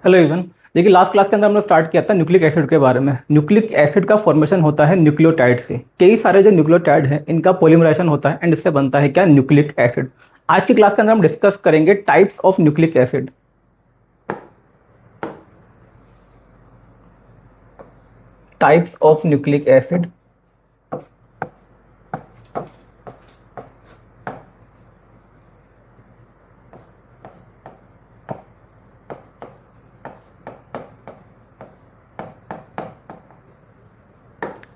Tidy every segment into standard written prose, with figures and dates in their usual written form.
Hello even. देखिए last class के अंदर हमने स्टार्ट किया था न्यूक्लिक एसिड के बारे में। न्यूक्लिक एसिड का फॉर्मेशन होता है न्यूक्लियोटाइड से। कई सारे जो न्यूक्लियोटाइड है इनका पॉलीमराइजेशन होता है एंड इससे बनता है क्या, न्यूक्लिक एसिड। आज की क्लास के अंदर हम डिस्कस करेंगे types of nucleic acid. Types of nucleic acid.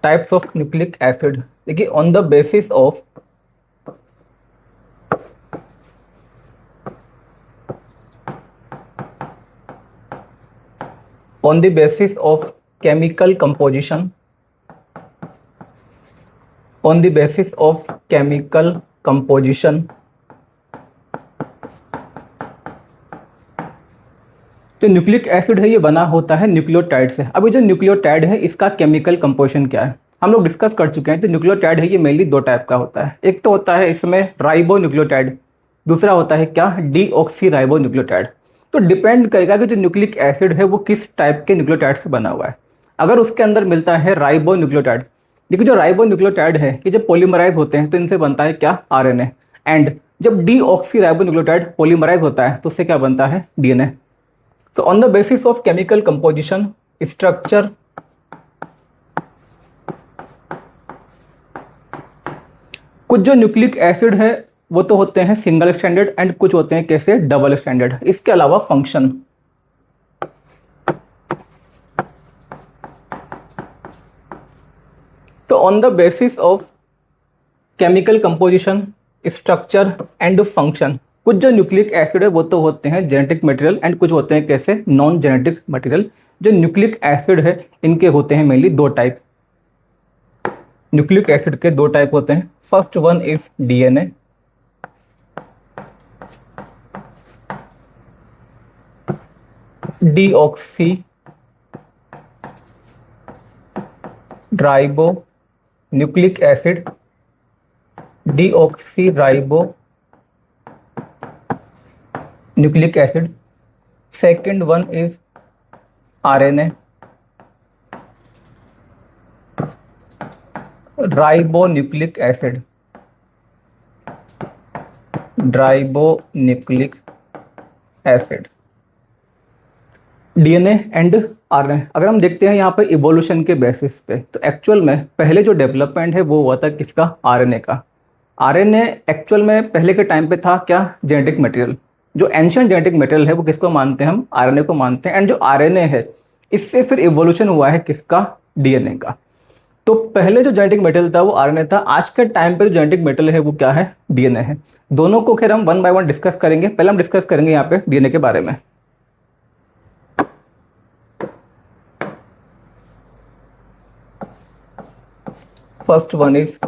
Types of nucleic acid, देखिए on the basis of on the basis of chemical composition, on the basis of chemical composition, जो nucleic acid है ये बना होता है nucleotide से। अब ये जो न्यूक्लियोटाइड है इसका केमिकल कंपोजिशन क्या है हम लोग डिस्कस कर चुके हैं। तो न्यूक्लियोटाइड है ये मेनली दो टाइप का होता है। एक तो होता है इसमें राइबो न्यूक्लियोटाइड, दूसरा होता है क्या, डीऑक्सी राइबो न्यूक्लियोटाइड। तो डिपेंड करेगा कि जो न्यूक्लिक एसिड है वो किस टाइप के न्यूक्लियोटाइड से बना हुआ है। अगर उसके अंदर मिलता है राइबो न्यूक्लियोटाइड, देखिए जो राइबो न्यूक्लियोटाइड है ये जब पॉलीमराइज होते हैं तो इनसे बनता है क्या, आरएनए। एंड जब डीऑक्सी राइबो न्यूक्लियोटाइड पॉलीमराइज होता है तो उससे क्या बनता है, DNA. So on the basis of chemical composition, structure, कुछ जो न्यूक्लिक एसिड है वो तो होते हैं सिंगल स्टैंडर्ड एंड कुछ होते हैं कैसे, डबल स्टैंडर्ड। इसके अलावा फंक्शन। तो on the basis of chemical composition, structure and function, कुछ जो न्यूक्लिक एसिड है वो तो होते हैं जेनेटिक मटेरियल एंड कुछ होते हैं कैसे, नॉन जेनेटिक मटेरियल। जो न्यूक्लिक एसिड है इनके होते हैं मेनली दो टाइप। न्यूक्लिक एसिड के दो टाइप होते हैं। First one is DNA, deoxy ribo nucleic acid, deoxy ribo nucleic acid. Second one is RNA, ribo nucleic acid, ribo nucleic acid. DNA and RNA अगर हम देखते हैं यहाँ पे इवोल्यूशन के बेसिस पे, तो एक्चुअल में पहले जो डेवलपमेंट है वो हुआ था किसका, आरएनए का। आरएनए एक्चुअल में पहले के टाइम पे था क्या, जेनेटिक मटेरियल। जो एंशियंट जेनेटिक मटेरियल है वो किसको मानते हैं हम, आरएनए को मानते हैं। एंड जो आरएनए है इससे फिर इवोल्यूशन हुआ है किसका, डीएनए का। तो पहले जो जेनेटिक मटेरियल था वो आरएनए था, आज के टाइम पे जो जेनेटिक मटेरियल है वो क्या है, डीएनए है। दोनों को खैर हम वन बाय वन डिस्कस करेंगे। पहले हम डिस्कस करेंगे यहाँ पे डीएनए के बारे में। First one is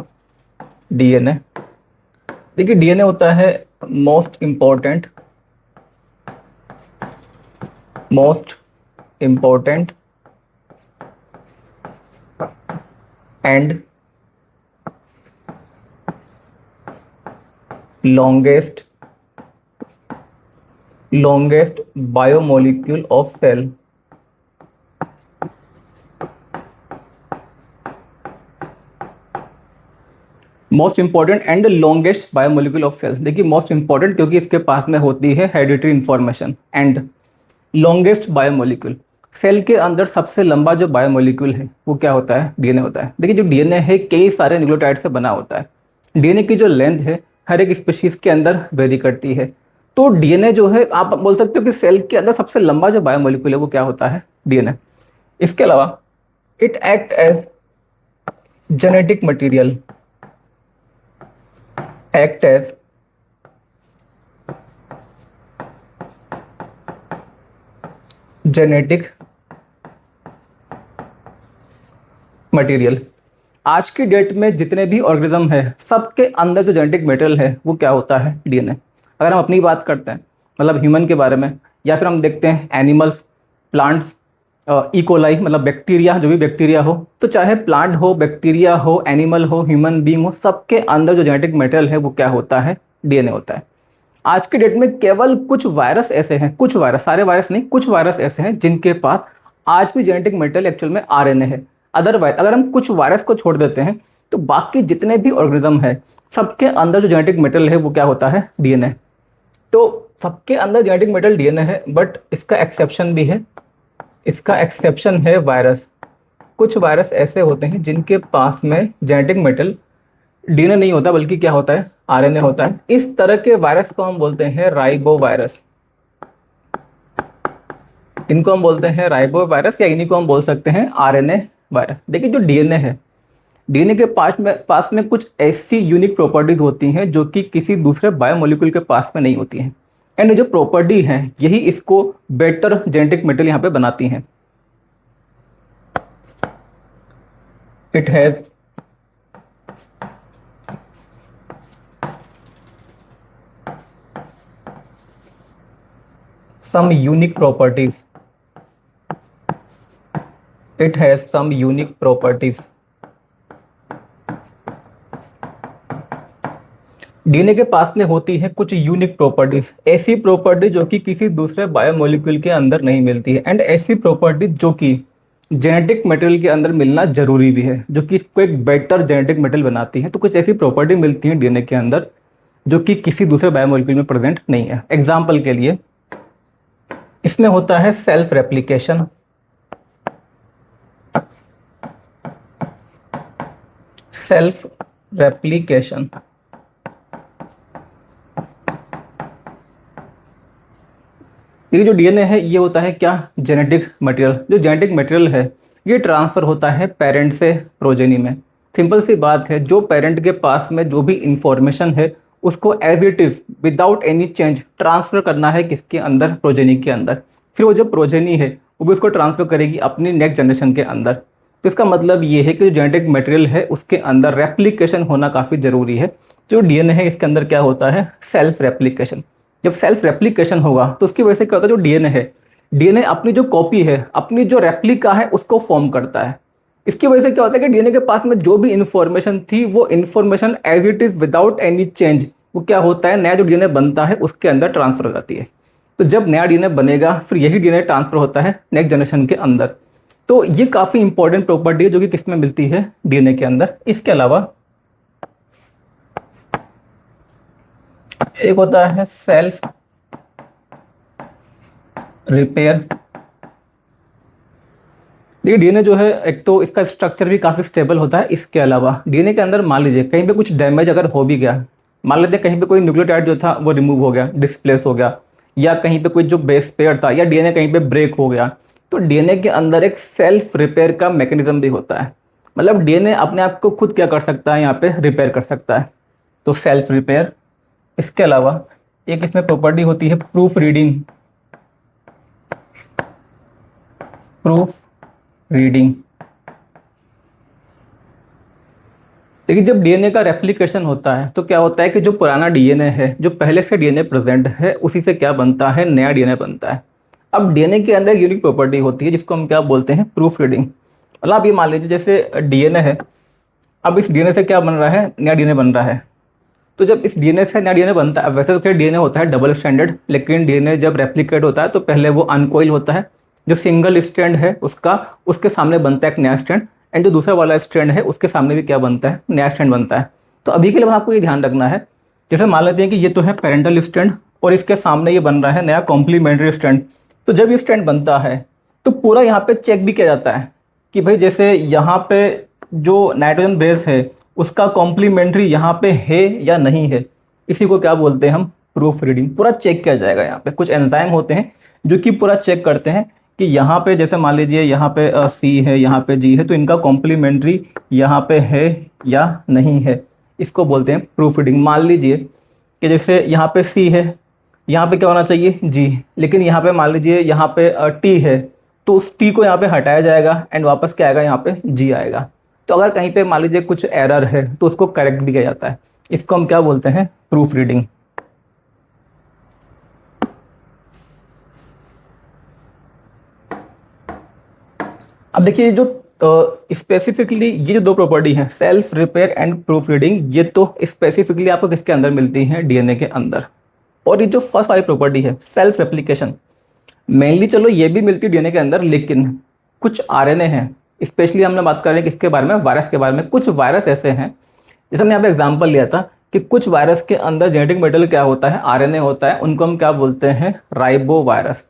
DNA. देखिए डीएनए होता है most important and longest biomolecule of cell. Most important and longest biomolecule of cell. देखिए मोस्ट इंपॉर्टेंट क्योंकि इसके पास में होती है hereditary information, and longest biomolecule, cell के अंदर सबसे लंबा जो बायोमोलिक्यूल है वो क्या होता है, डीएनए होता है। देखिए जो डीएनए है कई सारे न्यूक्लियोटाइड से बना होता है। डीएनए की जो लेंथ है हर एक स्पीशीज के अंदर वेरी करती है। तो डीएनए जो है आप बोल सकते हो कि सेल के अंदर सबसे लंबा जो बायोमोलिक्यूल है वो क्या होता है, डीएनए। इसके अलावा it act as genetic material, act as genetic material. आज की डेट में जितने भी ऑर्गेनिज्म है सबके अंदर जो जेनेटिक मटेरियल है वो क्या होता है, डीएनए। अगर हम अपनी बात करते हैं मतलब ह्यूमन के बारे में, या फिर हम देखते हैं एनिमल्स, प्लांट्स, इकोलाई मतलब बैक्टीरिया, जो भी बैक्टीरिया हो, तो चाहे प्लांट हो, बैक्टीरिया हो, एनिमल हो, ह्यूमन बीइंग हो, सबके अंदर जो जेनेटिक मटेरियल है वो क्या होता है, डीएनए होता है। आज के डेट में केवल कुछ वायरस ऐसे हैं, कुछ वायरस, सारे वायरस नहीं, कुछ वायरस ऐसे हैं जिनके पास आज भी जेनेटिक मटेरियल एक्चुअल में आरएनए है। अदरवाइज अगर हम कुछ वायरस को छोड़ देते हैं तो बाकी जितने भी ऑर्गेनिज्म है सबके अंदर जो जेनेटिक मटेरियल है वो क्या होता है, डीएनए। तो सबके अंदर जेनेटिक मटेरियल डीएनए है, बट इसका एक्सेप्शन भी है। इसका एक्सेप्शन है वायरस। कुछ वायरस ऐसे होते हैं जिनके पास में जेनेटिक मटेरियल डीएनए नहीं होता बल्कि क्या होता है, आरएनए होता है। इस तरह के वायरस को हम बोलते हैं राइबो वायरस। इनको हम बोलते हैं राइबो वायरस या इन्हीं को हम बोल सकते हैं आरएनए वायरस। देखिए जो डीएनए है, डीएनए के पास में कुछ ऐसी यूनिक प्रॉपर्टीज होती हैं जो कि किसी दूसरे बायोमोलिक्यूल के पास में नहीं होती हैं। एंड जो प्रॉपर्टी है यही इसको बेटर जेनेटिक मटेरियल यहाँ पे बनाती हैं। It has some unique properties. It has some unique properties. DNA के पास में होती है कुछ यूनिक प्रॉपर्टीज, ऐसी प्रॉपर्टी जो कि किसी दूसरे बायोमोलिक्यूल के अंदर नहीं मिलती है। एंड ऐसी प्रॉपर्टीज जो कि जेनेटिक मटेरियल के अंदर मिलना जरूरी भी है, जो कि इसको एक बेटर जेनेटिक मटेरियल बनाती है। तो कुछ ऐसी प्रॉपर्टी मिलती है डीएनए के अंदर जो कि किसी दूसरे बायोमोलिक्यूल में प्रेजेंट नहीं है। एग्जाम्पल के लिए इसमें होता है सेल्फ रेप्लिकेशन, सेल्फ रेप्लिकेशन। ये जो डीएनए है ये होता है क्या, जेनेटिक मटेरियल। जो जेनेटिक मटेरियल है ये ट्रांसफर होता है पेरेंट से प्रोजेनी में। सिंपल सी बात है, जो पेरेंट के पास में जो भी इंफॉर्मेशन है उसको as it is without any change transfer करना है किसके अंदर, प्रोजेनी के अंदर। फिर वो जो प्रोजेनी है वो भी उसको ट्रांसफर करेगी अपनी नेक्स्ट जनरेशन के अंदर। तो इसका मतलब ये है कि जो जेनेटिक मटेरियल है उसके अंदर रेप्लिकेशन होना काफ़ी ज़रूरी है। जो डीएनए है इसके अंदर क्या होता है, सेल्फ रेप्लिकेशन। जब सेल्फ रेप्लिकेशन होगा तो उसकी वजह से क्या होता है, जो डीएनए है, डीएनए अपनी जो कॉपी है, अपनी जो रेप्लिका है उसको फॉर्म करता है। इसकी वजह से क्या होता है कि डीएनए के पास में जो भी इंफॉर्मेशन थी वो information as it is without any change वो क्या होता है, नया जो डीएनए बनता है उसके अंदर ट्रांसफर हो जाती है। तो जब नया डीएनए बनेगा फिर यही डीएनए ट्रांसफर होता है नेक्स्ट जनरेशन के अंदर। तो ये काफ़ी इंपॉर्टेंट प्रॉपर्टी है जो कि किस में मिलती है, डीएनए के अंदर। इसके अलावा एक होता है सेल्फ रिपेयर। देखिए डीएनए जो है एक तो इसका स्ट्रक्चर भी काफ़ी स्टेबल होता है। इसके अलावा डीएनए के अंदर मान लीजिए कहीं पे कुछ डैमेज अगर हो भी गया, मान लेते हैं कहीं पे कोई न्यूक्लियोटाइड जो था वो रिमूव हो गया, डिस्प्लेस हो गया, या कहीं पे कोई जो बेस पेयर था या डीएनए कहीं पे ब्रेक हो गया, तो डीएनए के अंदर एक सेल्फ रिपेयर का मैकेनिज्म भी होता है। मतलब डीएनए अपने आप को खुद क्या कर सकता है, यहाँ पे रिपेयर कर सकता है, तो सेल्फ रिपेयर। इसके अलावा एक इसमें प्रॉपर्टी होती है प्रूफ रीडिंग। प्रूफ रीडिंग, देखिए जब डीएनए का रेप्लिकेशन होता है तो क्या होता है कि जो पुराना डीएनए है, जो पहले से डीएनए प्रेजेंट है, उसी से क्या बनता है, नया डीएनए बनता है। अब डीएनए के अंदर यूनिक प्रॉपर्टी होती है जिसको हम क्या बोलते हैं, प्रूफ रीडिंग। मतलब आप ये मान लीजिए जैसे डीएनए है, अब इस डीएनए से क्या बन रहा है, नया डीएनए बन रहा है। तो जब इस डीएनए से नया डीएनए बनता है, वैसे तो क्या डीएनए होता है डबल स्ट्रैंडेड, लेकिन डीएनए जब रेप्लिकेट होता है तो पहले वो अनकॉइल होता है। जो सिंगल स्ट्रैंड है उसका, उसके सामने बनता है एक नया स्ट्रैंड, एंड जो दूसरा वाला स्ट्रैंड है उसके सामने भी क्या बनता है, नया स्ट्रैंड बनता है। तो अभी के लिए आपको ये ध्यान रखना है, जैसे मान लेते हैं कि ये तो है पेरेंटल स्ट्रैंड और इसके सामने ये बन रहा है नया कॉम्प्लीमेंट्री स्ट्रैंड। तो जब ये स्ट्रैंड बनता है तो पूरा यहाँ पे चेक भी किया जाता है कि भाई जैसे यहाँ पे जो नाइट्रोजन बेस है उसका कॉम्प्लीमेंट्री यहाँ पे है या नहीं है। इसी को क्या बोलते हैं हम, प्रूफ रीडिंग। पूरा चेक किया जाएगा। यहाँ पे कुछ एंजाइम होते हैं जो कि पूरा चेक करते हैं कि यहाँ पे जैसे मान लीजिए यहाँ पे सी है, यहाँ पे जी है, तो इनका कॉम्प्लीमेंट्री यहाँ पे है या नहीं है, इसको बोलते हैं प्रूफ रीडिंग। मान लीजिए कि जैसे यहाँ पे सी है, यहाँ पे क्या होना चाहिए, जी, लेकिन यहाँ पे मान लीजिए यहाँ पे टी है, तो उस टी को यहाँ पे हटाया जाएगा एंड वापस क्या आएगा, यहाँ पे जी आएगा। तो अगर कहीं पे मान लीजिए कुछ एरर है तो उसको करेक्ट भी किया जाता है। इसको हम क्या बोलते हैं, प्रूफ रीडिंग। अब देखिए जो स्पेसिफिकली ये जो दो प्रॉपर्टी हैं, self repair and proof reading, ये तो स्पेसिफिकली आपको किसके अंदर मिलती हैं, डीएनए के अंदर। और ये जो फर्स्ट वाली प्रॉपर्टी है सेल्फ रेप्लिकेशन, मेनली चलो ये भी मिलती है डीएनए के अंदर, लेकिन कुछ आरएनए हैं, स्पेशली हमने बात कर रहे हैं किसके बारे में, वायरस के बारे में। कुछ वायरस ऐसे हैं, जैसे हमने यहाँ पे एग्जाम्पल लिया था कि कुछ वायरस के अंदर जेनेटिक मटेरियल क्या होता है, आरएनए होता है, उनको हम क्या बोलते हैं, राइबो वायरस।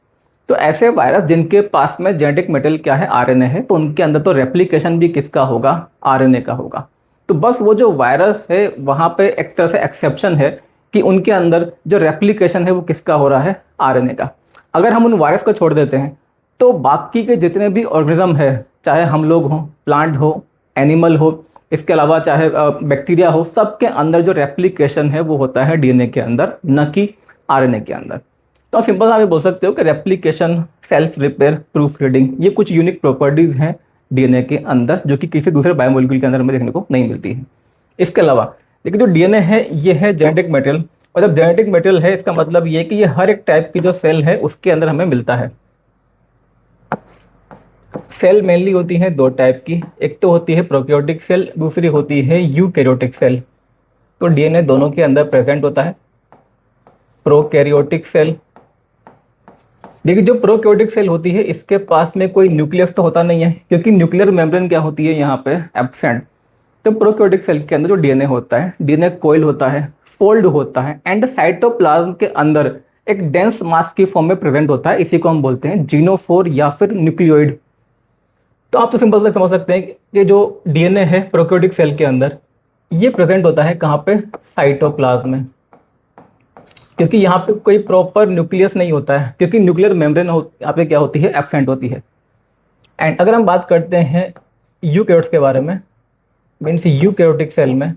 तो ऐसे वायरस जिनके पास में जेनेटिक मटेरियल क्या है, आरएनए है, तो उनके अंदर तो रेप्लिकेशन भी किसका होगा, आरएनए का होगा। तो बस वो जो वायरस है वहाँ पे एक तरह से एक्सेप्शन है कि उनके अंदर जो रेप्लिकेशन है वो किसका हो रहा है, आरएनए का। अगर हम उन वायरस को छोड़ देते हैं तो बाकी के जितने भी ऑर्गेनिज्म है, चाहे हम लोग हों, प्लांट हो, एनिमल हो, इसके अलावा चाहे बैक्टीरिया हो, सबके अंदर जो रेप्लिकेशन है वो होता है डीएनए के अंदर, न कि आरएनए के अंदर। तो सिंपल सा आप बोल सकते हो कि replication, self repair, proof reading, ये कुछ यूनिक प्रॉपर्टीज़ हैं डीएनए के अंदर जो कि किसी दूसरे बायोमोलिक्यूल के अंदर हमें देखने को नहीं मिलती है। इसके अलावा देखिए जो डीएनए है ये है जेनेटिक मटेरियल, और जब जेनेटिक मटेरियल है इसका मतलब ये है कि ये हर एक टाइप की जो सेल है उसके अंदर हमें मिलता है। सेल मेनली होती है दो टाइप की, एक तो होती है प्रोकैरियोटिक सेल, दूसरी होती है यूकैरियोटिक सेल। तो डीएनए दोनों के अंदर प्रेजेंट होता है। प्रोकैरियोटिक सेल, देखिए जो प्रोकैरियोटिक सेल होती है इसके पास में कोई न्यूक्लियस तो होता नहीं है, क्योंकि न्यूक्लियर मेम्ब्रेन क्या होती है यहाँ पे, एब्सेंट। तो प्रोकैरियोटिक सेल के अंदर जो डीएनए होता है, डीएनए कोइल होता है, फोल्ड होता है, एंड साइटोप्लाज्म के अंदर एक डेंस मास की फॉर्म में प्रेजेंट होता है। इसी को हम बोलते हैं जीनोफोर या फिर न्यूक्लियोइड। तो आप तो सिंपल से समझ सकते हैं कि जो डीएनए है प्रोकैरियोटिक सेल के अंदर ये प्रेजेंट होता है कहाँ पे, साइटोप्लाज्म में, क्योंकि यहाँ पे कोई प्रॉपर न्यूक्लियस नहीं होता है, क्योंकि न्यूक्लियर मेम्ब्रेन यहाँ पे क्या होती है, एब्सेंट होती है। एंड अगर हम बात करते हैं यूकैरियोट्स के बारे में, मीन्स यूकैरियोटिक सेल में,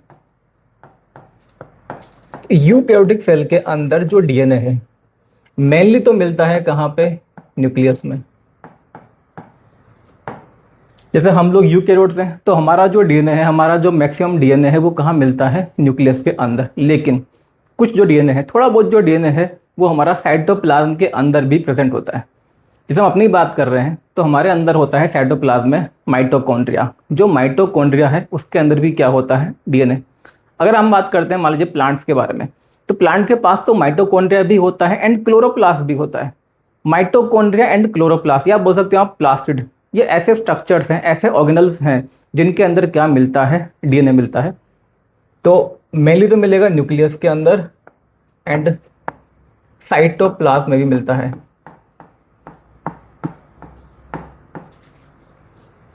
यूकैरियोटिक सेल के अंदर जो डीएनए है मेनली तो मिलता है कहाँ पे, न्यूक्लियस में। जैसे हम लोग यूकैरियोट्स हैं तो हमारा जो डीएनए है, हमारा जो मैक्सिमम डीएनए है वो कहाँ मिलता है, न्यूक्लियस के अंदर। लेकिन कुछ जो डीएनए है, थोड़ा बहुत जो डीएनए है वो हमारा साइटोप्लाज्म के अंदर भी प्रेजेंट होता है। जैसे हम अपनी बात कर रहे हैं तो हमारे अंदर होता है साइटोप्लाज्म में माइटोकॉन्ड्रिया। जो माइटोकॉन्ड्रिया है उसके अंदर भी क्या होता है, डीएनए। अगर हम बात करते हैं मान लीजिए प्लांट्स के बारे में, तो प्लांट के पास तो माइटोकॉन्ड्रिया भी होता है एंड क्लोरोप्लास्ट भी होता है। माइटोकॉन्ड्रिया एंड क्लोरोप्लास्ट, या बोल सकते हो आप प्लास्टिड, ये ऐसे स्ट्रक्चर्स हैं, ऐसे ऑर्गेनल्स हैं जिनके अंदर क्या मिलता है, डीएनए मिलता है। तो मेनली तो मिलेगा न्यूक्लियस के अंदर एंड साइटोप्लाज्म में भी मिलता है।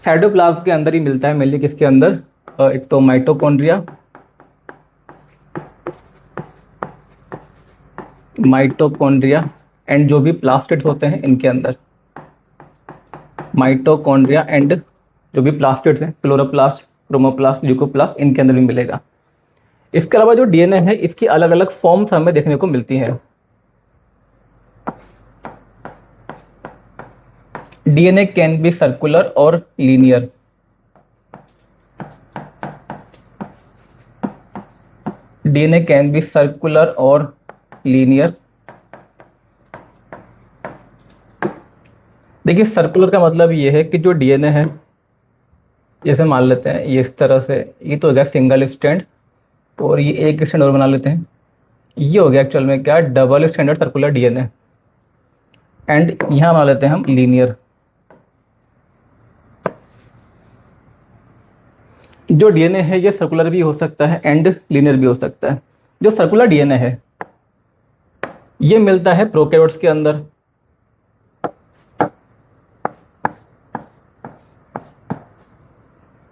साइटोप्लाज्म के अंदर ही मिलता है मेनली, किसके अंदर, एक तो माइटोकॉन्ड्रिया, एंड जो भी प्लास्टिड्स होते हैं इनके अंदर। माइटोकॉन्ड्रिया एंड जो भी प्लास्टिड्स हैं, क्लोरोप्लास्ट, क्रोमोप्लास्ट, ल्यूकोप्लास्ट, इनके अंदर भी मिलेगा। इसके अलावा जो डीएनए है इसकी अलग अलग फॉर्म्स हमें देखने को मिलती हैं। डीएनए कैन बी सर्कुलर और linear. DNA can be circular और लीनियर। देखिए सर्कुलर का मतलब ये है कि जो डीएनए है, जैसे मान लेते हैं ये इस तरह से, ये तो हो गया सिंगल स्ट्रैंड, और ये एक स्ट्रैंड और बना लेते हैं, ये हो गया एक्चुअल में क्या, double stranded circular DNA. And यहाँ बना लेते हैं हम लीनियर। जो डीएनए है ये सर्कुलर भी हो सकता है एंड लीनियर भी हो सकता है। जो सर्कुलर डीएनए है ये मिलता है प्रोकैरियोट्स के अंदर,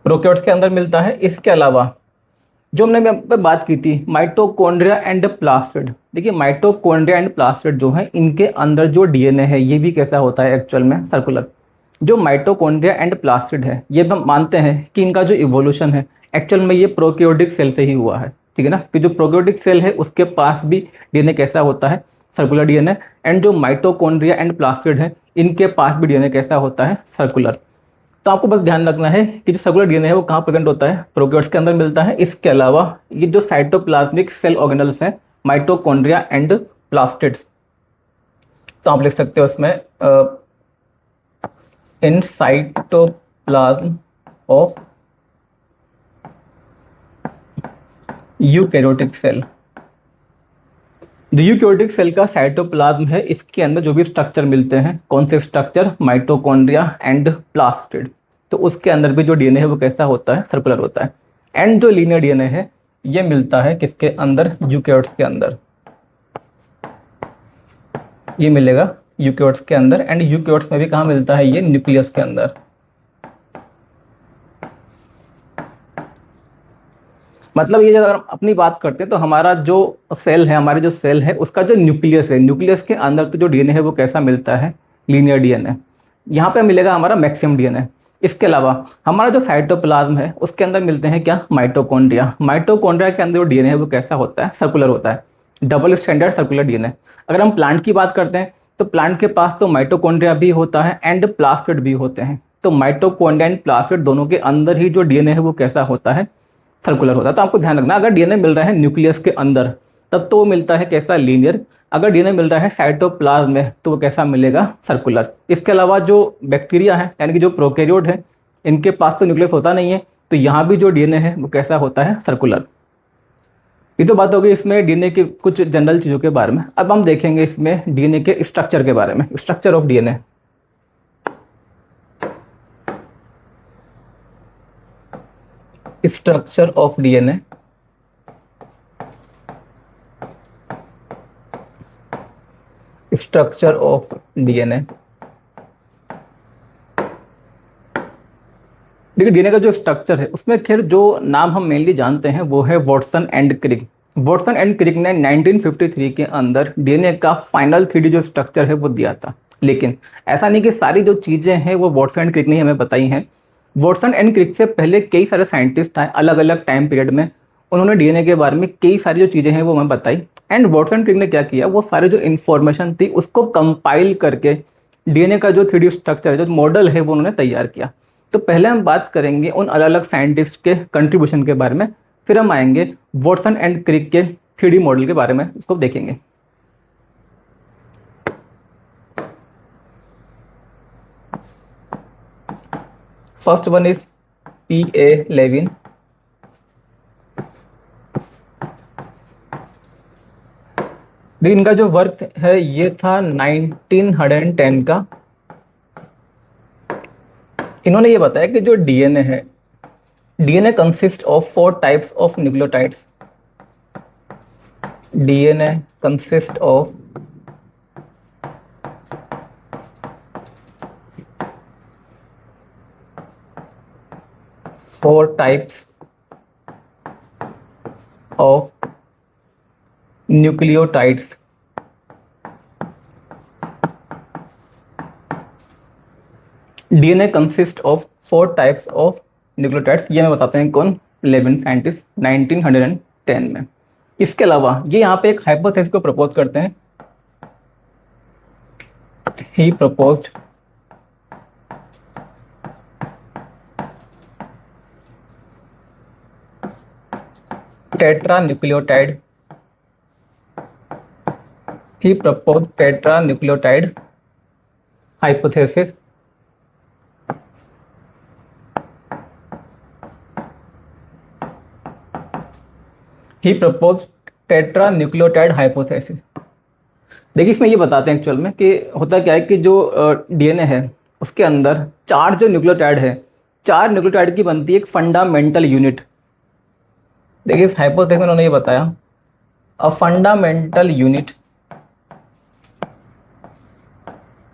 प्रोकैरियोट्स के अंदर मिलता है। इसके अलावा जो हमने यहाँ पे बात की थी माइटोकॉन्ड्रिया एंड प्लास्टिड, देखिए माइटोकॉन्ड्रिया एंड प्लास्टिड जो है इनके अंदर जो डीएनए है ये भी कैसा होता है, एक्चुअल में सर्कुलर। जो माइटोकॉन्ड्रिया एंड प्लास्टिड है ये हम मानते हैं कि इनका जो इवोल्यूशन है एक्चुअल में ये प्रोकैरियोटिक सेल से ही हुआ है, ठीक है ना। कि जो प्रोकैरियोटिक सेल है उसके पास भी डीएनए कैसा होता है, सर्कुलर डीएनए। एंड जो माइटोकॉन्ड्रिया एंड प्लास्टिड है इनके पास भी डीएनए कैसा होता है, सर्कुलर। तो आपको बस ध्यान रखना है कि जो सर्कुलर डीएनए है वो कहाँ प्रेजेंट होता है, प्रोकैरियोट्स के अंदर मिलता है। इसके अलावा ये जो साइटोप्लाज्मिक सेल ऑर्गेनल्स हैं, माइटोकॉन्ड्रिया एंड प्लास्टिड्स, तो आप लिख सकते हो इसमें in cytoplasm of eukaryotic cell. जो यूकेरियोटिक सेल का साइटोप्लाज्म है, इसके अंदर जो भी स्ट्रक्चर मिलते हैं, कौन से स्ट्रक्चर, माइटोकॉन्ड्रिया एंड प्लास्टिड, तो उसके अंदर भी जो डीएनए है वो कैसा होता है, सर्कुलर होता है। एंड जो लीनियर डीएनए है ये मिलता है किसके अंदर, यूकेरियोट्स के अंदर, ये मिलेगा यूकेरियोट्स के अंदर। एंड यूकेरियोट्स में भी कहाँ मिलता है, ये न्यूक्लियस के अंदर। मतलब ये अगर हम अपनी बात करते हैं तो हमारा जो सेल है, हमारे जो सेल है उसका जो न्यूक्लियस है, न्यूक्लियस के अंदर तो जो डीएनए है वो कैसा मिलता है, लीनियर डीएनए। यहाँ पे मिलेगा हमारा मैक्सिमम डीएनए। इसके अलावा हमारा जो साइटोप्लाज्म है उसके अंदर मिलते हैं क्या, माइटोकॉन्ड्रिया। माइटोकॉन्ड्रिया के अंदर जो डीएनए है वो कैसा होता है, सर्कुलर होता है, डबल स्टैंडर्ड सर्कुलर डीएनए। अगर हम प्लांट की बात करते हैं तो प्लांट के पास तो माइटोकॉन्ड्रिया भी होता है एंड प्लास्टिड भी होते हैं। तो माइटोकॉन्ड्रिया एंड प्लास्टिड दोनों के अंदर ही जो डीएनए है वो कैसा होता है, सर्कुलर होता है। तो आपको ध्यान रखना, अगर डीएनए मिल रहा है न्यूक्लियस के अंदर तब तो वो मिलता है कैसा, लीनियर। अगर डीएनए मिल रहा है साइटोप्लाज्म में तो वो कैसा मिलेगा, सर्कुलर। इसके अलावा जो बैक्टीरिया है यानी कि जो प्रोकैरियोट है, इनके पास तो न्यूक्लियस होता नहीं है, तो यहाँ भी जो डीएनए है वो कैसा होता है, सर्कुलर। ये तो बात होगी इसमें डीएनए की कुछ जनरल चीज़ों के बारे में। अब हम देखेंगे इसमें डीएनए के स्ट्रक्चर के बारे में, structure of DNA. Structure of DNA, structure of DNA. देखिए डीएनए का जो स्ट्रक्चर है उसमें खैर जो नाम हम मेनली जानते हैं वो है Watson and Crick. Watson and Crick ने 1953 के अंदर डीएनए का फाइनल 3D जो स्ट्रक्चर है वो दिया था। लेकिन ऐसा नहीं कि सारी जो चीज़ें हैं वो वॉटसन एंड क्रिक ने हमें बताई हैं। वॉटसन एंड क्रिक से पहले कई सारे साइंटिस्ट आए अलग अलग टाइम पीरियड में, उन्होंने डीएनए के बारे में कई सारी जो चीज़ें हैं वो हमें बताई। एंड वॉटसन एंड क्रिक ने क्या किया, वो सारे जो इन्फॉर्मेशन थी उसको कंपाइल करके डीएनए का जो 3D स्ट्रक्चर है, जो मॉडल है, वो उन्होंने तैयार किया। तो पहले हम बात करेंगे उन अलग अलग साइंटिस्ट के कंट्रीब्यूशन के बारे में, फिर हम आएंगे वॉटसन एंड क्रिक के 3D मॉडल के बारे में, उसको देखेंगे। First one is P.A. Levene. इनका जो वर्क है ये था 1910 का। इन्होंने ये बताया कि जो डीएनए है, DNA consist of 4 types of nucleotides. DNA consist of 4 types of nucleotides. DNA consist of 4 types of nucleotides, ये हमें बताते हैं कौन, लेविन साइंटिस्ट 1910 में। इसके अलावा ये यहाँ पे एक हाइपोथेसिस को प्रपोज करते हैं। ही proposed tetranucleotide, he proposed tetranucleotide hypothesis। he proposed tetranucleotide hypothesis। देखिए इसमें ये बताते हैं एक्चुअल में कि होता क्या है कि जो डीएनए है उसके अंदर 4 जो न्यूक्लियोटाइड है, 4 न्यूक्लियोटाइड की बनती है एक फंडामेंटल यूनिट। देखिए इस हाइपोथेसिस में उन्होंने ये बताया, a fundamental unit,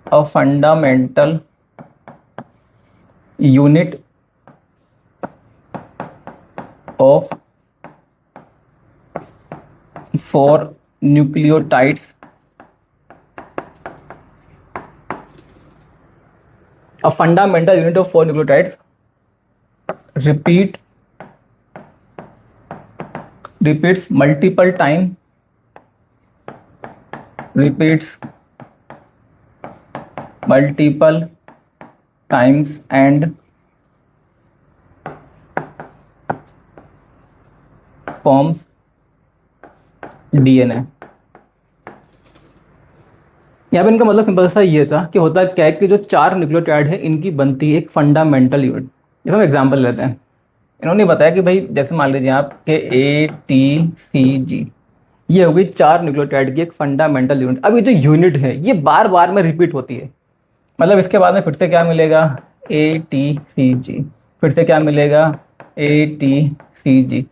a fundamental unit of 4 nucleotides, a fundamental unit of 4 nucleotides repeats multiple time, repeats multiple times and forms DNA. यहाँ पे इनका मतलब सिंपल सा ये था कि होता क्या है कि जो 4 न्यूक्लियोटाइड है इनकी बनती है एक फंडामेंटल यूनिट। जैसे हम एग्जांपल लेते हैं, इन्होंने बताया कि भाई जैसे मान लीजिए आप के ATCG, ये हो गई 4 न्यूक्लियोटाइड की एक फंडामेंटल यूनिट। अब ये जो यूनिट है ये बार बार में रिपीट होती है, मतलब इसके बाद में फिर से क्या मिलेगा, ATCG, फिर से क्या मिलेगा, ATCG।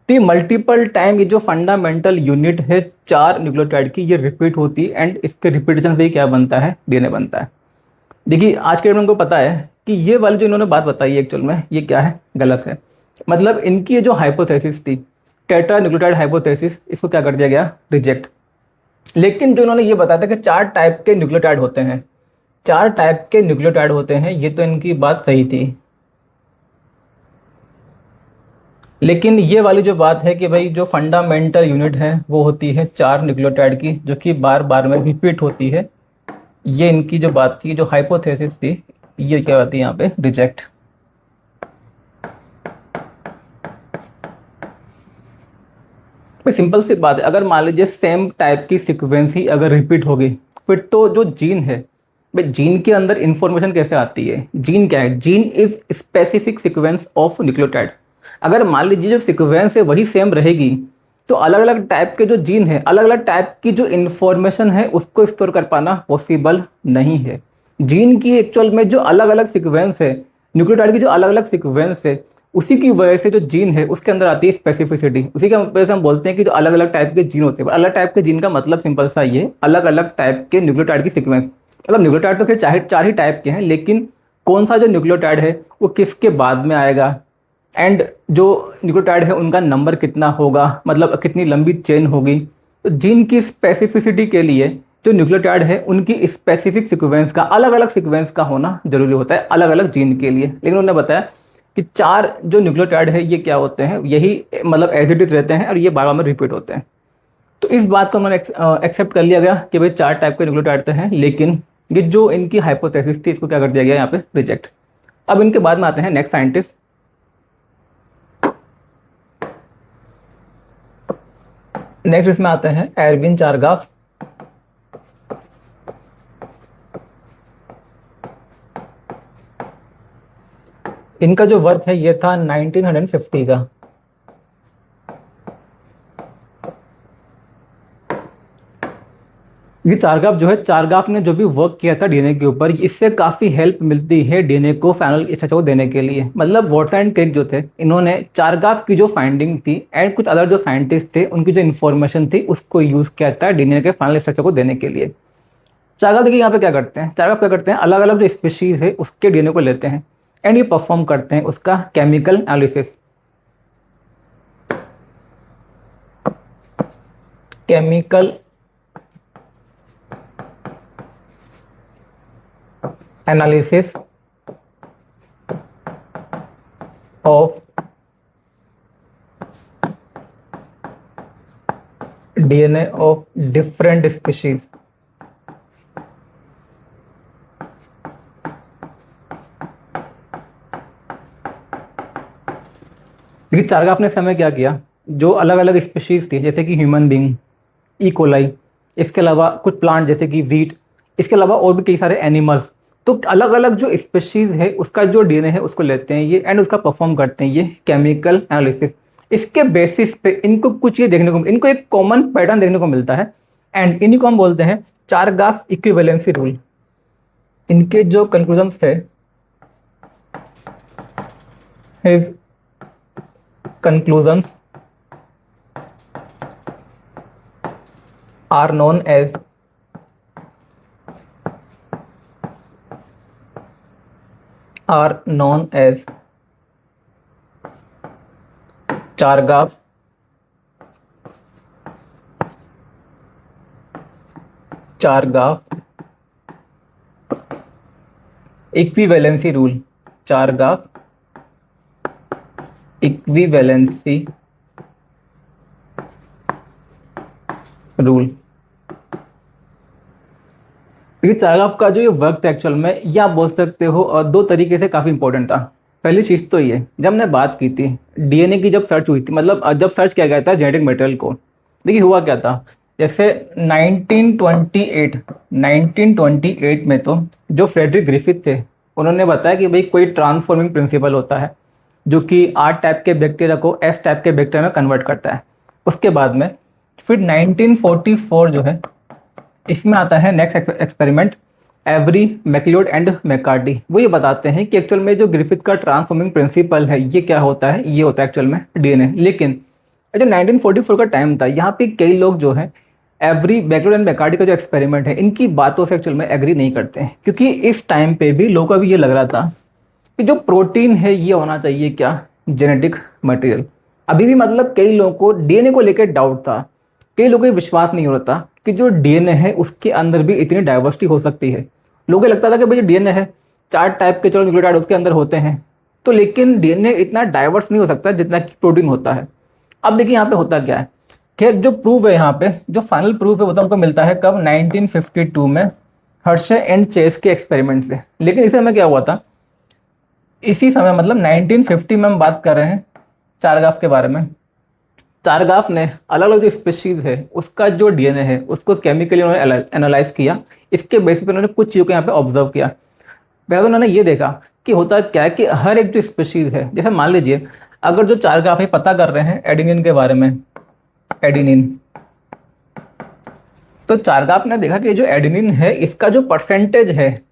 तो ये मल्टीपल टाइम ये जो फंडामेंटल यूनिट है 4 न्यूक्लियोटाइड की ये रिपीट होती है, एंड इसके रिपीटेशन से ही क्या बनता है, DNA बनता है। देखिए आज के डेट में हमको पता है कि ये वाली जो इन्होंने बात बताई है एक्चुअल में ये क्या है, गलत है। मतलब इनकी ये जो हाइपोथेसिस थी, टेट्रा न्यूक्लियोटाइड हाइपोथेसिस, इसको क्या कर दिया गया, रिजेक्ट। लेकिन जो इन्होंने ये बताया था कि 4 टाइप के न्यूक्लियोटाइड होते हैं, 4 टाइप के न्यूक्लियोटाइड होते हैं, ये तो इनकी बात सही थी। लेकिन ये वाली जो बात है कि भाई जो फंडामेंटल यूनिट है वो होती है 4 न्यूक्लियोटाइड की, जो कि बार बार में रिपीट होती है, ये इनकी जो बात थी, जो हाइपोथेसिस थी, ये क्या बात है यहाँ पे, रिजेक्ट। भाई सिंपल सी बात है, अगर मान लीजिए सेम टाइप की सीक्वेंस ही अगर रिपीट होगी, फिर तो जो जीन है, भाई जीन के अंदर इंफॉर्मेशन कैसे आती है, जीन क्या है, gene is specific sequence of nucleotide. अगर मान लीजिए जो सीक्वेंस है वही सेम रहेगी, तो अलग अलग टाइप के जो जीन है, अलग अलग टाइप की जो इंफॉर्मेशन है उसको स्टोर कर पाना पॉसिबल नहीं है। जीन की एक्चुअल में जो अलग अलग सीक्वेंस है, न्यूक्लियोटाइड की जो अलग अलग सीक्वेंस है, उसी की वजह से जो जीन है उसके अंदर आती है स्पेसिफिसिटी। उसी की वजह से हम बोलते हैं कि जो अलग अलग टाइप के जीन होते हैं, अलग टाइप के जीन का मतलब सिंपल सा ये, अलग अलग टाइप के न्यूक्लियोटाइड की सीक्वेंस। मतलब न्यूक्लियोटाइड तो फिर चाहे 4 ही टाइप के हैं, लेकिन कौन सा जो न्यूक्लियोटाइड है वो किसके बाद में आएगा, एंड जो न्यूक्लियोटाइड है उनका नंबर कितना होगा, मतलब कितनी लंबी चेन होगी। तो जीन की स्पेसिफिसिटी के लिए जो न्यूक्लियोटाइड है उनकी स्पेसिफिक सीक्वेंस का, अलग अलग सीक्वेंस का होना जरूरी होता है अलग अलग जीन के लिए। लेकिन उन्होंने बताया कि 4 जो न्यूक्लियोटाइड है ये क्या होते हैं, यही मतलब एज इट इज रहते हैं और ये बार बार में रिपीट होते हैं। तो इस बात को मैंने एक्सेप्ट कर लिया गया कि भाई 4 टाइप के न्यूक्लियोटाइड तो हैं, लेकिन ये जो इनकी हाइपोथेसिस थी इसको क्या कर दिया गया यहाँ पे, रिजेक्ट। अब इनके बाद में आते हैं नेक्स्ट साइंटिस्ट। नेक्स्ट इसमें आते हैं एरविन चारगाफ। इनका जो वर्क है ये था 1950 का। ये चारगाफ जो है, चारगाफ ने जो भी वर्क किया था डीएनए के ऊपर, इससे काफ़ी हेल्प मिलती है डीएनए को फाइनल स्ट्रक्चर को देने के लिए। मतलब वॉटसन एंड क्रिक जो थे, इन्होंने चारगाफ की जो फाइंडिंग थी एंड कुछ अदर जो साइंटिस्ट थे उनकी जो इन्फॉर्मेशन थी उसको यूज़ किया था डीएनए के फाइनल स्ट्रक्चर को देने के लिए। चारगाफ देखिए यहाँ पे क्या करते हैं, चारगाफ क्या करते हैं, अलग अलग जो स्पीशीज है उसके डीएनए को लेते हैं एंड ये परफॉर्म करते हैं उसका chemical analysis. Chemical analysis of DNA of different species. लेकिन चारगाफ ने समय क्या किया, जो अलग अलग स्पीशीज थी जैसे कि ह्यूमन बींग, ई कोलाई, इसके अलावा कुछ प्लांट जैसे कि वीट, इसके अलावा और भी कई सारे एनिमल्स, तो अलग अलग जो स्पीशीज है उसका जो डीएनए है उसको लेते हैं ये एंड उसका परफॉर्म करते हैं ये केमिकल एनालिसिस। इसके बेसिस पे इनको कुछ ये देखने को, इनको एक कॉमन पैटर्न देखने को मिलता है एंड इन्हीं को हम बोलते हैं चारगाफ इक्विवेलेंसी रूल। इनके जो कंक्लूजन्स थे, his conclusions are known as Chargaff equivalency rule, Chargaff equivalency rule. देखिए चारगाफ का जो ये वर्क था एक्चुअल में, ये आप बोल सकते हो और 2 तरीके से काफ़ी इंपॉर्टेंट था। पहली चीज़ तो ये, जब हमने बात की थी डीएनए की, जब सर्च हुई थी, मतलब जब सर्च किया गया था जेनेटिक मटेरियल को, देखिए हुआ क्या था, जैसे 1928 में तो जो फ्रेडरिक ग्रिफिथ थे उन्होंने बताया कि भाई कोई ट्रांसफॉर्मिंग प्रिंसिपल होता है जो कि R टाइप के बैक्टीरिया को S टाइप के बैक्टीरिया में कन्वर्ट करता है। उसके बाद में फिर 1944 जो है इसमें आता है next experiment, Avery, MacLeod and McCarty. वो ये बताते हैं कि एक्चुअल में जो ग्रिफिथ का ट्रांसफॉर्मिंग प्रिंसिपल है ये क्या होता है, ये होता है एक्चुअल में डीएनए। लेकिन जो 1944 का टाइम था यहाँ पे कई लोग जो है एवरी, मैकलियोड एंड मैककार्टी का जो एक्सपेरिमेंट है इनकी बातों से एक्चुअल में एग्री नहीं करते हैं, क्योंकि इस टाइम पे भी लोगों को भी ये लग रहा था कि जो प्रोटीन है ये होना चाहिए क्या, जेनेटिक मटेरियल। अभी भी मतलब कई लोगों को डीएनए को लेकर डाउट था, कई लोगों को विश्वास नहीं हो रहा था कि जो डीएनए है उसके अंदर भी इतनी डाइवर्सिटी हो सकती है। लोगों को लगता था कि भाई डीएनए है 4 टाइप के चलो न्यूक्लियोटाइड उसके अंदर होते हैं, तो लेकिन डीएनए इतना डाइवर्स नहीं हो सकता जितना कि प्रोटीन होता है। अब देखिए यहाँ पे होता क्या है, खैर जो प्रूफ है यहाँ पे, जो फाइनल प्रूफ है वो तो हमको मिलता है कब, 1952 में हर्शे एंड चेस के एक्सपेरिमेंट से। लेकिन इस समय क्या हुआ था, इसी समय मतलब 1950 में हम बात कर रहे हैं चारगाफ के बारे में। चारगाफ ने अलग अलग जो स्पीशीज है उसका जो डीएनए है उसको केमिकली उन्होंने एनालाइज किया। इसके बेसिस पे उन्होंने कुछ चीज़ों को यहाँ पे ऑब्जर्व किया। पहले तो उन्होंने ये देखा कि होता क्या है कि हर एक जो स्पीशीज है, जैसे मान लीजिए अगर जो चारगाफ है पता कर रहे हैं एडेनिन के बारे में, एडेनिन, तो चारगाफ ने देखा कि जो एडेनिन है इसका जो परसेंटेज है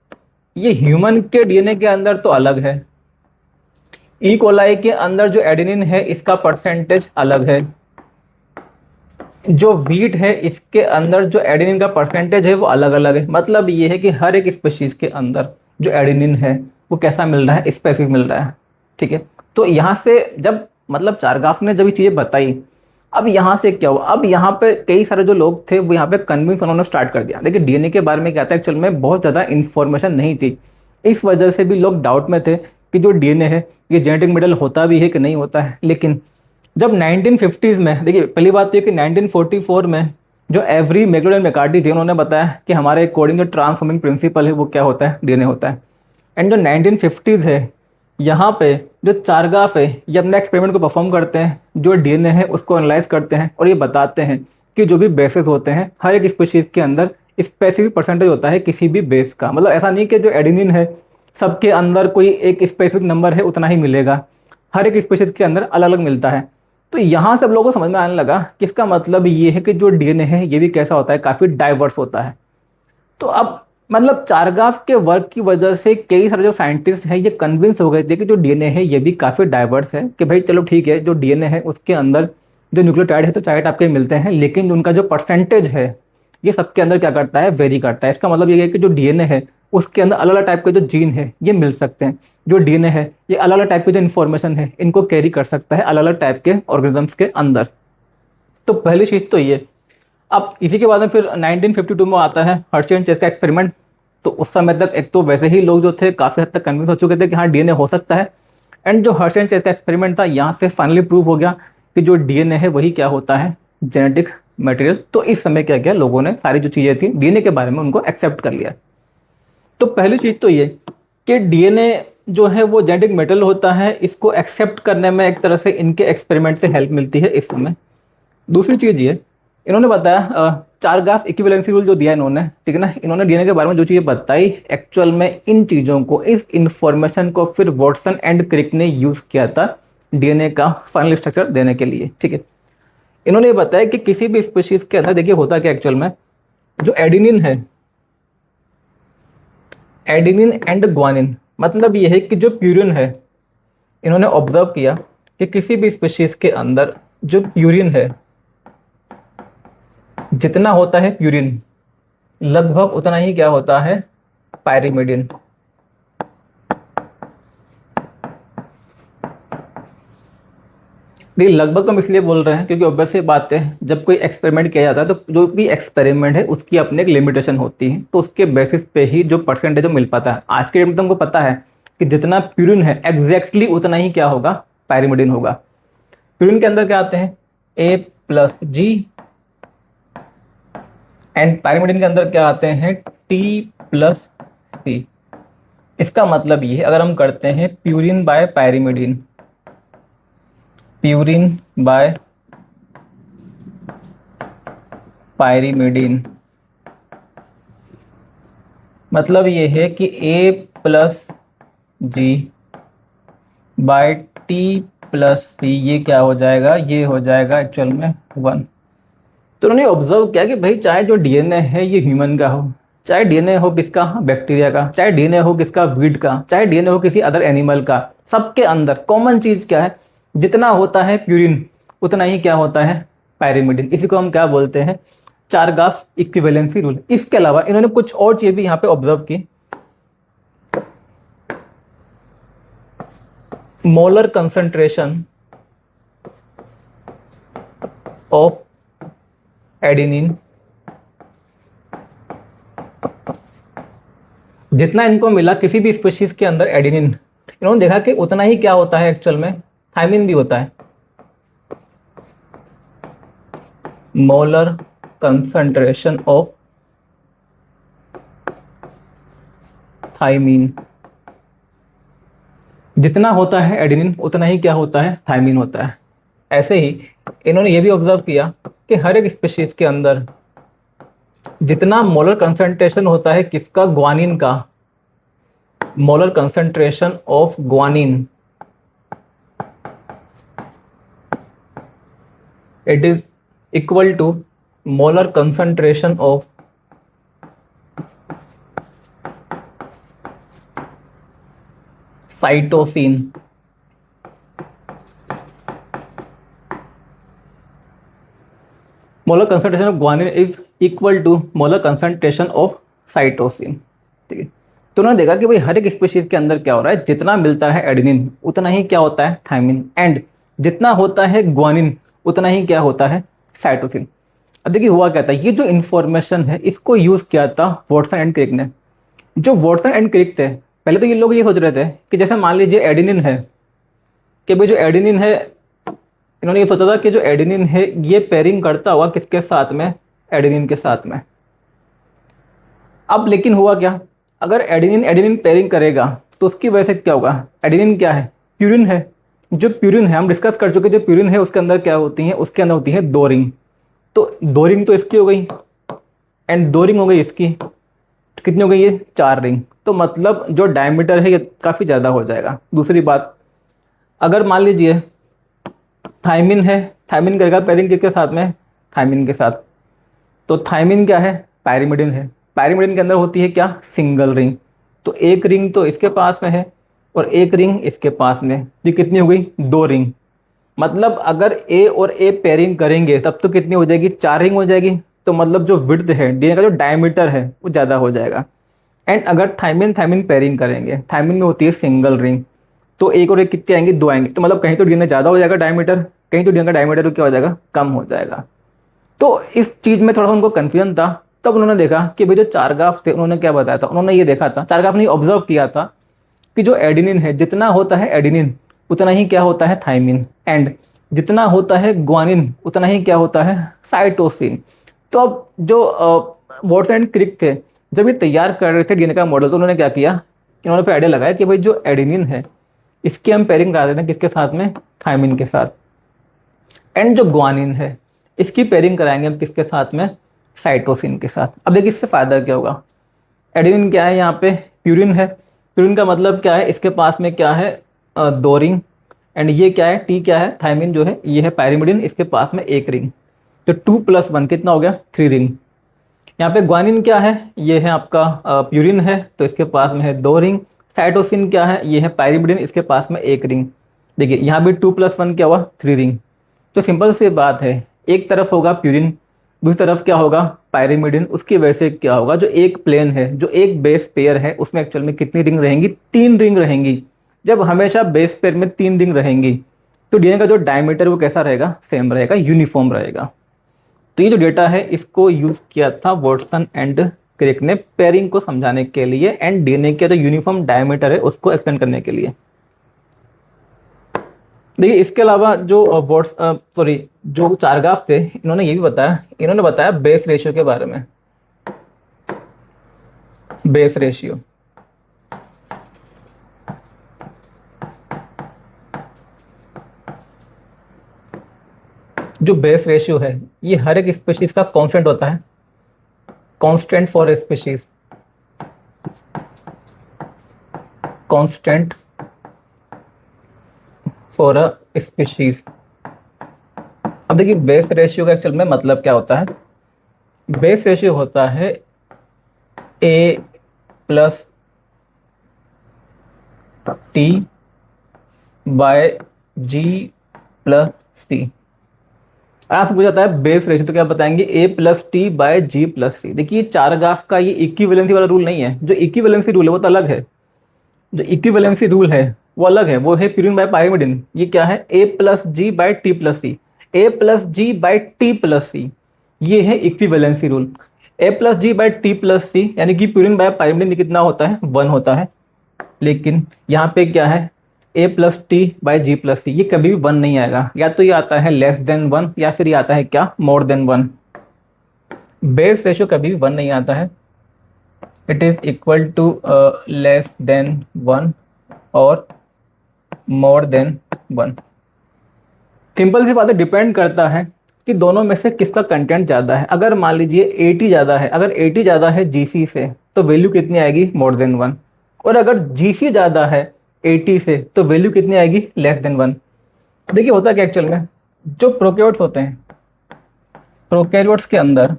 ये ह्यूमन के डीएनए के अंदर तो अलग है, ई कोलाई के अंदर जो एडेनिन है इसका परसेंटेज अलग है, जो वीट है इसके अंदर जो एडेनिन का परसेंटेज है वो अलग अलग है। मतलब ये है कि हर एक स्पीशीज के अंदर जो एडेनिन है वो कैसा मिल रहा है, स्पेसिफिक मिल रहा है। ठीक है, तो यहाँ से जब मतलब चारगाफ ने जब ये चीज़ें बताई, अब यहाँ से क्या हुआ, अब यहाँ पे कई सारे जो लोग थे वो यहाँ पे कन्विंस उन्होंने स्टार्ट कर दिया। देखिए डीएनए के बारे में क्या था, एक्चुअल में बहुत ज़्यादा इन्फॉर्मेशन नहीं थी, इस वजह से भी लोग डाउट में थे कि जो डीएनए है ये जेनेटिक मटेरियल होता भी है कि नहीं होता है। लेकिन जब 1950s में, देखिए पहली बात तो ये कि 1944 में जो एवरी, मैकलियोड एंड मैककार्टी थे उन्होंने बताया कि हमारे अकॉर्डिंग जो ट्रांसफॉर्मिंग प्रिंसिपल है वो क्या होता है, डीएनए होता है। एंड जो 1950s है यहाँ पे जो चारगाफ है ये अपने एक्सपेरिमेंट को परफॉर्म करते हैं, जो डीएनए है उसको एनालाइज करते हैं और ये बताते हैं कि जो भी बेसेस होते हैं हर एक स्पीशीज के अंदर स्पेसिफिक परसेंटेज होता है किसी भी बेस का। मतलब ऐसा नहीं कि जो एडेनिन है सबके अंदर कोई एक स्पेसिफिक नंबर है उतना ही मिलेगा, हर एक स्पीशीज के अंदर अलग अलग मिलता है। तो यहाँ से अब लोगों को समझ में आने लगा कि इसका मतलब ये है कि जो डीएनए है ये भी कैसा होता है, काफ़ी डाइवर्स होता है। तो अब मतलब चारगाफ के वर्क की वजह से कई सारे जो साइंटिस्ट हैं ये कन्विंस हो गए थे कि जो डीएनए है ये भी काफ़ी डाइवर्स है, कि भाई चलो ठीक है जो डीएनए है उसके अंदर जो न्यूक्लियोटाइड है तो 4 टाइप के मिलते हैं, लेकिन उनका जो परसेंटेज है ये सबके अंदर क्या करता है, वेरी करता है। इसका मतलब ये है कि जो डीएनए है उसके अंदर अलग अलग टाइप के जो जीन है ये मिल सकते हैं, जो डीएनए है ये अलग अलग टाइप की जो इन्फॉर्मेशन है इनको कैरी कर सकता है अलग अलग टाइप के ऑर्गेनिजम्स के अंदर। तो पहली चीज़ तो ये। अब इसी के बाद में फिर 1952 में आता है हर्शे एंड चेस का एक्सपेरिमेंट। तो उस समय तक एक तो वैसे ही लोग जो थे काफ़ी हद तक कन्विंस हो चुके थे कि हाँ डीएनए हो सकता है। एंड जो हर्शे एंड चेस का एक्सपेरिमेंट था यहाँ से फाइनली प्रूव हो गया कि जो डीएनए है वही क्या होता है, जेनेटिक मटेरियल। तो इस समय क्या किया लोगों ने, सारी जो चीज़ें थी डीएनए के बारे में उनको एक्सेप्ट कर लिया। तो पहली चीज़ तो ये कि डीएनए जो है वो जेनेटिक मटेरियल होता है, इसको एक्सेप्ट करने में एक तरह से इनके एक्सपेरिमेंट से हेल्प मिलती है इस समय। दूसरी चीज़ ये, इन्होंने बताया चारगाफ इक्विवेलेंसी रूल जो दिया इन्होंने, ठीक है ना, इन्होंने डीएनए के बारे में जो चीज़ें बताई एक्चुअल में इन चीज़ों को, इस इंफॉर्मेशन को फिर वॉटसन एंड क्रिक ने यूज़ किया था डीएनए का फाइनल स्ट्रक्चर देने के लिए। ठीक है, इन्होंने ये बताया कि किसी भी स्पीशीज के अंदर देखिए होता क्या एक्चुअल में, जो एडेनिन है, एडेनिन एंड ग्वानिन, मतलब ये है कि जो प्यूरिन है, इन्होंने ऑब्जर्व किया कि किसी भी स्पीशीज के अंदर जो प्यूरिन है जितना होता है प्यूरिन लगभग उतना ही क्या होता है, पायरिमिडिन। देखिए लगभग तो हम इसलिए बोल रहे हैं क्योंकि ऑब्वियस सी बात है जब कोई एक्सपेरिमेंट किया जाता है तो जो भी एक्सपेरिमेंट है उसकी अपनी एक लिमिटेशन होती है, तो उसके बेसिस पे ही जो परसेंटेज मिल पाता है। आज के डेट में तुमको पता है कि जितना प्यूरिन है एग्जैक्टली उतना ही क्या होगा, पायरिमिडिन होगा। प्यूरिन के अंदर क्या आते हैं, A+G, एंड पायरिमिडिन के अंदर क्या आते हैं, T+C। इसका मतलब ये है अगर हम करते हैं purine by pyrimidine, purine by pyrimidine, मतलब ये है कि A+G बाय T+C ये क्या हो जाएगा, ये हो जाएगा एक्चुअल में 1। तो उन्होंने ऑब्जर्व किया कि भाई चाहे जो डीएनए है ये ह्यूमन का हो, चाहे डीएनए हो किसका, बैक्टीरिया का, चाहे डीएनए हो किसका, वीड का, चाहे डीएनए हो किसी अदर एनिमल का, सबके अंदर कॉमन चीज क्या है, जितना होता है प्यूरिन उतना ही क्या होता है, पायरिमिडिन। इसी को हम क्या बोलते हैं, चारगाफ इक्विवेलेंसी रूल। इसके अलावा इन्होंने कुछ और चीज भी यहाँ पे ऑब्जर्व की। मोलर कंसंट्रेशन ऑफ एडेनिन, जितना इनको मिला किसी भी स्पीशीज के अंदर एडेनिन, इन्होंने देखा कि उतना ही क्या होता है एक्चुअल में, थायमिन भी होता है। मोलर कंसंट्रेशन ऑफ थायमिन, जितना होता है एडेनिन उतना ही क्या होता है, थायमिन होता है। ऐसे ही इन्होंने ये भी ऑब्जर्व किया कि हर एक स्पीशीज के अंदर जितना मोलर कंसंट्रेशन होता है किसका, ग्वानिन का, molar concentration of guanine it is equal to molar concentration of cytosine. Molar concentration of guanine is equal to molar concentration of cytosine. ठीक है, तो उन्होंने देखा कि भाई हर एक स्पीशीज के अंदर क्या हो रहा है, जितना मिलता है एडेनिन उतना ही क्या होता है, थायमिन, एंड जितना होता है ग्वानिन उतना ही क्या होता है, साइटोसिन। अब देखिए हुआ क्या था, ये जो इन्फॉर्मेशन है इसको यूज किया था वॉटसन एंड क्रिक ने। जो वॉटसन एंड क्रिक थे, पहले तो ये लोग ये सोच रहे थे कि जैसे मान लीजिए एडेनिन है, कि भाई जो एडेनिन है, इन्होंने ये सोचा था कि जो एडेनिन है ये पेयरिंग करता हुआ किसके साथ में, एडेनिन के साथ में। अब लेकिन हुआ क्या, अगर एडेनिन एडेनिन पेयरिंग करेगा तो उसकी वजह से क्या होगा, एडेनिन क्या है, प्यूरिन है। जो प्यूरिन है हम डिस्कस कर चुके, जो प्यूरिन है उसके अंदर क्या होती है, उसके अंदर होती है दो रिंग। तो दो रिंग तो इसकी हो गई एंड दो रिंग हो गई इसकी, कितनी हो गई ये, चार रिंग। तो मतलब जो डायमीटर है ये काफ़ी ज़्यादा हो जाएगा। दूसरी बात, अगर मान लीजिए थायमिन है, थायमिन करेगा पेयरिंग किसके साथ में, थायमिन के साथ। तो थायमिन क्या है, पायरिमिडिन है। पायरिमिडिन के अंदर होती है क्या, सिंगल रिंग। तो एक रिंग तो इसके पास में है और एक रिंग इसके पास में, तो कितनी हो गई, दो रिंग। मतलब अगर ए और ए पेयरिंग करेंगे तब तो कितनी हो जाएगी, चार रिंग हो जाएगी। तो मतलब जो विड्थ है डीएनए का, जो डायमीटर है वो ज़्यादा हो जाएगा। एंड अगर थायमिन थायमिन पेयरिंग करेंगे, थायमिन में होती है सिंगल रिंग, तो एक और एक कितने आएंगे, दो आएंगे। तो मतलब कहीं तो डीएनए ज़्यादा हो जाएगा डायमीटर, कहीं तो डीएनए का डायमीटर क्या हो जाएगा, कम हो जाएगा। तो इस चीज़ में थोड़ा सा उनको कन्फ्यूजन था। तब उन्होंने देखा कि भाई जो चारगाफ थे उन्होंने क्या बताया था, उन्होंने ये देखा था, चारगाफ ने ऑब्जर्व किया था कि जो एडेनिन है, जितना होता है एडेनिन उतना ही क्या होता है, थायमिन, एंड जितना होता है ग्वानिन उतना ही क्या होता है, साइटोसिन। तो अब जो वॉटसन एंड क्रिक थे जब ये तैयार कर रहे थे डीएनए का मॉडल, तो उन्होंने क्या किया कि उन्होंने फिर आइडिया लगाया कि भाई जो एडेनिन है इसकी हम पेयरिंग करा देते हैं किसके साथ में, थायमिन के साथ। एंड जो ग्वानिन है इसकी पेयरिंग कराएंगे हम किसके साथ में, साइटोसिन के साथ। अब देखिए इससे फ़ायदा क्या होगा, एडेनिन क्या है यहाँ पे, प्यूरिन है। प्यूरिन का मतलब क्या है, इसके पास में क्या है, दो रिंग, एंड ये क्या है, टी क्या है, थायमिन जो है ये है पायरिमिडिन, इसके पास में एक रिंग। तो 2 + 1 कितना हो गया, 3 रिंग। यहाँ पे ग्वानिन क्या है, ये है आपका प्यूरिन है, तो इसके पास में है दो रिंग। साइटोसिन क्या है, ये है पायरिमिडिन, इसके पास में एक रिंग। देखिए यहाँ भी 2 + 1 क्या हुआ, 3 रिंग। तो सिंपल सी बात है, एक तरफ होगा प्यूरिन, दूसरी तरफ क्या होगा, पायरिमिडिन। उसकी वजह से क्या होगा, जो एक प्लेन है, जो एक बेस पेयर है, उसमें एक्चुअल में कितनी रिंग रहेंगी, 3 रिंग रहेंगी। जब हमेशा बेस पेयर में 3 रिंग रहेंगी तो डीएनए का जो डायमीटर वो कैसा रहेगा, सेम रहेगा, यूनिफॉर्म रहेगा। तो ये जो डेटा है इसको यूज किया था वॉटसन एंड क्रिक ने पेयरिंग को समझाने के लिए एंड डीएनए का जो यूनिफॉर्म डायमीटर है उसको एक्सप्लेन करने के लिए। देखिए इसके अलावा जो जो चारगाफ थे इन्होंने ये भी बताया, इन्होंने बताया बेस रेशियो के बारे में। बेस रेशियो, जो बेस रेशियो है ये हर एक स्पीशीज का कांस्टेंट होता है, constant for a species, constant for a species. अब देखिए बेस रेशियो का एक्चुअल में मतलब क्या होता है, बेस रेशियो होता है A plus T bye ji plus सी। आपसे पूछा जाता है बेस रेशियो तो क्या बताएंगे, ए प्लस टी बाय जी प्लस सी। देखिए चार ग्राफ का ये इक्विवेलेंसी वाला रूल नहीं है, जो इक्विवेलेंसी रूल है वो तो अलग है। जो इक्विवेलेंसी रूल है वो अलग है, वो है पीरियड बाय पाइरीमिडिन। ये क्या है, A plus ji bye T plus C, A plus ji bye T plus C, ये है इक्विवेलेंसी रूल। ए प्लस जी बाय टी प्लस सी यानी कि पीरियड बाय पाइरीमिडिन कितना होता है, 1 होता है। लेकिन यहाँ पे क्या है, A plus T by G plus C, ये कभी भी 1 नहीं आएगा, या तो ये आता है लेस देन 1 या फिर ये आता है क्या, मोर देन 1। बेस रेशियो कभी भी 1 नहीं आता है, it is equal to less than 1 और मोर देन 1। सिंपल सी बात है, डिपेंड करता है कि दोनों में से किसका कंटेंट ज़्यादा है। अगर मान लीजिए 80 ज़्यादा है, अगर 80 ज़्यादा है जीसी से तो वैल्यू कितनी आएगी, मोर देन 1। और अगर जीसी ज़्यादा है 80 से तो वैल्यू कितनी आएगी, लेस देन 1। देखिए होता क्या एक्चुअल में, जो प्रोकैरियोट्स होते हैं, प्रोकैरियोट्स के अंदर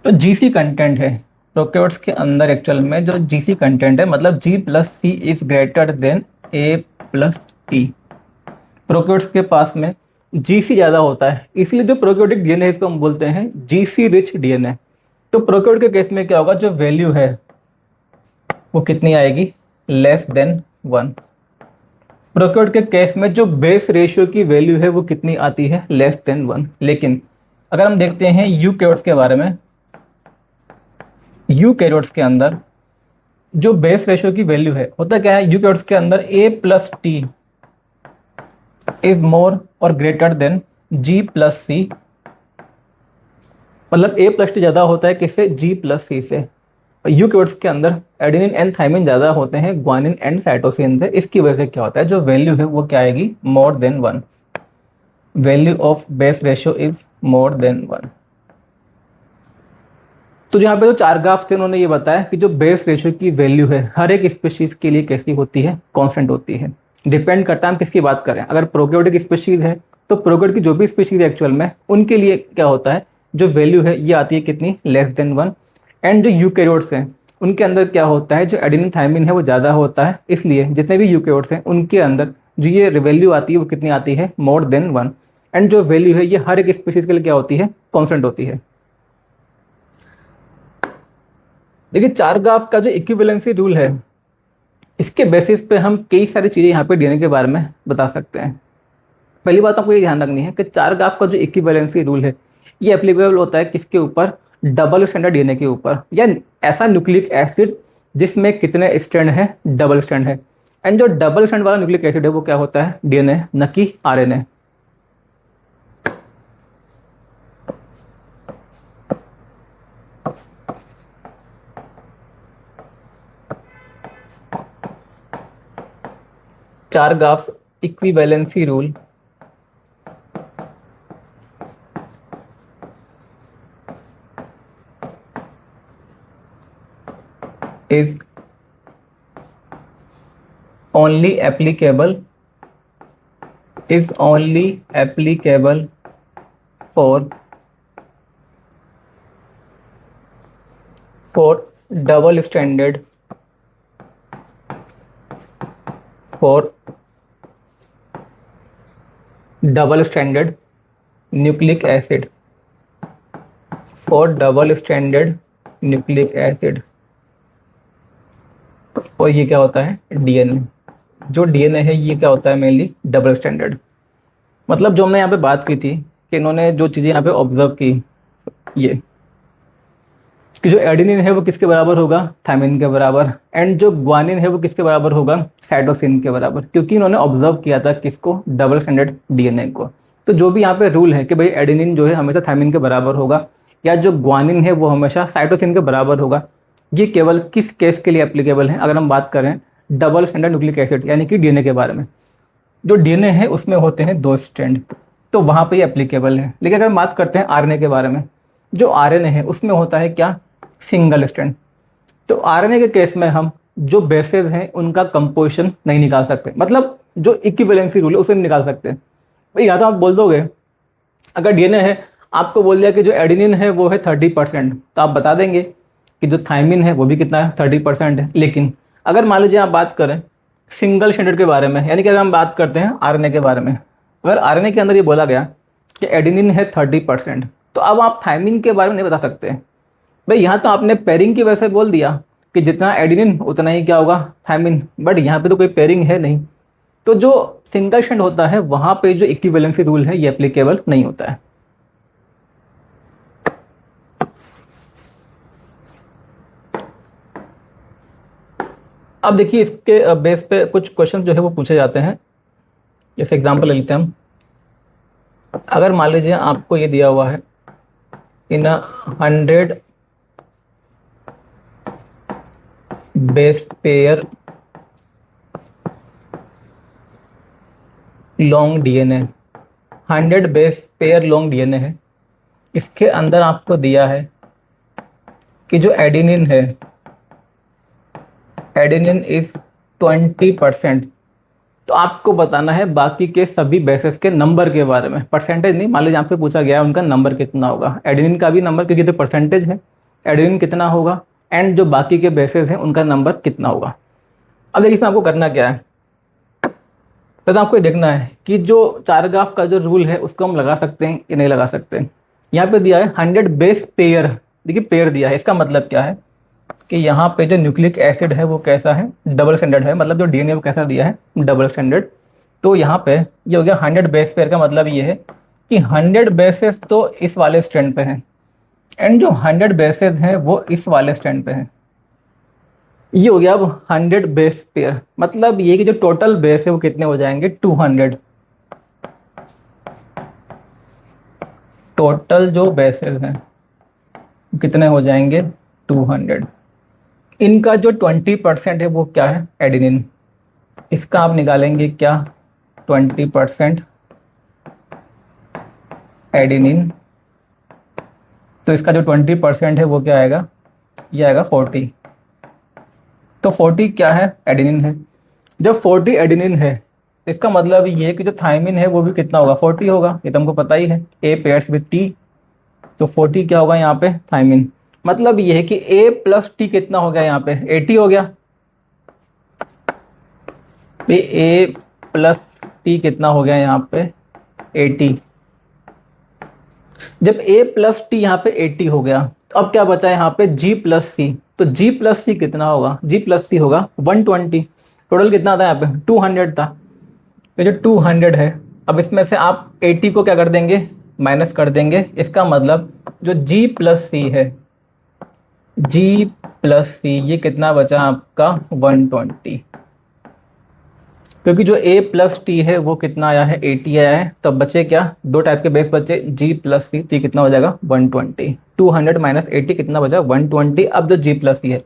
जो जीसी कंटेंट है, प्रोकैरियोट्स के अंदर एक्चुअल में जो जीसी कंटेंट है, मतलब G plus C is greater than A plus T. Prokaryotes के पास में जीसी ज़्यादा होता है, इसलिए जो प्रोकैरियोटिक डीएनए इसको हम बोलते हैं जीसी रिच डीएनए। तो प्रोकैरियोट के केस में क्या होगा, जो वैल्यू है वो कितनी आएगी, लेस देन 1। प्रोकैरियोट के केस में जो बेस रेशियो की वैल्यू है वो कितनी आती है, लेस देन 1। लेकिन अगर हम देखते हैं यूकैरियोट्स के बारे में, यूकैरियोट्स के अंदर जो बेस रेशियो की वैल्यू है, होता क्या है, यूकैरियोट्स के अंदर ए प्लस टी इज मोर और ग्रेटर देन जी प्लस सी। मतलब ए प्लस टी ज़्यादा होता है किससे, जी प्लस सी से। यूकैरियोट्स के अंदर एडेनिन एंड थाइमिन ज़्यादा होते हैं ग्वानिन एंड साइटोसिन से। इसकी वजह से क्या होता है, जो वैल्यू है वो क्या आएगी, more than 1। Value of base ratio is more than 1। तो यहाँ पे जो चार ग्राफ थे उन्होंने ये बताया कि जो बेस रेशियो की वैल्यू है हर एक स्पीशीज के लिए कैसी होती है, कांस्टेंट होती है। डिपेंड करता है हम किसकी बात करें। अगर प्रोकैरियोटिक स्पीशीज है तो प्रोकैरियोट की जो भी स्पीशीज है एक्चुअल में उनके लिए क्या होता है, जो वैल्यू है ये आती है कितनी, लेस देन 1। एंड जो यूकैरियोट्स हैं उनके अंदर क्या होता है, जो एडेनिन थाइमिन है वो ज़्यादा होता है, इसलिए जितने भी यूकैरियोट्स हैं उनके अंदर जो ये वैल्यू आती है वो कितनी आती है, मोर देन 1। एंड जो वैल्यू है ये हर एक स्पीशीज के लिए क्या होती है, कांस्टेंट होती है। देखिए चार ग्राफ का जो इक्विवेलेंसी रूल है, इसके बेसिस पे हम कई सारी चीज़ें यहाँ पे डीएनए के बारे में बता सकते हैं। पहली बात आपको ये ध्यान रखनी है कि चार ग्राफ का जो इक्विवेलेंसी रूल है ये एप्लीकेबल होता है किसके ऊपर, डबल स्ट्रैंडेड डीएनए के ऊपर, या ऐसा न्यूक्लिक एसिड जिसमें कितने स्ट्रैंड है, डबल स्ट्रैंड है। एंड जो डबल स्ट्रैंड वाला न्यूक्लिक एसिड है वो क्या होता है, डीएनए, न कि आरएनए। चार graphs equivalency rule is only applicable for double stranded nucleic acid, और ये क्या होता है, डीएनए। जो डीएनए है ये क्या होता है, मेनली डबल स्ट्रैंडेड। मतलब जो हमने यहाँ पे बात की थी कि इन्होंने जो चीज़ें यहाँ पे ऑब्जर्व की, ये कि जो एडेनिन है वो किसके बराबर होगा, थायमिन के बराबर। एंड जो ग्वानिन है वो किसके बराबर होगा, साइटोसिन के बराबर, क्योंकि इन्होंने ऑब्जर्व किया था किसको, डबल स्ट्रैंडेड डीएनए को। तो जो भी यहाँ पे रूल है कि भाई एडेनिन जो है हमेशा थायमिन के बराबर होगा, या जो ग्वानिन है वो हमेशा साइटोसिन के बराबर होगा, ये केवल किस केस के लिए एप्लीकेबल है, अगर हम बात करें डबल स्ट्रैंडेड न्यूक्लिक एसिड यानी कि डीएनए के बारे में। जो डीएनए है उसमें होते हैं 2 स्ट्रैंड, तो वहाँ पे ये एप्लीकेबल है। लेकिन अगर बात करते हैं आरएनए के बारे में, जो आरएनए है उसमें होता है क्या, सिंगल स्ट्रैंड। तो आरएनए के केस में हम जो बेसेस हैं उनका कंपोजिशन नहीं निकाल सकते, मतलब जो इक्विवेलेंसी रूल है उसे नहीं निकाल सकते। भाई या तो आप बोल दोगे अगर डीएनए है आपको बोल दिया कि जो एडिनिन है वो है 30%, तो आप बता देंगे कि जो थाइमिन है वो भी कितना है, 30% है। लेकिन अगर मान लीजिए आप बात करें सिंगल स्ट्रैंडेड के बारे में, यानी कि अगर हम बात करते हैं आरएनए के बारे में, अगर आरएनए के अंदर ये बोला गया कि एडिनिन है 30%, तो अब आप थाइमिन के बारे में नहीं बता सकते भाई। यहाँ तो आपने पेयरिंग की वजह से बोल दिया कि जितना एडिनिन उतना ही क्या होगा, थाइमिन, बट यहाँ पे तो कोई पेयरिंग है नहीं। तो जो सिंगल स्ट्रैंड होता है वहाँ पे जो इक्विवेलेंसी रूल है ये एप्लीकेबल नहीं होता है। अब देखिए इसके बेस पे कुछ क्वेश्चन जो है वो पूछे जाते हैं। जैसे एग्जांपल ले लेते हैं हम। अगर मान लीजिए आपको ये दिया हुआ है इन 100 base pair long DNA, 100 base pair long DNA है, इसके अंदर आपको दिया है कि जो एडिनिन है, एडिनिन इज 20%। तो आपको बताना है बाकी के सभी बेसेस के नंबर के बारे में, परसेंटेज नहीं। मान लीजिए आपसे पूछा गया है उनका नंबर कितना होगा, एडिनिन का भी नंबर, क्योंकि तो परसेंटेज है, एडिनिन कितना होगा, एंड जो बाकी के बेसेस हैं उनका नंबर कितना होगा। अब देखिए इसमें आपको करना क्या है, तो आपको ये देखना है कि जो चार ग्राफ का जो रूल है उसको हम लगा सकते हैं कि नहीं लगा सकते हैं। यहाँ पे दिया है 100 बेस पेयर, देखिए पेयर दिया है, इसका मतलब क्या है कि यहाँ पे जो न्यूक्लिक एसिड है वो कैसा है, डबल स्टैंडर्ड है, मतलब जो डीएनए वो कैसा दिया है, डबल स्टैंडर्ड। तो यहाँ पे ये हो गया 100 बेस पेयर का मतलब ये है कि 100 बेसेस तो इस वाले स्ट्रैंड पे हैं, एंड जो 100 बेसेस हैं वो इस वाले स्ट्रैंड पे हैं। ये हो गया अब 100 बेस पेयर, मतलब ये कि जो टोटल बेस है वो कितने हो जाएंगे, 200। टोटल जो बेसेस हैं कितने हो जाएंगे, 200। इनका जो 20% है वो क्या है, एडिनिन, इसका आप निकालेंगे क्या, 20% एडिनिन। तो इसका जो 20% है वो क्या आएगा, ये आएगा 40। तो 40 क्या है, एडिनिन है। जब 40 एडिनिन है इसका मतलब ये है कि जो थाइमिन है वो भी कितना होगा, 40 होगा, ये तो हमको पता ही है, ए पेयर्स विथ टी। तो 40 क्या होगा यहाँ पे, थाइमिन। मतलब ये है कि ए प्लस टी कितना हो गया यहाँ पे, 80 हो गया। ए प्लस टी कितना हो गया यहाँ पे, 80। जब a प्लस टी यहाँ पे 80 हो गया, तो अब क्या बचा है यहाँ पे g प्लस सी। तो g प्लस सी कितना होगा, g प्लस सी होगा 120। टोटल कितना था यहाँ पे, 200 था। तो जो 200 है, अब इसमें से आप 80 को क्या कर देंगे, माइनस कर देंगे। इसका मतलब जो g प्लस सी है, g प्लस सी, ये कितना बचा आपका, 120। क्योंकि जो a प्लस टी है वो कितना आया है, 80 आया है। तो बचे क्या, दो टाइप के बेस बचे, g प्लस सी, तो कितना हो जाएगा, 120। 200 माइनस 80 कितना बचा, 120। अब जो g प्लस सी है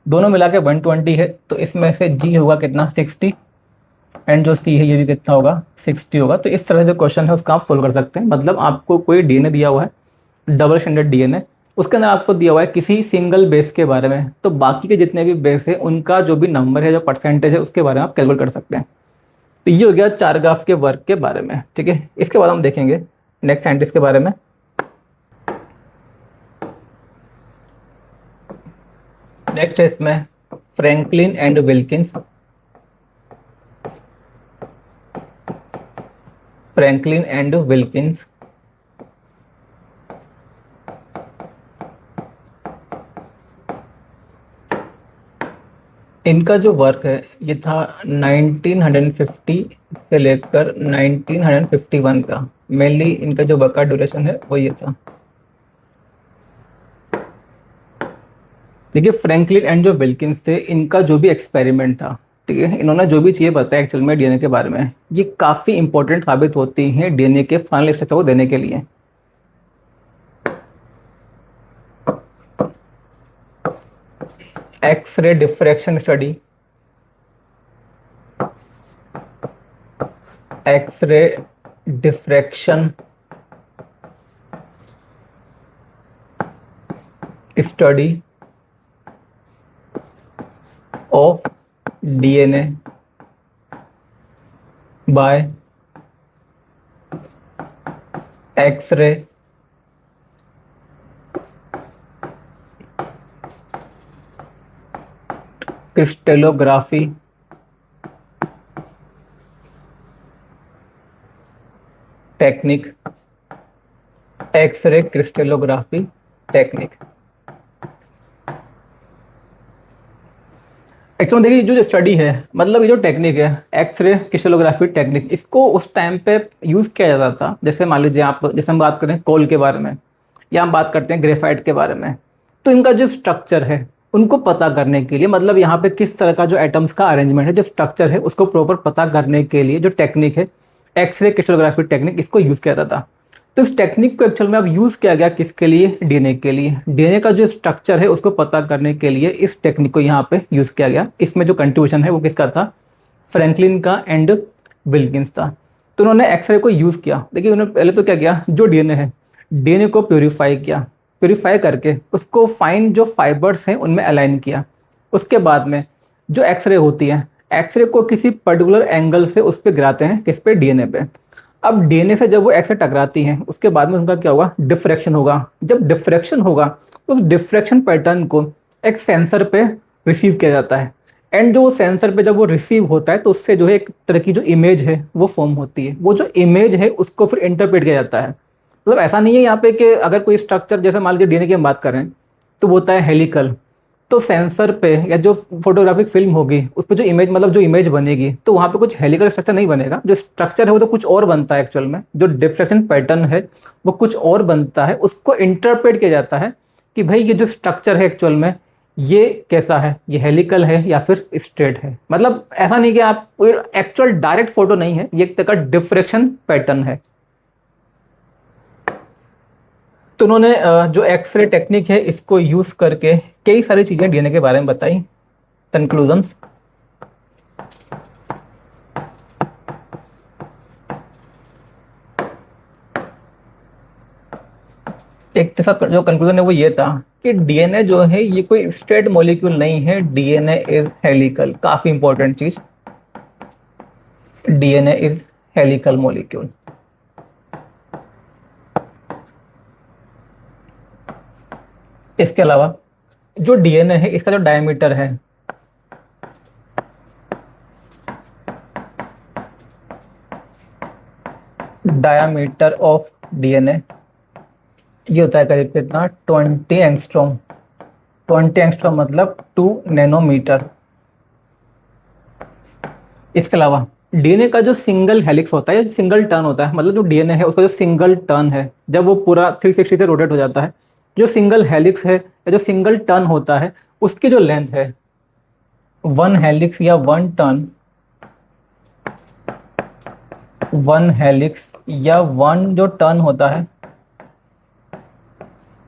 दोनों मिला के 120 है, तो इसमें से g होगा कितना, 60, एंड जो c है ये भी कितना होगा, 60 होगा। तो इस तरह जो क्वेश्चन है उसका आप सोल्व कर सकते हैं। मतलब आपको कोई डीएनए दिया हुआ है, डबल स्टैंडर्ड डीएनए, उसके अंदर आपको दिया हुआ है किसी सिंगल बेस के बारे में, तो बाकी के जितने भी बेस है उनका जो भी नंबर है, जो परसेंटेज है, उसके बारे में आप कैलकुलेट कर सकते हैं। तो ये हो गया चार ग्राफ के वर्क के बारे में, ठीक है। इसके बाद हम देखेंगे नेक्स्ट साइंटिस्ट के बारे में। नेक्स्ट है इसमें Franklin and Wilkins. Franklin and Wilkins, इनका जो वर्क है ये था 1950 से लेकर 1951 का। मेनली इनका जो वर्क का ड्यूरेशन है वो ये था। देखिए फ्रैंकलिन एंड जो विल्किंस थे, इनका जो भी एक्सपेरिमेंट था, ठीक है, इन्होंने जो भी चीज़ें बताया एक्चुअल में डीएनए के बारे में, ये काफ़ी इंपॉर्टेंट साबित होती हैं डीएनए के फाइनल स्ट्रक्चर को देने के लिए। X ray diffraction study, X ray diffraction study of DNA by X ray crystallography technique, X ray crystallography technique. Actually देखिए जो स्टडी है, मतलब ये जो टेक्निक है एक्सरे क्रिस्टेलोग्राफी टेक्निक, इसको उस टाइम पे यूज़ किया जाता था। जैसे मान लीजिए आप, जैसे हम बात करें कोल के बारे में या हम बात करते हैं ग्रेफाइट के बारे में, तो इनका जो स्ट्रक्चर है उनको पता करने के लिए, मतलब यहाँ पे किस तरह का जो एटम्स का अरेंजमेंट है, जो स्ट्रक्चर है उसको प्रॉपर पता करने के लिए जो टेक्निक है एक्सरे क्रिस्टेलोग्राफी टेक्निक, इसको यूज़ किया जाता था। तो इस टेक्निक को एक्चुअल में अब यूज़ किया गया किसके लिए? डीएनए के लिए। डीएनए का जो स्ट्रक्चर है उसको पता करने के लिए इस टेक्निक को यहाँ पे यूज़ किया गया। इसमें जो कंट्रीब्यूशन है वो किसका था? फ्रैंकलिन का एंड विल्किंस था। तो उन्होंने एक्सरे को यूज़ किया। देखिए उन्होंने पहले तो क्या किया, जो डीएनए है डीएनए को प्योरीफाई किया, प्योरीफाई करके उसको फाइन जो फाइबर्स हैं उनमें अलाइन किया। उसके बाद में जो एक्सरे होती है, एक्सरे को किसी पर्टिकुलर एंगल से उस पर गिराते हैं, किस पे? डीएनए पे। अब डीएनए से जब वो एक्सरे टकराती हैं उसके बाद में उनका क्या होगा? डिफ्रैक्शन होगा। जब डिफ्रैक्शन होगा तो उस डिफ्रैक्शन पैटर्न को एक सेंसर पे रिसीव किया जाता है। एंड जो सेंसर पे जब वो रिसीव होता है तो उससे जो है एक तरह की जो इमेज है वो फॉर्म होती है। वो जो इमेज है उसको फिर इंटरप्रेट किया जाता है। मतलब ऐसा नहीं है यहाँ पे कि अगर कोई स्ट्रक्चर, जैसे मान लीजिए डीएनए की हम बात करें तो वो होता है हेलिकल, तो सेंसर पे या जो फोटोग्राफिक फिल्म होगी उस पर जो इमेज, मतलब जो इमेज बनेगी, तो वहाँ पे कुछ हेलिकल स्ट्रक्चर नहीं बनेगा। जो स्ट्रक्चर है वो तो कुछ और बनता है एक्चुअल में। जो डिफ्रैक्शन पैटर्न है वो कुछ और बनता है, उसको इंटरप्रेट किया जाता है कि भाई ये जो स्ट्रक्चर है एक्चुअल में ये कैसा है, ये हेलिकल है या फिर स्ट्रेट है। मतलब ऐसा नहीं कि आप कोई एक्चुअल डायरेक्ट फोटो नहीं है, ये एक तरह का डिफ्रैक्शन पैटर्न है। तो उन्होंने जो एक्सरे टेक्निक है इसको यूज़ करके कई सारी चीज़ें डीएनए के बारे में बताई। कंक्लूजन्स, एक के साथ जो कंक्लूजन है वो ये था कि डीएनए जो है ये कोई स्ट्रेट मॉलिक्यूल नहीं है, डीएनए इज हेलिकल। काफ़ी important cheese, DNA is helical molecule. इसके अलावा जो डीएनए है इसका जो डायमीटर है, डायमीटर ऑफ डीएनए ये होता है करीब कितना? 20 एंगस्ट्रॉम। 20 एंगस्ट्रॉम मतलब 2 नैनोमीटर। इसके अलावा डीएनए का जो सिंगल हेलिक्स होता है, सिंगल टर्न होता है, मतलब जो डीएनए है उसका जो सिंगल टर्न है जब वो पूरा 360 से रोटेट हो जाता है, जो सिंगल हेलिक्स है या जो सिंगल टर्न होता है उसकी जो लेंथ है, वन हेलिक्स या वन टर्न, वन हेलिक्स या वन जो टर्न होता है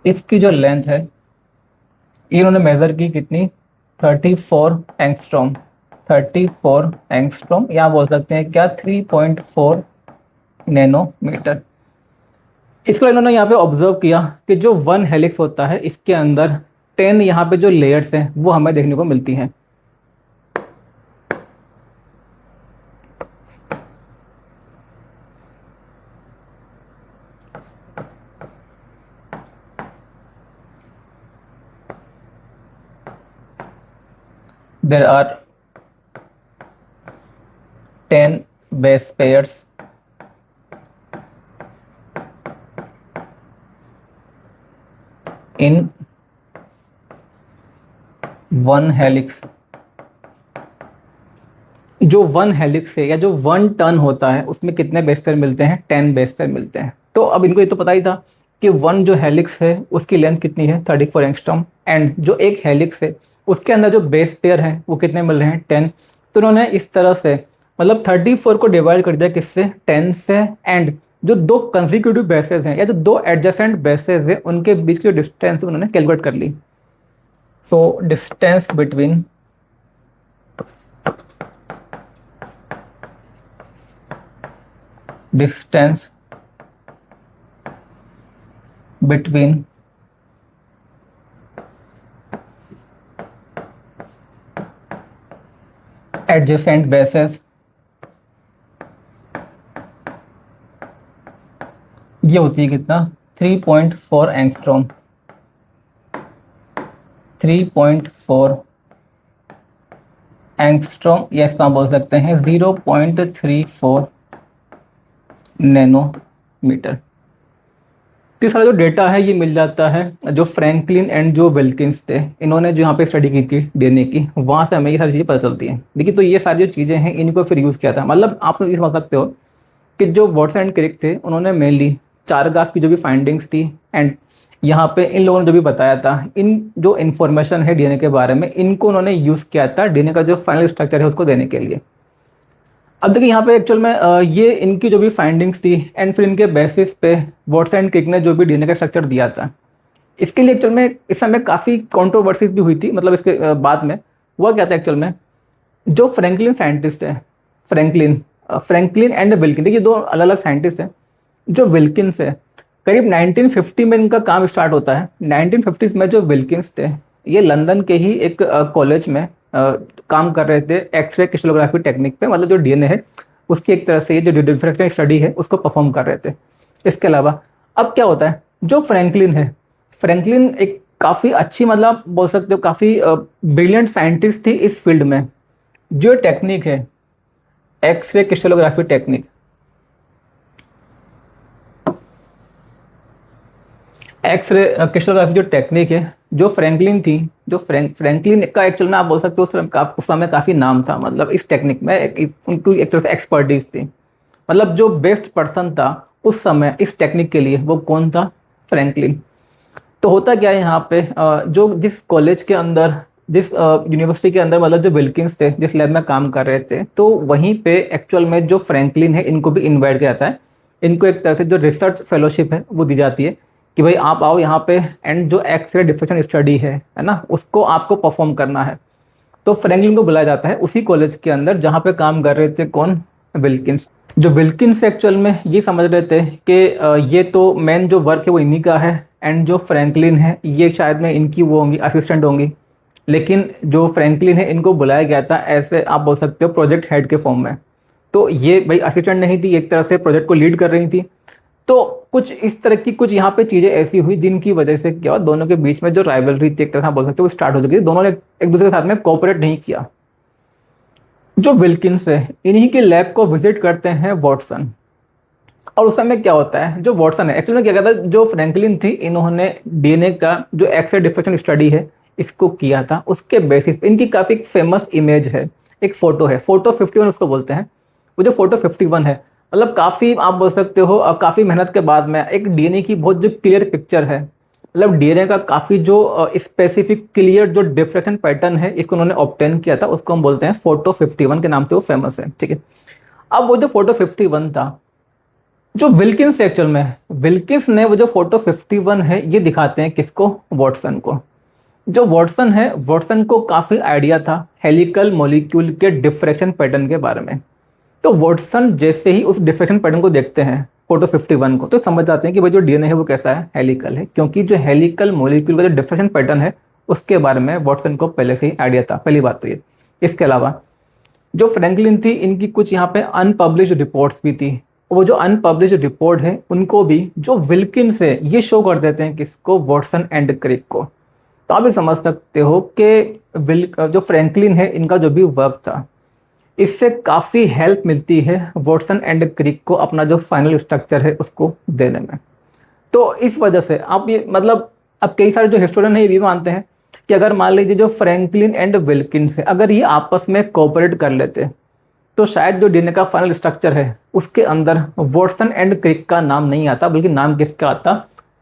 इसकी जो लेंथ है इन्होंने मेजर की कितनी? 34 एंगस्ट्रॉम। 34 एंगस्ट्रॉम, या बोल सकते हैं क्या 3.4 नैनोमीटर। इसको इन्होंने यहाँ पे ऑब्जर्व किया कि जो वन हेलिक्स होता है इसके अंदर 10 यहाँ पे जो लेयर्स हैं वो हमें देखने को मिलती हैं। There are 10 base pairs in one helix। जो वन हेलिक्स है या जो वन टर्न होता है उसमें कितने बेस पेयर मिलते हैं? 10 बेस पेयर मिलते हैं। तो अब इनको ये तो पता ही था कि वन जो हेलिक्स है उसकी लेंथ कितनी है? 34 एंगस्ट्रॉम। एंड जो एक हेलिक्स है उसके अंदर जो बेस पेयर है वो कितने मिल रहे हैं? 10। तो उन्होंने इस तरह से मतलब 34 को डिवाइड कर दिया किससे? 10 से। एंड जो दो कंसिक्यूटिव बेसेस हैं या जो दो एडजेसेंट बेसेस हैं उनके बीच की जो डिस्टेंस है उन्होंने कैलकुलेट कर ली। So distance between distance between adjacent bases ये होती है कितना? 3.4 एंगस्ट्रॉम। 3.4 एंगस्ट्रॉम, या इसको हम बोल सकते हैं 0.34 नैनोमीटर। तो सारा जो डेटा है ये मिल जाता है जो फ्रैंकलिन एंड जो विल्किंस थे, इन्होंने जो यहाँ पे स्टडी की थी डीएनए की, वहाँ से हमें ये सारी चीज़ें पता चलती हैं। देखिए, तो ये सारी जो चीज़ें हैं इनको फिर यूज़ किया था। मतलब आप ये समझ सकते हो कि जो वाटसन एंड क्रिक थे उन्होंने मेनली चारगाफ की जो भी फाइंडिंग्स थी एंड यहाँ पे इन लोगों ने जो भी बताया था, इन जो इन्फॉर्मेशन है डीएनए के बारे में, इनको उन्होंने यूज़ किया था डीएनए का जो फाइनल स्ट्रक्चर है उसको देने के लिए। अब देखिए यहाँ पे एक्चुअल में ये इनकी जो भी फाइंडिंग्स थी एंड फिर इनके बेसिस पे वाटसन एंड क्रिक ने जो भी डीएनए का स्ट्रक्चर दिया था, इसके लिए एक्चुअल में इस समय काफ़ी कंट्रोवर्सीज भी हुई थी। मतलब इसके बाद में हुआ क्या था एक्चुअल में, जो फ्रैंकलिन साइंटिस्ट है, फ्रैंकलिन एंड विल्किन, देखिए दो अलग अलग साइंटिस्ट हैं। जो विल्किंस है करीब 1950 में इनका काम स्टार्ट होता है। 1950s में जो विल्किंस थे ये लंदन के ही एक कॉलेज में काम कर रहे थे एक्सरे क्रिस्टलोग्राफी टेक्निक पे। मतलब जो डीएनए है उसकी एक तरह से जो डिफ्रेक्शन स्टडी है उसको परफॉर्म कर रहे थे। इसके अलावा अब क्या होता है, जो फ्रैंकलिन है, फ्रैंकलिन एक काफ़ी अच्छी, मतलब बोल सकते हो काफ़ी ब्रिलियंट साइंटिस्ट थी इस फील्ड में। जो टेक्निक है X ray crystallography technique, X ray crystallography जो टेक्निक है, जो फ्रैंकलिन थी, जो फ्रैंकलिन का एक्चुअल में आप बोल सकते हो उस समय काफ़ी नाम था। मतलब इस टेक्निक में उनकी एक तरह से एक्सपर्टीज थी। मतलब जो बेस्ट पर्सन था उस समय इस टेक्निक के लिए वो कौन था, फ्रैंकलिन। तो होता क्या है यहाँ पे, जो जिस कॉलेज के अंदर, जिस यूनिवर्सिटी के अंदर मतलब जो विल्किंस थे जिस लैब में काम कर रहे थे, तो वहीं पे एक्चुअल में जो फ्रैंकलिन है इनको भी इन्वाइट किया जाता है। इनको एक तरह से जो रिसर्च फेलोशिप है वो दी जाती है कि भाई आप आओ यहाँ पे एंड जो एक्सरे डिफ्रेक्शन स्टडी है ना, उसको आपको परफॉर्म करना है। तो फ्रैंकलिन को बुलाया जाता है उसी कॉलेज के अंदर जहाँ पे काम कर रहे थे कौन, विल्किंस। जो विल्किंस एक्चुअल में ये समझ रहे थे कि ये तो मेन जो वर्क है वो इन्हीं का है एंड जो फ्रैंकलिन है ये शायद में इनकी वो होंगी, असिस्टेंट होंगी। लेकिन जो फ्रैंकलिन है इनको बुलाया गया था ऐसे आप बोल सकते हो प्रोजेक्ट हेड के फॉर्म में। तो ये भाई असिस्टेंट नहीं थी, एक तरह से प्रोजेक्ट को लीड कर रही थी। तो कुछ इस तरह की कुछ यहाँ पे चीज़ें ऐसी हुई जिनकी वजह से क्या हुआ, दोनों के बीच में जो राइवलरी थी एक तरह से आप बोल सकते हो वो स्टार्ट हो चुकी थी। दोनों ने एक दूसरे के साथ में कोऑपरेट नहीं किया। जो विल्किंस है इन्हीं के लैब को विजिट करते हैं वाटसन, और उस समय क्या होता है, जो वाटसन है एक्चुअली में क्या कहता है, जो फ्रैंकलिन थी इन्होंने डीएनए का जो एक्सरे डिफ्रेक्शन स्टडी है इसको किया था। उसके बेसिस पे इनकी काफ़ी फेमस इमेज है, एक फोटो है, फोटो 51 उसको बोलते हैं। वो जो फोटो 51 है, मतलब काफ़ी आप बोल सकते हो काफ़ी मेहनत के बाद में एक डीएनए की बहुत जो क्लियर पिक्चर है, मतलब डीएनए का काफ़ी जो स्पेसिफिक क्लियर जो डिफ्रेक्शन पैटर्न है इसको उन्होंने ऑब्टेन किया था, उसको हम बोलते हैं फोटो 51 के नाम से वो फेमस है। ठीक है, अब वो जो फोटो 51 था, जो विल्किंस एक्चुअल में, विल्किंस ने वो जो फोटो 51 है ये दिखाते हैं किसको, वाटसन को। जो वाटसन है, वाटसन को काफ़ी आइडिया था हेलिकल मॉलिक्यूल के डिफ्रेक्शन पैटर्न के बारे में। तो वाटसन जैसे ही उस डिफ्रेक्शन पैटर्न को देखते हैं फोटो 51 को, तो समझ जाते हैं कि भाई जो डीएनए है वो कैसा है, हेलिकल है। क्योंकि जो हेलिकल मॉलिक्यूल का जो डिफ्रेक्शन पैटर्न है उसके बारे में वाटसन को पहले से ही आइडिया था, पहली बात तो ये। इसके अलावा जो फ्रैंकलिन थी इनकी कुछ यहाँ पे अनपब्लिश्ड रिपोर्ट्स भी थी। वो जो अनपब्लिश्ड रिपोर्ट है उनको भी जो विल्किंस है ये शो कर देते हैं किसको, वाटसन एंड क्रिक को। तो आप भी समझ सकते हो कि जो फ्रैंकलिन है इनका जो भी वर्क था इससे काफ़ी हेल्प मिलती है वाटसन एंड क्रिक को अपना जो फाइनल स्ट्रक्चर है उसको देने में। तो इस वजह से आप ये मतलब अब कई सारे जो हिस्टोरियन है ये भी मानते हैं कि अगर मान लीजिए जो फ्रैंकलिन एंड विल्किंस है अगर ये आपस में कोऑपरेट कर लेते तो शायद जो डीएनए का फाइनल स्ट्रक्चर है उसके अंदर वाटसन एंड क्रिक का नाम नहीं आता, बल्कि नाम किसका आता,